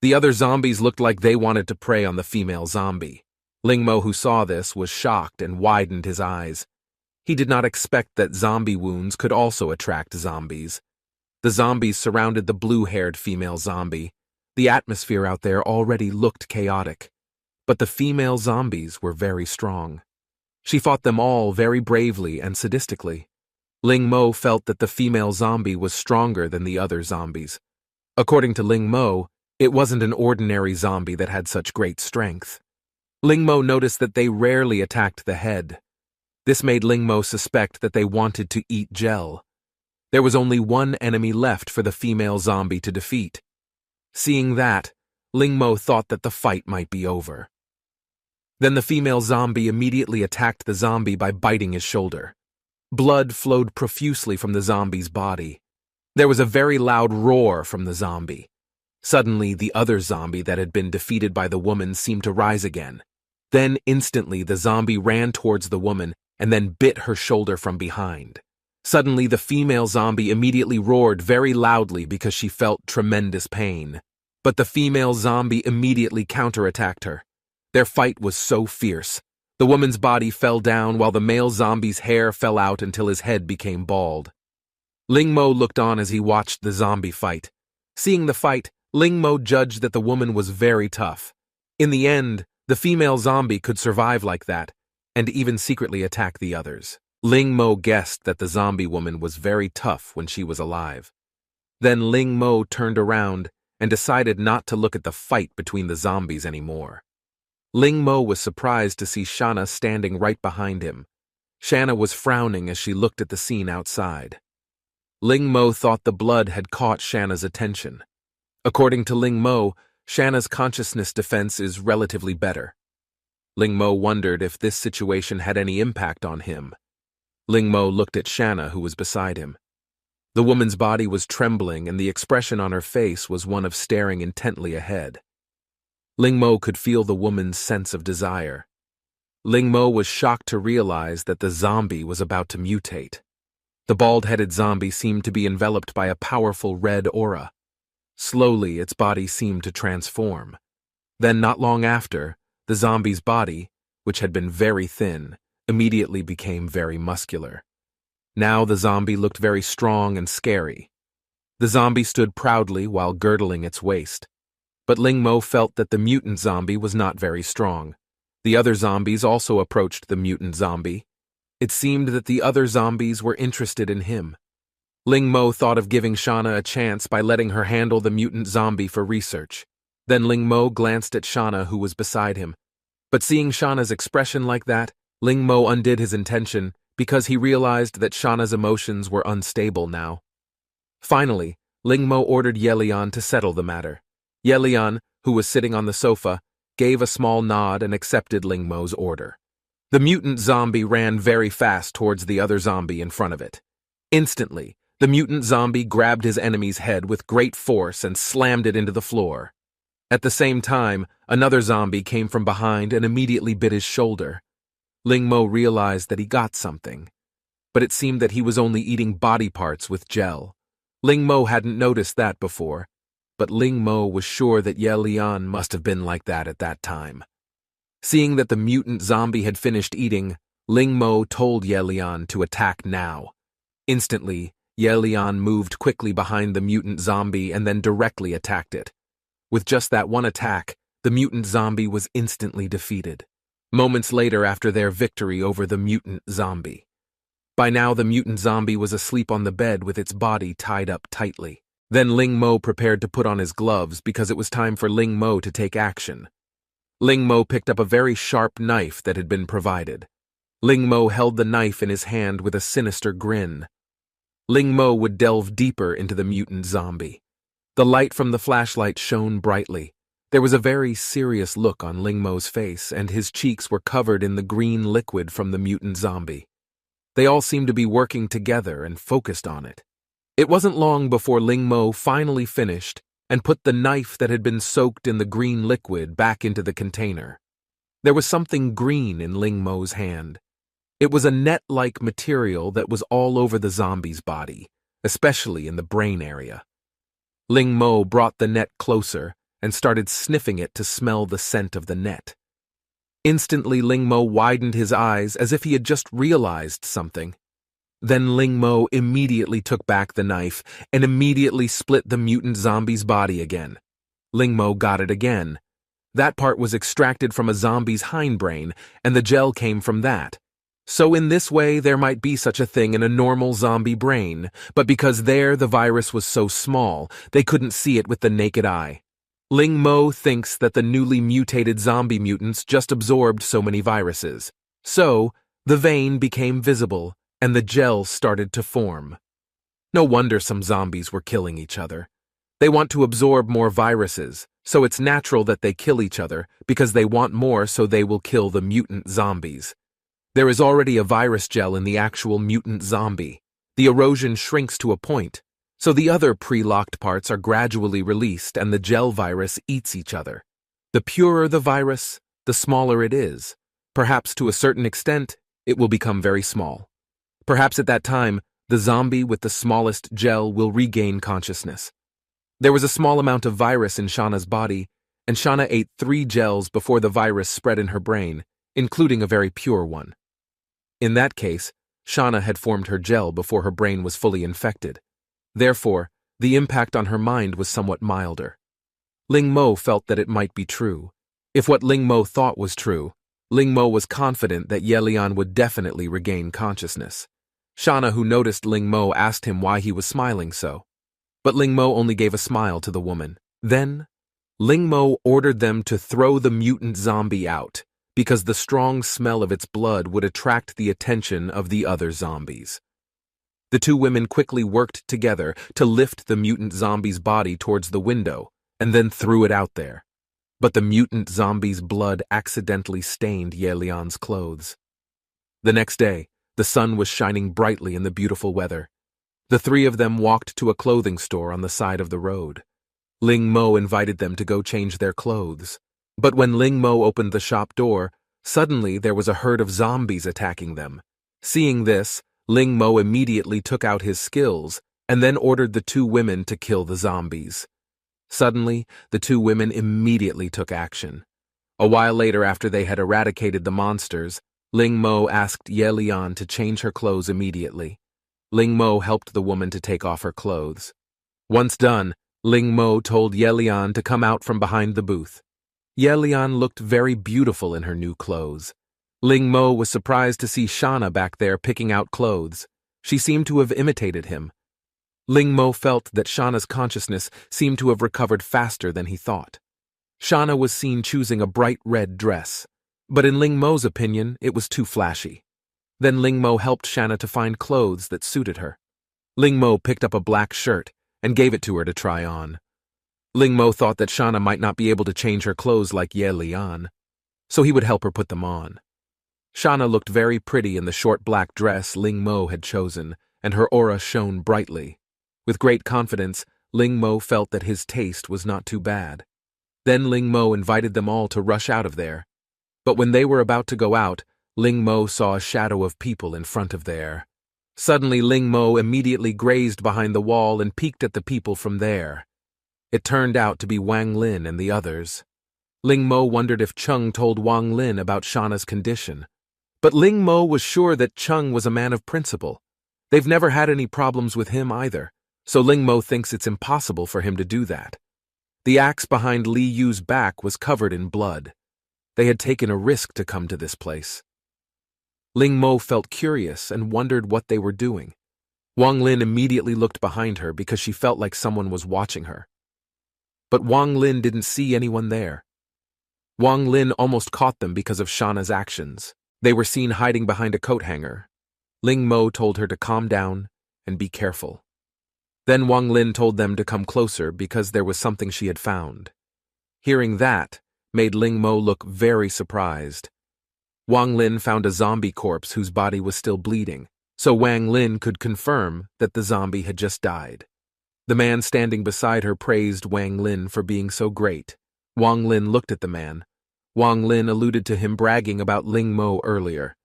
The other zombies looked like they wanted to prey on the female zombie. Ling Mo, who saw this, was shocked and widened his eyes. He did not expect that zombie wounds could also attract zombies. The zombies surrounded the blue-haired female zombie. The atmosphere out there already looked chaotic. But the female zombies were very strong. She fought them all very bravely and sadistically. Ling Mo felt that the female zombie was stronger than the other zombies. According to Ling Mo, it wasn't an ordinary zombie that had such great strength. Ling Mo noticed that they rarely attacked the head. This made Ling Mo suspect that they wanted to eat gel. There was only one enemy left for the female zombie to defeat. Seeing that, Ling Mo thought that the fight might be over. Then the female zombie immediately attacked the zombie by biting his shoulder. Blood flowed profusely from the zombie's body. There was a very loud roar from the zombie. Suddenly, the other zombie that had been defeated by the woman seemed to rise again. Then, instantly, the zombie ran towards the woman and then bit her shoulder from behind. Suddenly, the female zombie immediately roared very loudly because she felt tremendous pain. But the female zombie immediately counterattacked her. Their fight was so fierce. The woman's body fell down while the male zombie's hair fell out until his head became bald. Ling Mo looked on as he watched the zombie fight. Seeing the fight, Ling Mo judged that the woman was very tough. In the end, the female zombie could survive like that, and even secretly attack the others. Ling Mo guessed that the zombie woman was very tough when she was alive. Then Ling Mo turned around and decided not to look at the fight between the zombies anymore. Ling Mo was surprised to see Shanna standing right behind him. Shanna was frowning as she looked at the scene outside. Ling Mo thought the blood had caught Shanna's attention. According to Ling Mo, Shanna's consciousness defense is relatively better. Ling Mo wondered if this situation had any impact on him. Ling Mo looked at Shanna, who was beside him. The woman's body was trembling and the expression on her face was one of staring intently ahead. Ling Mo could feel the woman's sense of desire. Ling Mo was shocked to realize that the zombie was about to mutate. The bald-headed zombie seemed to be enveloped by a powerful red aura. Slowly, its body seemed to transform. Then, not long after, the zombie's body, which had been very thin, immediately became very muscular. Now the zombie looked very strong and scary. The zombie stood proudly while girdling its waist. But Ling Mo felt that the mutant zombie was not very strong. The other zombies also approached the mutant zombie. It seemed that the other zombies were interested in him. Ling Mo thought of giving Shanna a chance by letting her handle the mutant zombie for research. Then Ling Mo glanced at Shanna, who was beside him. But seeing Shanna's expression like that, Ling Mo undid his intention because he realized that Shanna's emotions were unstable now. Finally, Ling Mo ordered Yelian to settle the matter. Yelian, who was sitting on the sofa, gave a small nod and accepted Ling Mo's order. The mutant zombie ran very fast towards the other zombie in front of it. Instantly, the mutant zombie grabbed his enemy's head with great force and slammed it into the floor. At the same time, another zombie came from behind and immediately bit his shoulder. Ling Mo realized that he got something, but it seemed that he was only eating body parts with gel. Ling Mo hadn't noticed that before. but Ling Mo was sure that Ye Lian must have been like that at that time. Seeing that the mutant zombie had finished eating, Ling Mo told Ye Lian to attack now. Instantly, Ye Lian moved quickly behind the mutant zombie and then directly attacked it. With just that one attack, the mutant zombie was instantly defeated, moments later after their victory over the mutant zombie. By now, the mutant zombie was asleep on the bed with its body tied up tightly. Then Ling Mo prepared to put on his gloves because it was time for Ling Mo to take action. Ling Mo picked up a very sharp knife that had been provided. Ling Mo held the knife in his hand with a sinister grin. Ling Mo would delve deeper into the mutant zombie. The light from the flashlight shone brightly. There was a very serious look on Ling Mo's face, and his cheeks were covered in the green liquid from the mutant zombie. They all seemed to be working together and focused on it. It wasn't long before Ling Mo finally finished and put the knife that had been soaked in the green liquid back into the container. There was something green in Ling Mo's hand. It was a net-like material that was all over the zombie's body, especially in the brain area. Ling Mo brought the net closer and started sniffing it to smell the scent of the net. Instantly, Ling Mo widened his eyes as if he had just realized something. Then Ling Mo immediately took back the knife and immediately split the mutant zombie's body again. Ling Mo got it again. That part was extracted from a zombie's hindbrain, and the gel came from that. So in this way, there might be such a thing in a normal zombie brain, but because there the virus was so small, they couldn't see it with the naked eye. Ling Mo thinks that the newly mutated zombie mutants just absorbed so many viruses. So, the vein became visible, and the gel started to form. No wonder some zombies were killing each other. They want to absorb more viruses, so it's natural that they kill each other, because they want more so they will kill the mutant zombies. There is already a virus gel in the actual mutant zombie. The erosion shrinks to a point, so the other pre-locked parts are gradually released and the gel virus eats each other. The purer the virus, the smaller it is. Perhaps to a certain extent, it will become very small. Perhaps at that time, the zombie with the smallest gel will regain consciousness. There was a small amount of virus in Shauna's body, and Shauna ate 3 gels before the virus spread in her brain, including a very pure one. In that case, Shauna had formed her gel before her brain was fully infected. Therefore, the impact on her mind was somewhat milder. Ling Mo felt that it might be true. If what Ling Mo thought was true, Ling Mo was confident that Ye Lian would definitely regain consciousness. Shauna, who noticed Ling Mo, asked him why he was smiling so. But Ling Mo only gave a smile to the woman. Then, Ling Mo ordered them to throw the mutant zombie out, because the strong smell of its blood would attract the attention of the other zombies. The 2 women quickly worked together to lift the mutant zombie's body towards the window, and then threw it out there. But the mutant zombie's blood accidentally stained Ye Lian's clothes. The next day, the sun was shining brightly in the beautiful weather. The 3 of them walked to a clothing store on the side of the road. Ling Mo invited them to go change their clothes. But when Ling Mo opened the shop door, suddenly there was a herd of zombies attacking them. Seeing this, Ling Mo immediately took out his skills and then ordered the 2 women to kill the zombies. Suddenly, the 2 women immediately took action. A while later, after they had eradicated the monsters, Ling Mo asked Ye Lian to change her clothes immediately. Ling Mo helped the woman to take off her clothes. Once done, Ling Mo told Ye Lian to come out from behind the booth. Ye Lian looked very beautiful in her new clothes. Ling Mo was surprised to see Shauna back there picking out clothes. She seemed to have imitated him. Ling Mo felt that Shauna's consciousness seemed to have recovered faster than he thought. Shauna was seen choosing a bright red dress, but in Ling Mo's opinion, it was too flashy. Then Ling Mo helped Shauna to find clothes that suited her. Ling Mo picked up a black shirt and gave it to her to try on. Ling Mo thought that Shauna might not be able to change her clothes like Ye Lian, so he would help her put them on. Shauna looked very pretty in the short black dress Ling Mo had chosen, and her aura shone brightly. With great confidence, Ling Mo felt that his taste was not too bad. Then Ling Mo invited them all to rush out of there. But when they were about to go out, Ling Mo saw a shadow of people in front of there. Suddenly, Ling Mo immediately grazed behind the wall and peeked at the people from there. It turned out to be Wang Lin and the others. Ling Mo wondered if Chung told Wang Lin about Shauna's condition. But Ling Mo was sure that Chung was a man of principle. They've never had any problems with him either, so Ling Mo thinks it's impossible for him to do that. The axe behind Li Yu's back was covered in blood. They had taken a risk to come to this place. Ling Mo felt curious and wondered what they were doing. Wang Lin immediately looked behind her because she felt like someone was watching her. But Wang Lin didn't see anyone there. Wang Lin almost caught them because of Shauna's actions. They were seen hiding behind a coat hanger. Ling Mo told her to calm down and be careful. Then Wang Lin told them to come closer because there was something she had found. Hearing that made Ling Mo look very surprised. Wang Lin found a zombie corpse whose body was still bleeding, so Wang Lin could confirm that the zombie had just died. The man standing beside her praised Wang Lin for being so great. Wang Lin looked at the man. Wang Lin alluded to him bragging about Ling Mo earlier.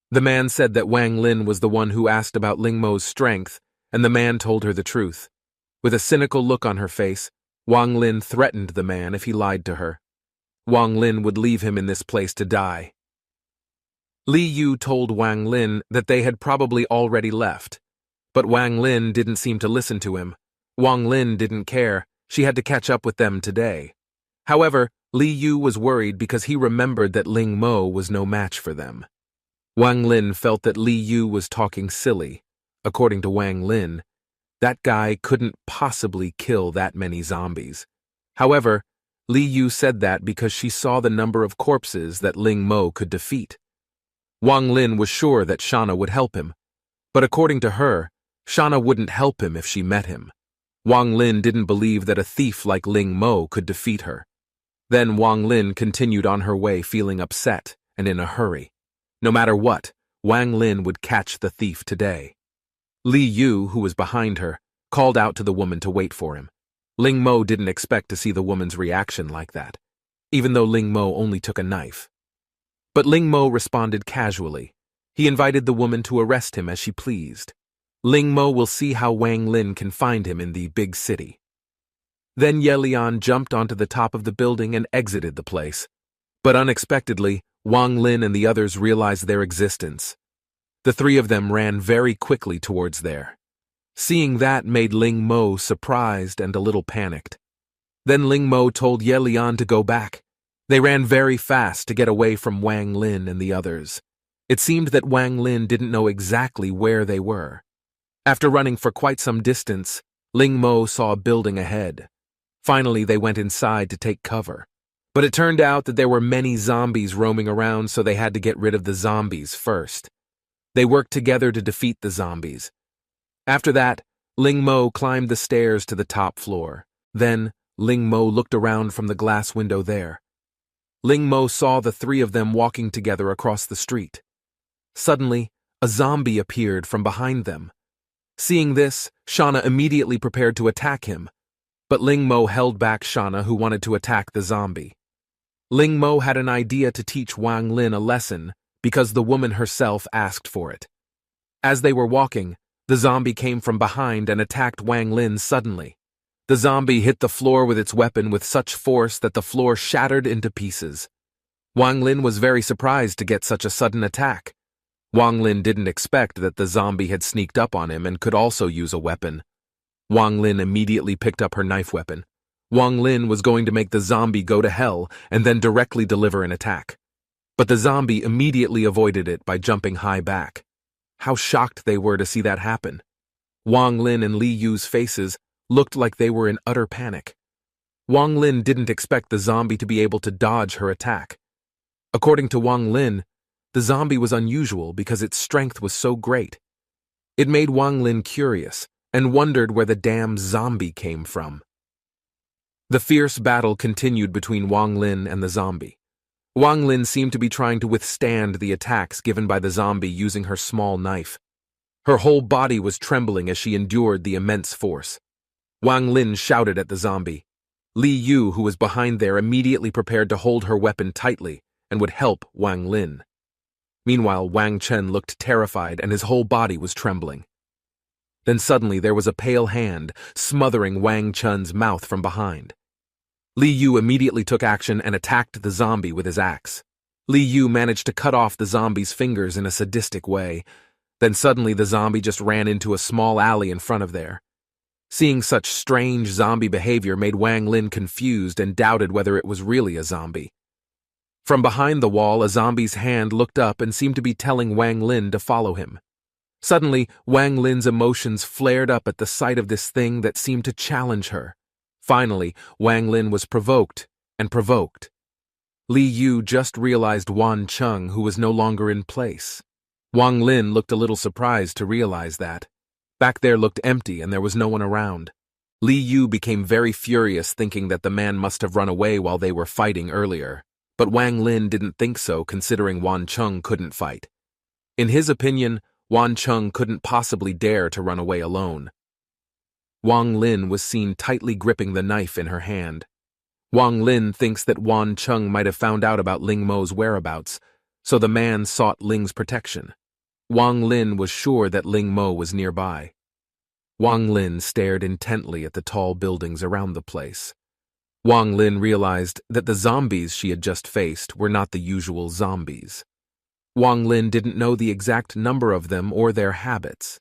The man said that Wang Lin was the one who asked about Ling Mo's strength, and the man told her the truth. With a cynical look on her face, Wang Lin threatened the man if he lied to her. Wang Lin would leave him in this place to die. Li Yu told Wang Lin that they had probably already left, but Wang Lin didn't seem to listen to him. Wang Lin didn't care. She had to catch up with them today. However, Li Yu was worried because he remembered that Ling Mo was no match for them. Wang Lin felt that Li Yu was talking silly. According to Wang Lin, that guy couldn't possibly kill that many zombies. However, Li Yu said that because she saw the number of corpses that Ling Mo could defeat. Wang Lin was sure that Shauna would help him, but according to her, Shauna wouldn't help him if she met him. Wang Lin didn't believe that a thief like Ling Mo could defeat her. Then Wang Lin continued on her way feeling upset and in a hurry. No matter what, Wang Lin would catch the thief today. Li Yu, who was behind her, called out to the woman to wait for him. Ling Mo didn't expect to see the woman's reaction like that, even though Ling Mo only took a knife. But Ling Mo responded casually. He invited the woman to arrest him as she pleased. Ling Mo will see how Wang Lin can find him in the big city. Then Ye Lian jumped onto the top of the building and exited the place. But unexpectedly, Wang Lin and the others realized their existence. The three of them ran very quickly towards there. Seeing that made Ling Mo surprised and a little panicked. Then Ling Mo told Ye Lian to go back. They ran very fast to get away from Wang Lin and the others. It seemed that Wang Lin didn't know exactly where they were. After running for quite some distance, Ling Mo saw a building ahead. Finally, they went inside to take cover. But it turned out that there were many zombies roaming around, so they had to get rid of the zombies first. They worked together to defeat the zombies. After that, Ling Mo climbed the stairs to the top floor. Then, Ling Mo looked around from the glass window there. Ling Mo saw the three of them walking together across the street. Suddenly, a zombie appeared from behind them. Seeing this, Shauna immediately prepared to attack him. But Ling Mo held back Shauna, who wanted to attack the zombie. Ling Mo had an idea to teach Wang Lin a lesson because the woman herself asked for it. As they were walking, the zombie came from behind and attacked Wang Lin suddenly. The zombie hit the floor with its weapon with such force that the floor shattered into pieces. Wang Lin was very surprised to get such a sudden attack. Wang Lin didn't expect that the zombie had sneaked up on him and could also use a weapon. Wang Lin immediately picked up her knife weapon. Wang Lin was going to make the zombie go to hell and then directly deliver an attack. But the zombie immediately avoided it by jumping high back. How shocked they were to see that happen. Wang Lin and Li Yu's faces looked like they were in utter panic. Wang Lin didn't expect the zombie to be able to dodge her attack. According to Wang Lin, the zombie was unusual because its strength was so great. It made Wang Lin curious and wondered where the damn zombie came from. The fierce battle continued between Wang Lin and the zombie. Wang Lin seemed to be trying to withstand the attacks given by the zombie using her small knife. Her whole body was trembling as she endured the immense force. Wang Lin shouted at the zombie. Li Yu, who was behind there, immediately prepared to hold her weapon tightly and would help Wang Lin. Meanwhile, Wang Chen looked terrified and his whole body was trembling. Then suddenly there was a pale hand smothering Wang Chun's mouth from behind. Li Yu immediately took action and attacked the zombie with his axe. Li Yu managed to cut off the zombie's fingers in a sadistic way. Then suddenly the zombie just ran into a small alley in front of there. Seeing such strange zombie behavior made Wang Lin confused and doubted whether it was really a zombie. From behind the wall, a zombie's hand looked up and seemed to be telling Wang Lin to follow him. Suddenly, Wang Lin's emotions flared up at the sight of this thing that seemed to challenge her. Finally, Wang Lin was provoked and provoked. Li Yu just realized Wan Chung, who was no longer in place. Wang Lin looked a little surprised to realize that. Back there looked empty and there was no one around. Li Yu became very furious, thinking that the man must have run away while they were fighting earlier. But Wang Lin didn't think so, considering Wan Chung couldn't fight. In his opinion, Wan Chung couldn't possibly dare to run away alone. Wang Lin was seen tightly gripping the knife in her hand. Wang Lin thinks that Wan Chung might have found out about Ling Mo's whereabouts, so the man sought Ling's protection. Wang Lin was sure that Ling Mo was nearby. Wang Lin stared intently at the tall buildings around the place. Wang Lin realized that the zombies she had just faced were not the usual zombies. Wang Lin didn't know the exact number of them or their habits.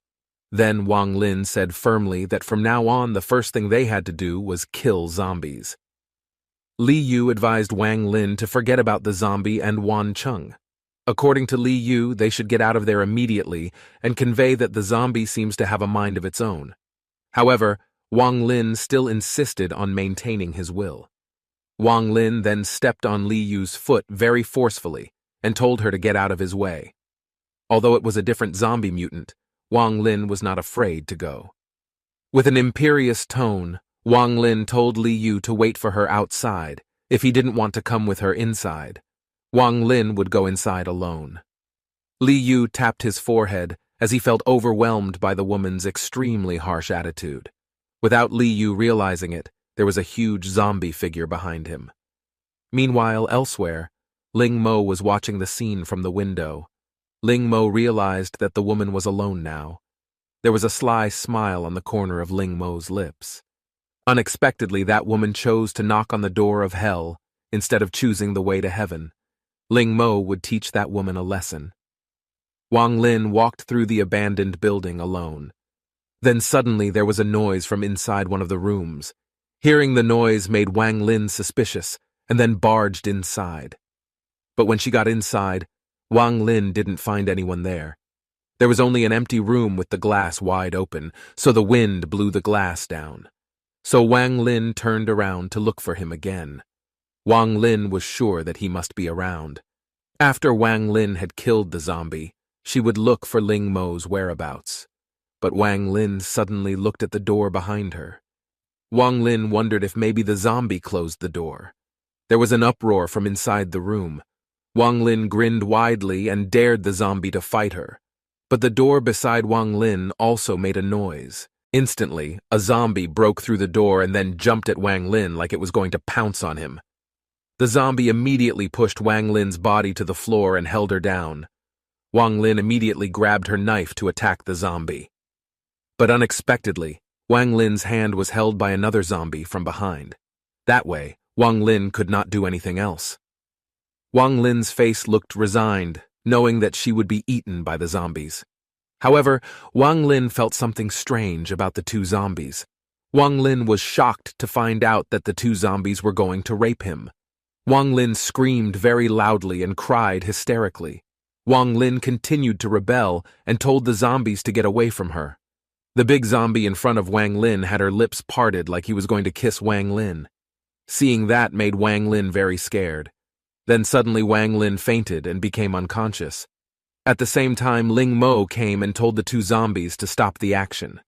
Then Wang Lin said firmly that from now on the first thing they had to do was kill zombies. Li Yu advised Wang Lin to forget about the zombie and Wan Chung. According to Li Yu, they should get out of there immediately and convey that the zombie seems to have a mind of its own. However, Wang Lin still insisted on maintaining his will. Wang Lin then stepped on Li Yu's foot very forcefully and told her to get out of his way. Although it was a different zombie mutant, Wang Lin was not afraid to go. With an imperious tone, Wang Lin told Li Yu to wait for her outside if he didn't want to come with her inside. Wang Lin would go inside alone. Li Yu tapped his forehead as he felt overwhelmed by the woman's extremely harsh attitude. Without Li Yu realizing it, there was a huge zombie figure behind him. Meanwhile, elsewhere, Ling Mo was watching the scene from the window. Ling Mo realized that the woman was alone now. There was a sly smile on the corner of Ling Mo's lips. Unexpectedly, that woman chose to knock on the door of hell instead of choosing the way to heaven. Ling Mo would teach that woman a lesson. Wang Lin walked through the abandoned building alone. Then suddenly there was a noise from inside one of the rooms. Hearing the noise made Wang Lin suspicious and then barged inside. But when she got inside, Wang Lin didn't find anyone there. There was only an empty room with the glass wide open, so the wind blew the glass down. So Wang Lin turned around to look for him again. Wang Lin was sure that he must be around. After Wang Lin had killed the zombie, she would look for Ling Mo's whereabouts. But Wang Lin suddenly looked at the door behind her. Wang Lin wondered if maybe the zombie closed the door. There was an uproar from inside the room. Wang Lin grinned widely and dared the zombie to fight her. But the door beside Wang Lin also made a noise. Instantly, a zombie broke through the door and then jumped at Wang Lin like it was going to pounce on him. The zombie immediately pushed Wang Lin's body to the floor and held her down. Wang Lin immediately grabbed her knife to attack the zombie. But unexpectedly, Wang Lin's hand was held by another zombie from behind. That way, Wang Lin could not do anything else. Wang Lin's face looked resigned, knowing that she would be eaten by the zombies. However, Wang Lin felt something strange about the two zombies. Wang Lin was shocked to find out that the two zombies were going to rape him. Wang Lin screamed very loudly and cried hysterically. Wang Lin continued to rebel and told the zombies to get away from her. The big zombie in front of Wang Lin had her lips parted like he was going to kiss Wang Lin. Seeing that made Wang Lin very scared. Then suddenly Wang Lin fainted and became unconscious. At the same time, Ling Mo came and told the two zombies to stop the action.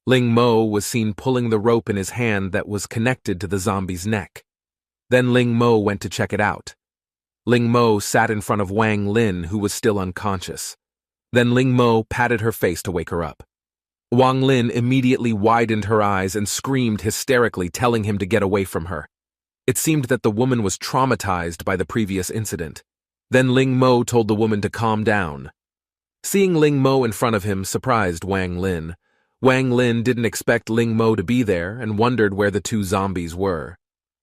Ling Mo was seen pulling the rope in his hand that was connected to the zombie's neck. Then Ling Mo went to check it out. Ling Mo sat in front of Wang Lin, who was still unconscious. Then Ling Mo patted her face to wake her up. Wang Lin immediately widened her eyes and screamed hysterically, telling him to get away from her. It seemed that the woman was traumatized by the previous incident. Then Ling Mo told the woman to calm down. Seeing Ling Mo in front of him surprised Wang Lin. Wang Lin didn't expect Ling Mo to be there and wondered where the two zombies were.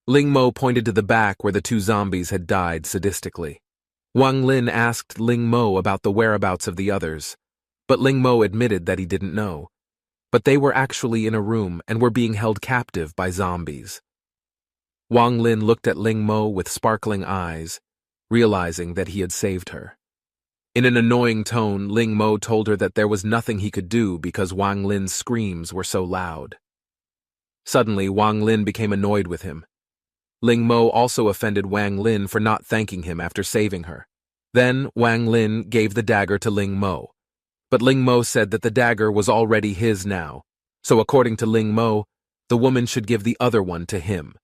Ling Mo pointed to the back where the two zombies had died sadistically. Wang Lin asked Ling Mo about the whereabouts of the others, but Ling Mo admitted that he didn't know. But they were actually in a room and were being held captive by zombies. Wang Lin looked at Ling Mo with sparkling eyes, realizing that he had saved her. In an annoying tone, Ling Mo told her that there was nothing he could do because Wang Lin's screams were so loud. Suddenly, Wang Lin became annoyed with him. Ling Mo also offended Wang Lin for not thanking him after saving her. Then, Wang Lin gave the dagger to Ling Mo. But Ling Mo said that the dagger was already his now, so according to Ling Mo, the woman should give the other one to him.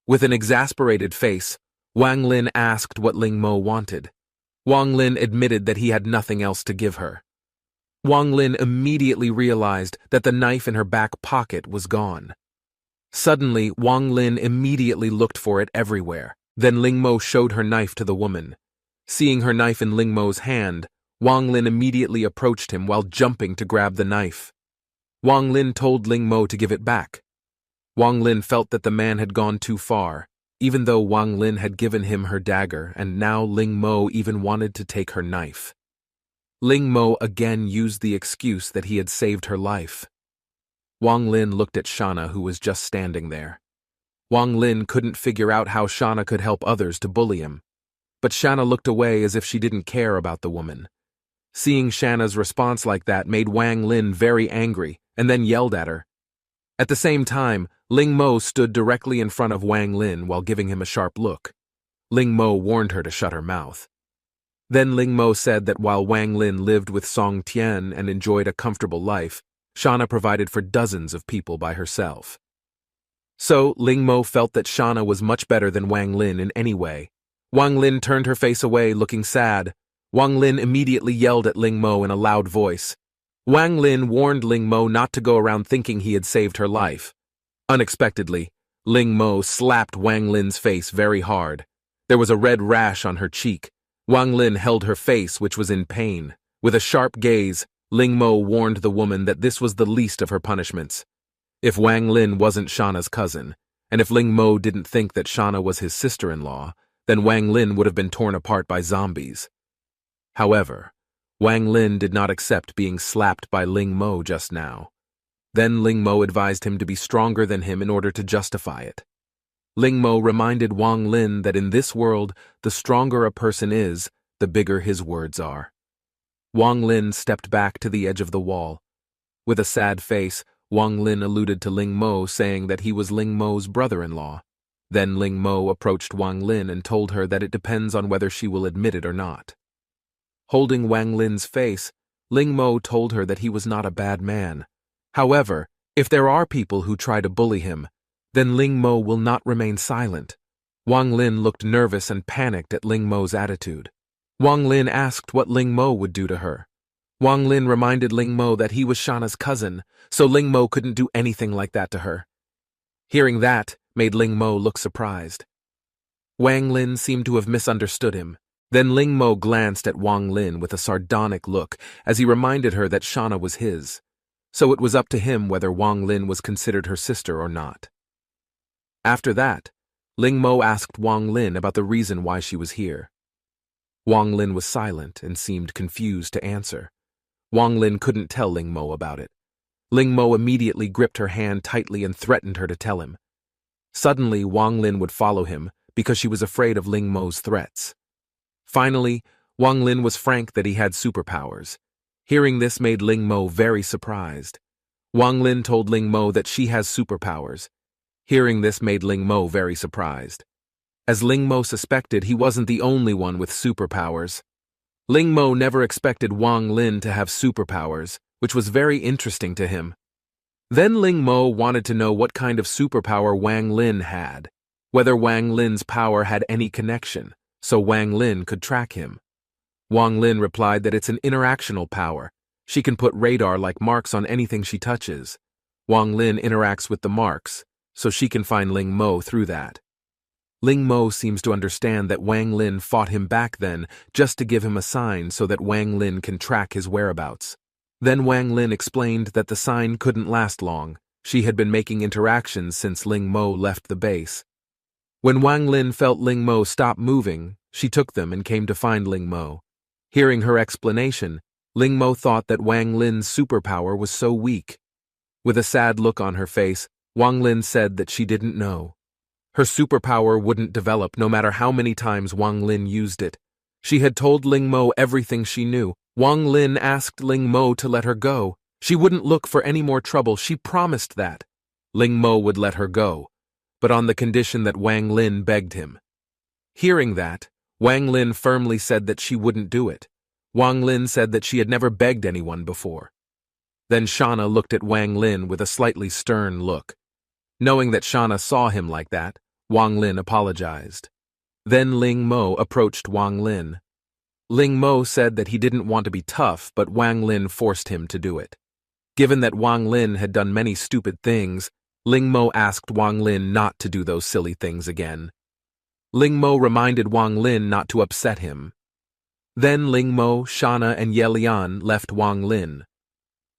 With an exasperated face, Wang Lin asked what Ling Mo wanted. Wang Lin admitted that he had nothing else to give her. Wang Lin immediately realized that the knife in her back pocket was gone. Suddenly, Wang Lin immediately looked for it everywhere. Then Ling Mo showed her knife to the woman. Seeing her knife in Ling Mo's hand, Wang Lin immediately approached him while jumping to grab the knife. Wang Lin told Ling Mo to give it back. Wang Lin felt that the man had gone too far, even though Wang Lin had given him her dagger, and now Ling Mo even wanted to take her knife. Ling Mo again used the excuse that he had saved her life. Wang Lin looked at Shana, who was just standing there. Wang Lin couldn't figure out how Shana could help others to bully him. But Shana looked away as if she didn't care about the woman. Seeing Shana's response like that made Wang Lin very angry and then yelled at her. At the same time, Ling Mo stood directly in front of Wang Lin while giving him a sharp look. Ling Mo warned her to shut her mouth. Then Ling Mo said that while Wang Lin lived with Song Tian and enjoyed a comfortable life, Shana provided for dozens of people by herself. So, Ling Mo felt that Shana was much better than Wang Lin in any way. Wang Lin turned her face away, looking sad. Wang Lin immediately yelled at Ling Mo in a loud voice. Wang Lin warned Ling Mo not to go around thinking he had saved her life. Unexpectedly, Ling Mo slapped Wang Lin's face very hard. There was a red rash on her cheek. Wang Lin held her face, which was in pain. With a sharp gaze, Ling Mo warned the woman that this was the least of her punishments. If Wang Lin wasn't Shana's cousin, and if Ling Mo didn't think that Shana was his sister-in-law, then Wang Lin would have been torn apart by zombies. However, Wang Lin did not accept being slapped by Ling Mo just now. Then Ling Mo advised him to be stronger than him in order to justify it. Ling Mo reminded Wang Lin that in this world, the stronger a person is, the bigger his words are. Wang Lin stepped back to the edge of the wall. With a sad face, Wang Lin alluded to Ling Mo, saying that he was Ling Mo's brother-in-law. Then Ling Mo approached Wang Lin and told her that it depends on whether she will admit it or not. Holding Wang Lin's face, Ling Mo told her that he was not a bad man. However, if there are people who try to bully him, then Ling Mo will not remain silent. Wang Lin looked nervous and panicked at Ling Mo's attitude. Wang Lin asked what Ling Mo would do to her. Wang Lin reminded Ling Mo that he was Shana's cousin, so Ling Mo couldn't do anything like that to her. Hearing that made Ling Mo look surprised. Wang Lin seemed to have misunderstood him. Then Ling Mo glanced at Wang Lin with a sardonic look as he reminded her that Shana was his, so it was up to him whether Wang Lin was considered her sister or not. After that, Ling Mo asked Wang Lin about the reason why she was here. Wang Lin was silent and seemed confused to answer. Wang Lin couldn't tell Ling Mo about it. Ling Mo immediately gripped her hand tightly and threatened her to tell him. Suddenly, Wang Lin would follow him because she was afraid of Ling Mo's threats. Finally, Wang Lin was frank that he had superpowers. Hearing this made Ling Mo very surprised. Wang Lin told Ling Mo that she has superpowers. Hearing this made Ling Mo very surprised. As Ling Mo suspected, he wasn't the only one with superpowers. Ling Mo never expected Wang Lin to have superpowers, which was very interesting to him. Then Ling Mo wanted to know what kind of superpower Wang Lin had, whether Wang Lin's power had any connection, so Wang Lin could track him. Wang Lin replied that it's an interactional power. She can put radar-like marks on anything she touches. Wang Lin interacts with the marks, so she can find Ling Mo through that. Ling Mo seems to understand that Wang Lin fought him back then just to give him a sign so that Wang Lin can track his whereabouts. Then Wang Lin explained that the sign couldn't last long. She had been making interactions since Ling Mo left the base. When Wang Lin felt Ling Mo stop moving, she took them and came to find Ling Mo. Hearing her explanation, Ling Mo thought that Wang Lin's superpower was so weak. With a sad look on her face, Wang Lin said that she didn't know. Her superpower wouldn't develop no matter how many times Wang Lin used it. She had told Ling Mo everything she knew. Wang Lin asked Ling Mo to let her go. She wouldn't look for any more trouble, she promised that. Ling Mo would let her go, but on the condition that Wang Lin begged him. Hearing that, Wang Lin firmly said that she wouldn't do it. Wang Lin said that she had never begged anyone before. Then Shauna looked at Wang Lin with a slightly stern look. Knowing that Shauna saw him like that, Wang Lin apologized. Then Ling Mo approached Wang Lin. Ling Mo said that he didn't want to be tough, but Wang Lin forced him to do it. Given that Wang Lin had done many stupid things, Ling Mo asked Wang Lin not to do those silly things again. Ling Mo reminded Wang Lin not to upset him. Then Ling Mo, Shauna, and Ye Lian left Wang Lin.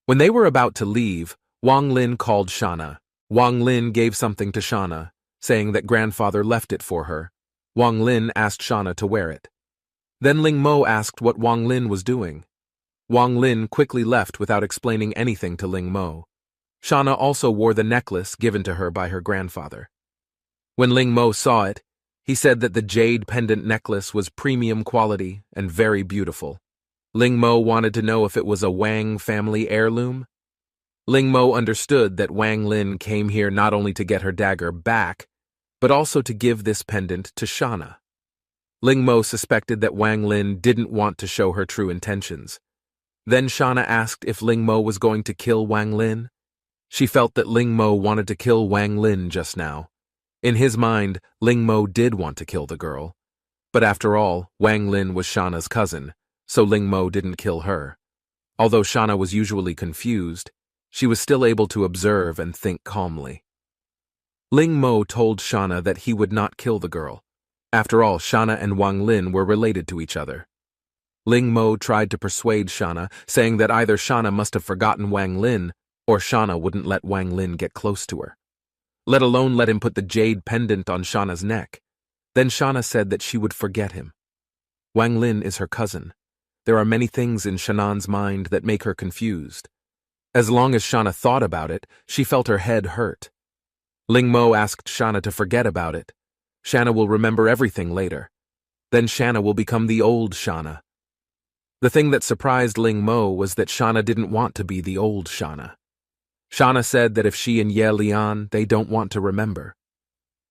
When they were about to leave, Wang Lin called Shauna. Wang Lin gave something to Shauna, saying that grandfather left it for her. Wang Lin asked Shauna to wear it. Then Ling Mo asked what Wang Lin was doing. Wang Lin quickly left without explaining anything to Ling Mo. Shauna also wore the necklace given to her by her grandfather. When Ling Mo saw it, he said that the jade pendant necklace was premium quality and very beautiful. Ling Mo wanted to know if it was a Wang family heirloom. Ling Mo understood that Wang Lin came here not only to get her dagger back, but also to give this pendant to Shauna. Ling Mo suspected that Wang Lin didn't want to show her true intentions. Then Shauna asked if Ling Mo was going to kill Wang Lin. She felt that Ling Mo wanted to kill Wang Lin just now. In his mind, Ling Mo did want to kill the girl. But after all, Wang Lin was Shauna's cousin, so Ling Mo didn't kill her. Although Shauna was usually confused, she was still able to observe and think calmly. Ling Mo told Shauna that he would not kill the girl. After all, Shauna and Wang Lin were related to each other. Ling Mo tried to persuade Shauna, saying that either Shauna must have forgotten Wang Lin, or Shauna wouldn't let Wang Lin get close to her. Let alone let him put the jade pendant on Shauna's neck. Then Shauna said that she would forget him. Wang Lin is her cousin. There are many things in Shanan's mind that make her confused. As long as Shauna thought about it, she felt her head hurt. Ling Mo asked Shauna to forget about it. Shauna will remember everything later. Then Shauna will become the old Shauna. The thing that surprised Ling Mo was that Shauna didn't want to be the old Shauna. Shauna said that if she and Ye Lian, they don't want to remember.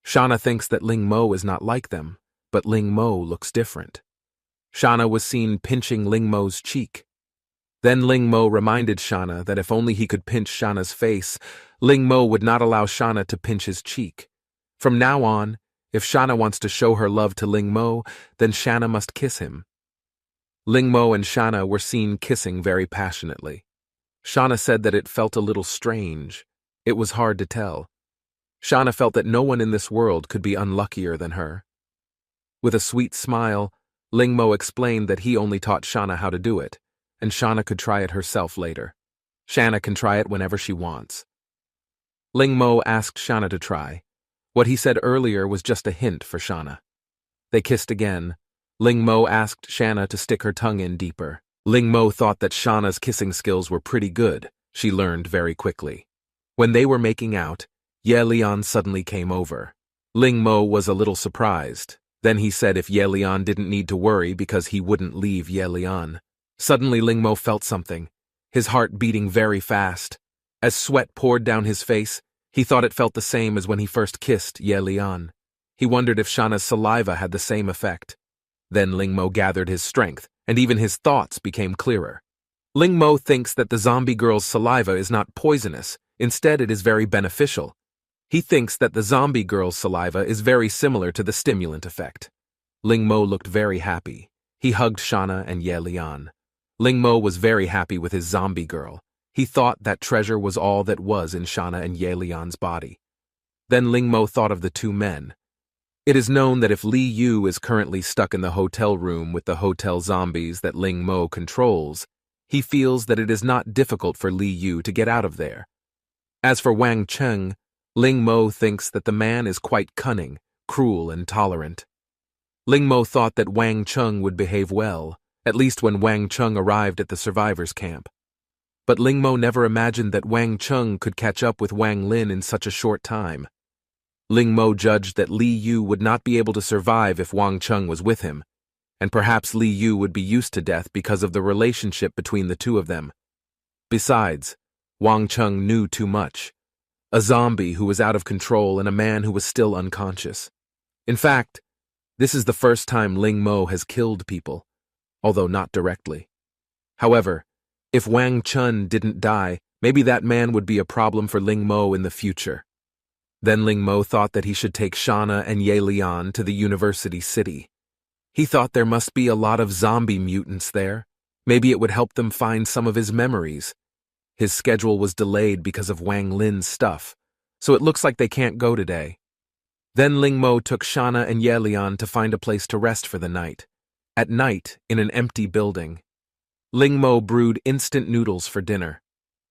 Shauna thinks that Ling Mo is not like them, but Ling Mo looks different. Shauna was seen pinching Ling Mo's cheek. Then Ling Mo reminded Shauna that if only he could pinch Shauna's face, Ling Mo would not allow Shauna to pinch his cheek. From now on, if Shauna wants to show her love to Ling Mo, then Shauna must kiss him. Ling Mo and Shauna were seen kissing very passionately. Shauna said that it felt a little strange. It was hard to tell. Shauna felt that no one in this world could be unluckier than her. With a sweet smile, Ling Mo explained that he only taught Shauna how to do it, and Shauna could try it herself later. Shauna can try it whenever she wants. Ling Mo asked Shauna to try. What he said earlier was just a hint for Shauna. They kissed again. Ling Mo asked Shauna to stick her tongue in deeper. Ling Mo thought that Shauna's kissing skills were pretty good. She learned very quickly. When they were making out, Ye Lian suddenly came over. Ling Mo was a little surprised. Then he said if Ye Lian didn't need to worry because he wouldn't leave Ye Lian. Suddenly Ling Mo felt something, his heart beating very fast. As sweat poured down his face, he thought it felt the same as when he first kissed Ye Lian. He wondered if Shauna's saliva had the same effect. Then Ling Mo gathered his strength, and even his thoughts became clearer. Ling Mo thinks that the zombie girl's saliva is not poisonous, instead it is very beneficial. He thinks that the zombie girl's saliva is very similar to the stimulant effect. Ling Mo looked very happy. He hugged Shauna and Ye Lian. Ling Mo was very happy with his zombie girl. He thought that treasure was all that was in Shauna and Ye Lian's body. Then Ling Mo thought of the two men. It is known that if Li Yu is currently stuck in the hotel room with the hotel zombies that Ling Mo controls, he feels that it is not difficult for Li Yu to get out of there. As for Wang Cheng, Ling Mo thinks that the man is quite cunning, cruel, and tolerant. Ling Mo thought that Wang Cheng would behave well, at least when Wang Cheng arrived at the survivors' camp. But Ling Mo never imagined that Wang Cheng could catch up with Wang Lin in such a short time. Ling Mo judged that Li Yu would not be able to survive if Wang Cheng was with him, and perhaps Li Yu would be used to death because of the relationship between the two of them. Besides, Wang Cheng knew too much. A zombie who was out of control and a man who was still unconscious. In fact, this is the first time Ling Mo has killed people, although not directly. However, if Wang Chun didn't die, maybe that man would be a problem for Ling Mo in the future. Then Ling Mo thought that he should take Shauna and Ye Lian to the university city. He thought there must be a lot of zombie mutants there. Maybe it would help them find some of his memories. His schedule was delayed because of Wang Lin's stuff, so it looks like they can't go today. Then Ling Mo took Shauna and Ye Lian to find a place to rest for the night. At night, in an empty building. Ling Mo brewed instant noodles for dinner.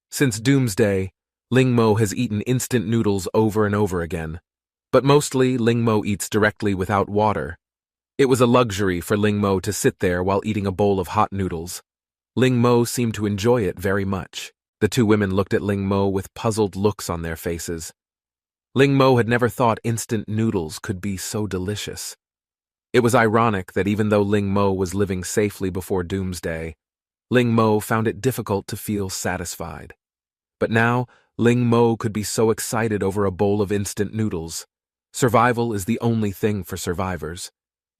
Since Doomsday, Ling Mo has eaten instant noodles over and over again. But mostly, Ling Mo eats directly without water. It was a luxury for Ling Mo to sit there while eating a bowl of hot noodles. Ling Mo seemed to enjoy it very much. The two women looked at Ling Mo with puzzled looks on their faces. Ling Mo had never thought instant noodles could be so delicious. It was ironic that even though Ling Mo was living safely before Doomsday, Ling Mo found it difficult to feel satisfied. But now, Ling Mo could be so excited over a bowl of instant noodles. Survival is the only thing for survivors.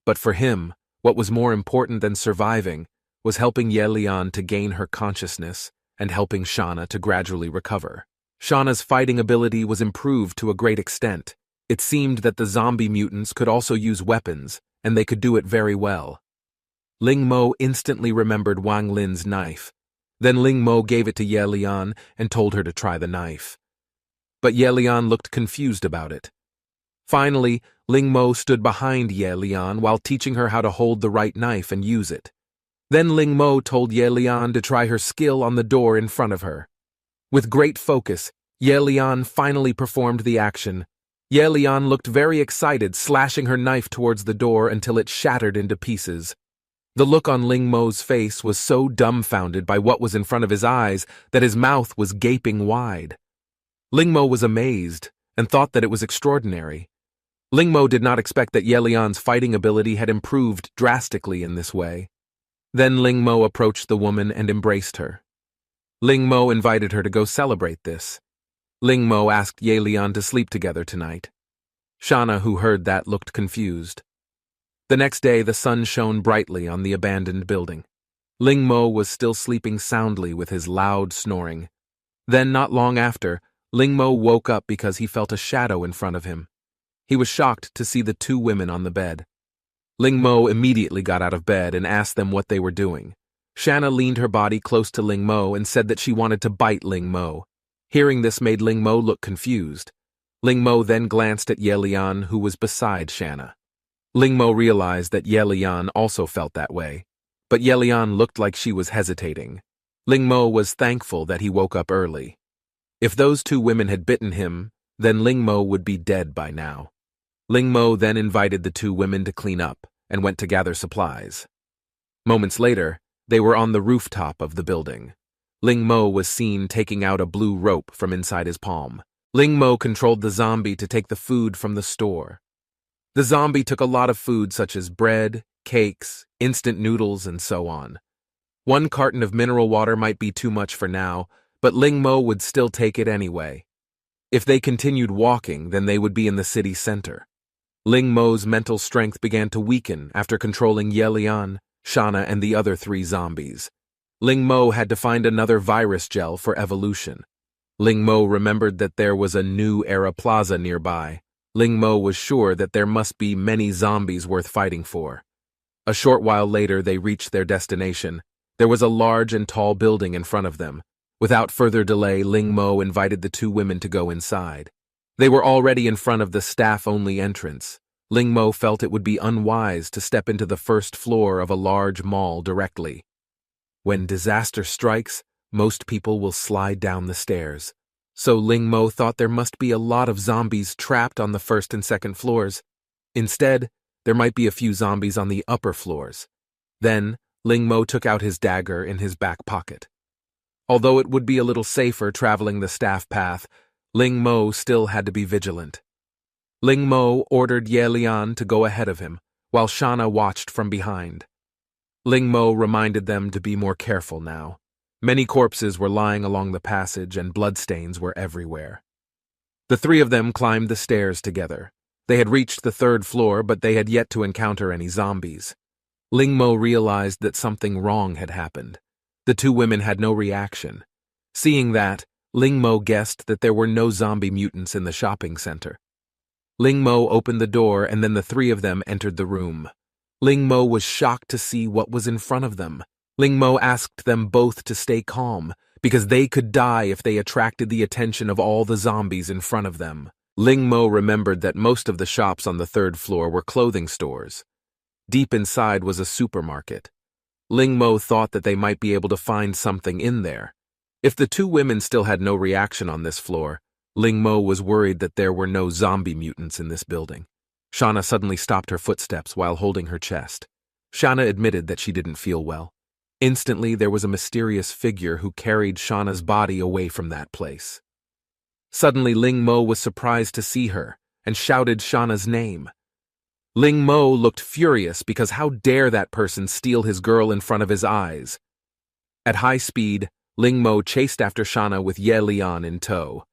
But for him, what was more important than surviving was helping Ye Lian to gain her consciousness and helping Shauna to gradually recover. Shauna's fighting ability was improved to a great extent. It seemed that the zombie mutants could also use weapons, and they could do it very well. Ling Mo instantly remembered Wang Lin's knife. Then Ling Mo gave it to Ye Lian and told her to try the knife. But Ye Lian looked confused about it. Finally, Ling Mo stood behind Ye Lian while teaching her how to hold the right knife and use it. Then Ling Mo told Ye Lian to try her skill on the door in front of her. With great focus, Ye Lian finally performed the action. Ye Lian looked very excited, slashing her knife towards the door until it shattered into pieces. The look on Ling Mo's face was so dumbfounded by what was in front of his eyes that his mouth was gaping wide. Ling Mo was amazed and thought that it was extraordinary. Ling Mo did not expect that Ye Lian's fighting ability had improved drastically in this way. Then Ling Mo approached the woman and embraced her. Ling Mo invited her to go celebrate this. Ling Mo asked Ye Lian to sleep together tonight. Shauna, who heard that, looked confused. The next day, the sun shone brightly on the abandoned building. Ling Mo was still sleeping soundly with his loud snoring. Then, not long after, Ling Mo woke up because he felt a shadow in front of him. He was shocked to see the two women on the bed. Ling Mo immediately got out of bed and asked them what they were doing. Shanna leaned her body close to Ling Mo and said that she wanted to bite Ling Mo. Hearing this made Ling Mo look confused. Ling Mo then glanced at Ye Lian, who was beside Shanna. Ling Mo realized that Ye Lian also felt that way, but Ye Lian looked like she was hesitating. Ling Mo was thankful that he woke up early. If those two women had bitten him, then Ling Mo would be dead by now. Ling Mo then invited the two women to clean up and went to gather supplies. Moments later, they were on the rooftop of the building. Ling Mo was seen taking out a blue rope from inside his palm. Ling Mo controlled the zombie to take the food from the store. The zombie took a lot of food such as bread, cakes, instant noodles, and so on. One carton of mineral water might be too much for now, but Ling Mo would still take it anyway. If they continued walking, then they would be in the city center. Ling Mo's mental strength began to weaken after controlling Ye Lian, Shauna, and the other three zombies. Ling Mo had to find another virus gel for evolution. Ling Mo remembered that there was a New Era Plaza nearby. Ling Mo was sure that there must be many zombies worth fighting for. A short while later, they reached their destination. There was a large and tall building in front of them. Without further delay, Ling Mo invited the two women to go inside. They were already in front of the staff-only entrance. Ling Mo felt it would be unwise to step into the first floor of a large mall directly. When disaster strikes, most people will slide down the stairs. So Ling Mo thought there must be a lot of zombies trapped on the first and second floors. Instead, there might be a few zombies on the upper floors. Then, Ling Mo took out his dagger in his back pocket. Although it would be a little safer traveling the staff path, Ling Mo still had to be vigilant. Ling Mo ordered Ye Lian to go ahead of him, while Shana watched from behind. Ling Mo reminded them to be more careful now. Many corpses were lying along the passage and bloodstains were everywhere. The three of them climbed the stairs together. They had reached the third floor, but they had yet to encounter any zombies. Ling Mo realized that something wrong had happened. The two women had no reaction. Seeing that, Ling Mo guessed that there were no zombie mutants in the shopping center. Ling Mo opened the door and then the three of them entered the room. Ling Mo was shocked to see what was in front of them. Ling Mo asked them both to stay calm, because they could die if they attracted the attention of all the zombies in front of them. Ling Mo remembered that most of the shops on the third floor were clothing stores. Deep inside was a supermarket. Ling Mo thought that they might be able to find something in there. If the two women still had no reaction on this floor, Ling Mo was worried that there were no zombie mutants in this building. Shana suddenly stopped her footsteps while holding her chest. Shana admitted that she didn't feel well. Instantly, there was a mysterious figure who carried Shana's body away from that place. Suddenly, Ling Mo was surprised to see her and shouted Shana's name. Ling Mo looked furious because how dare that person steal his girl in front of his eyes. At high speed, Ling Mo chased after Shana with Ye Lian in tow.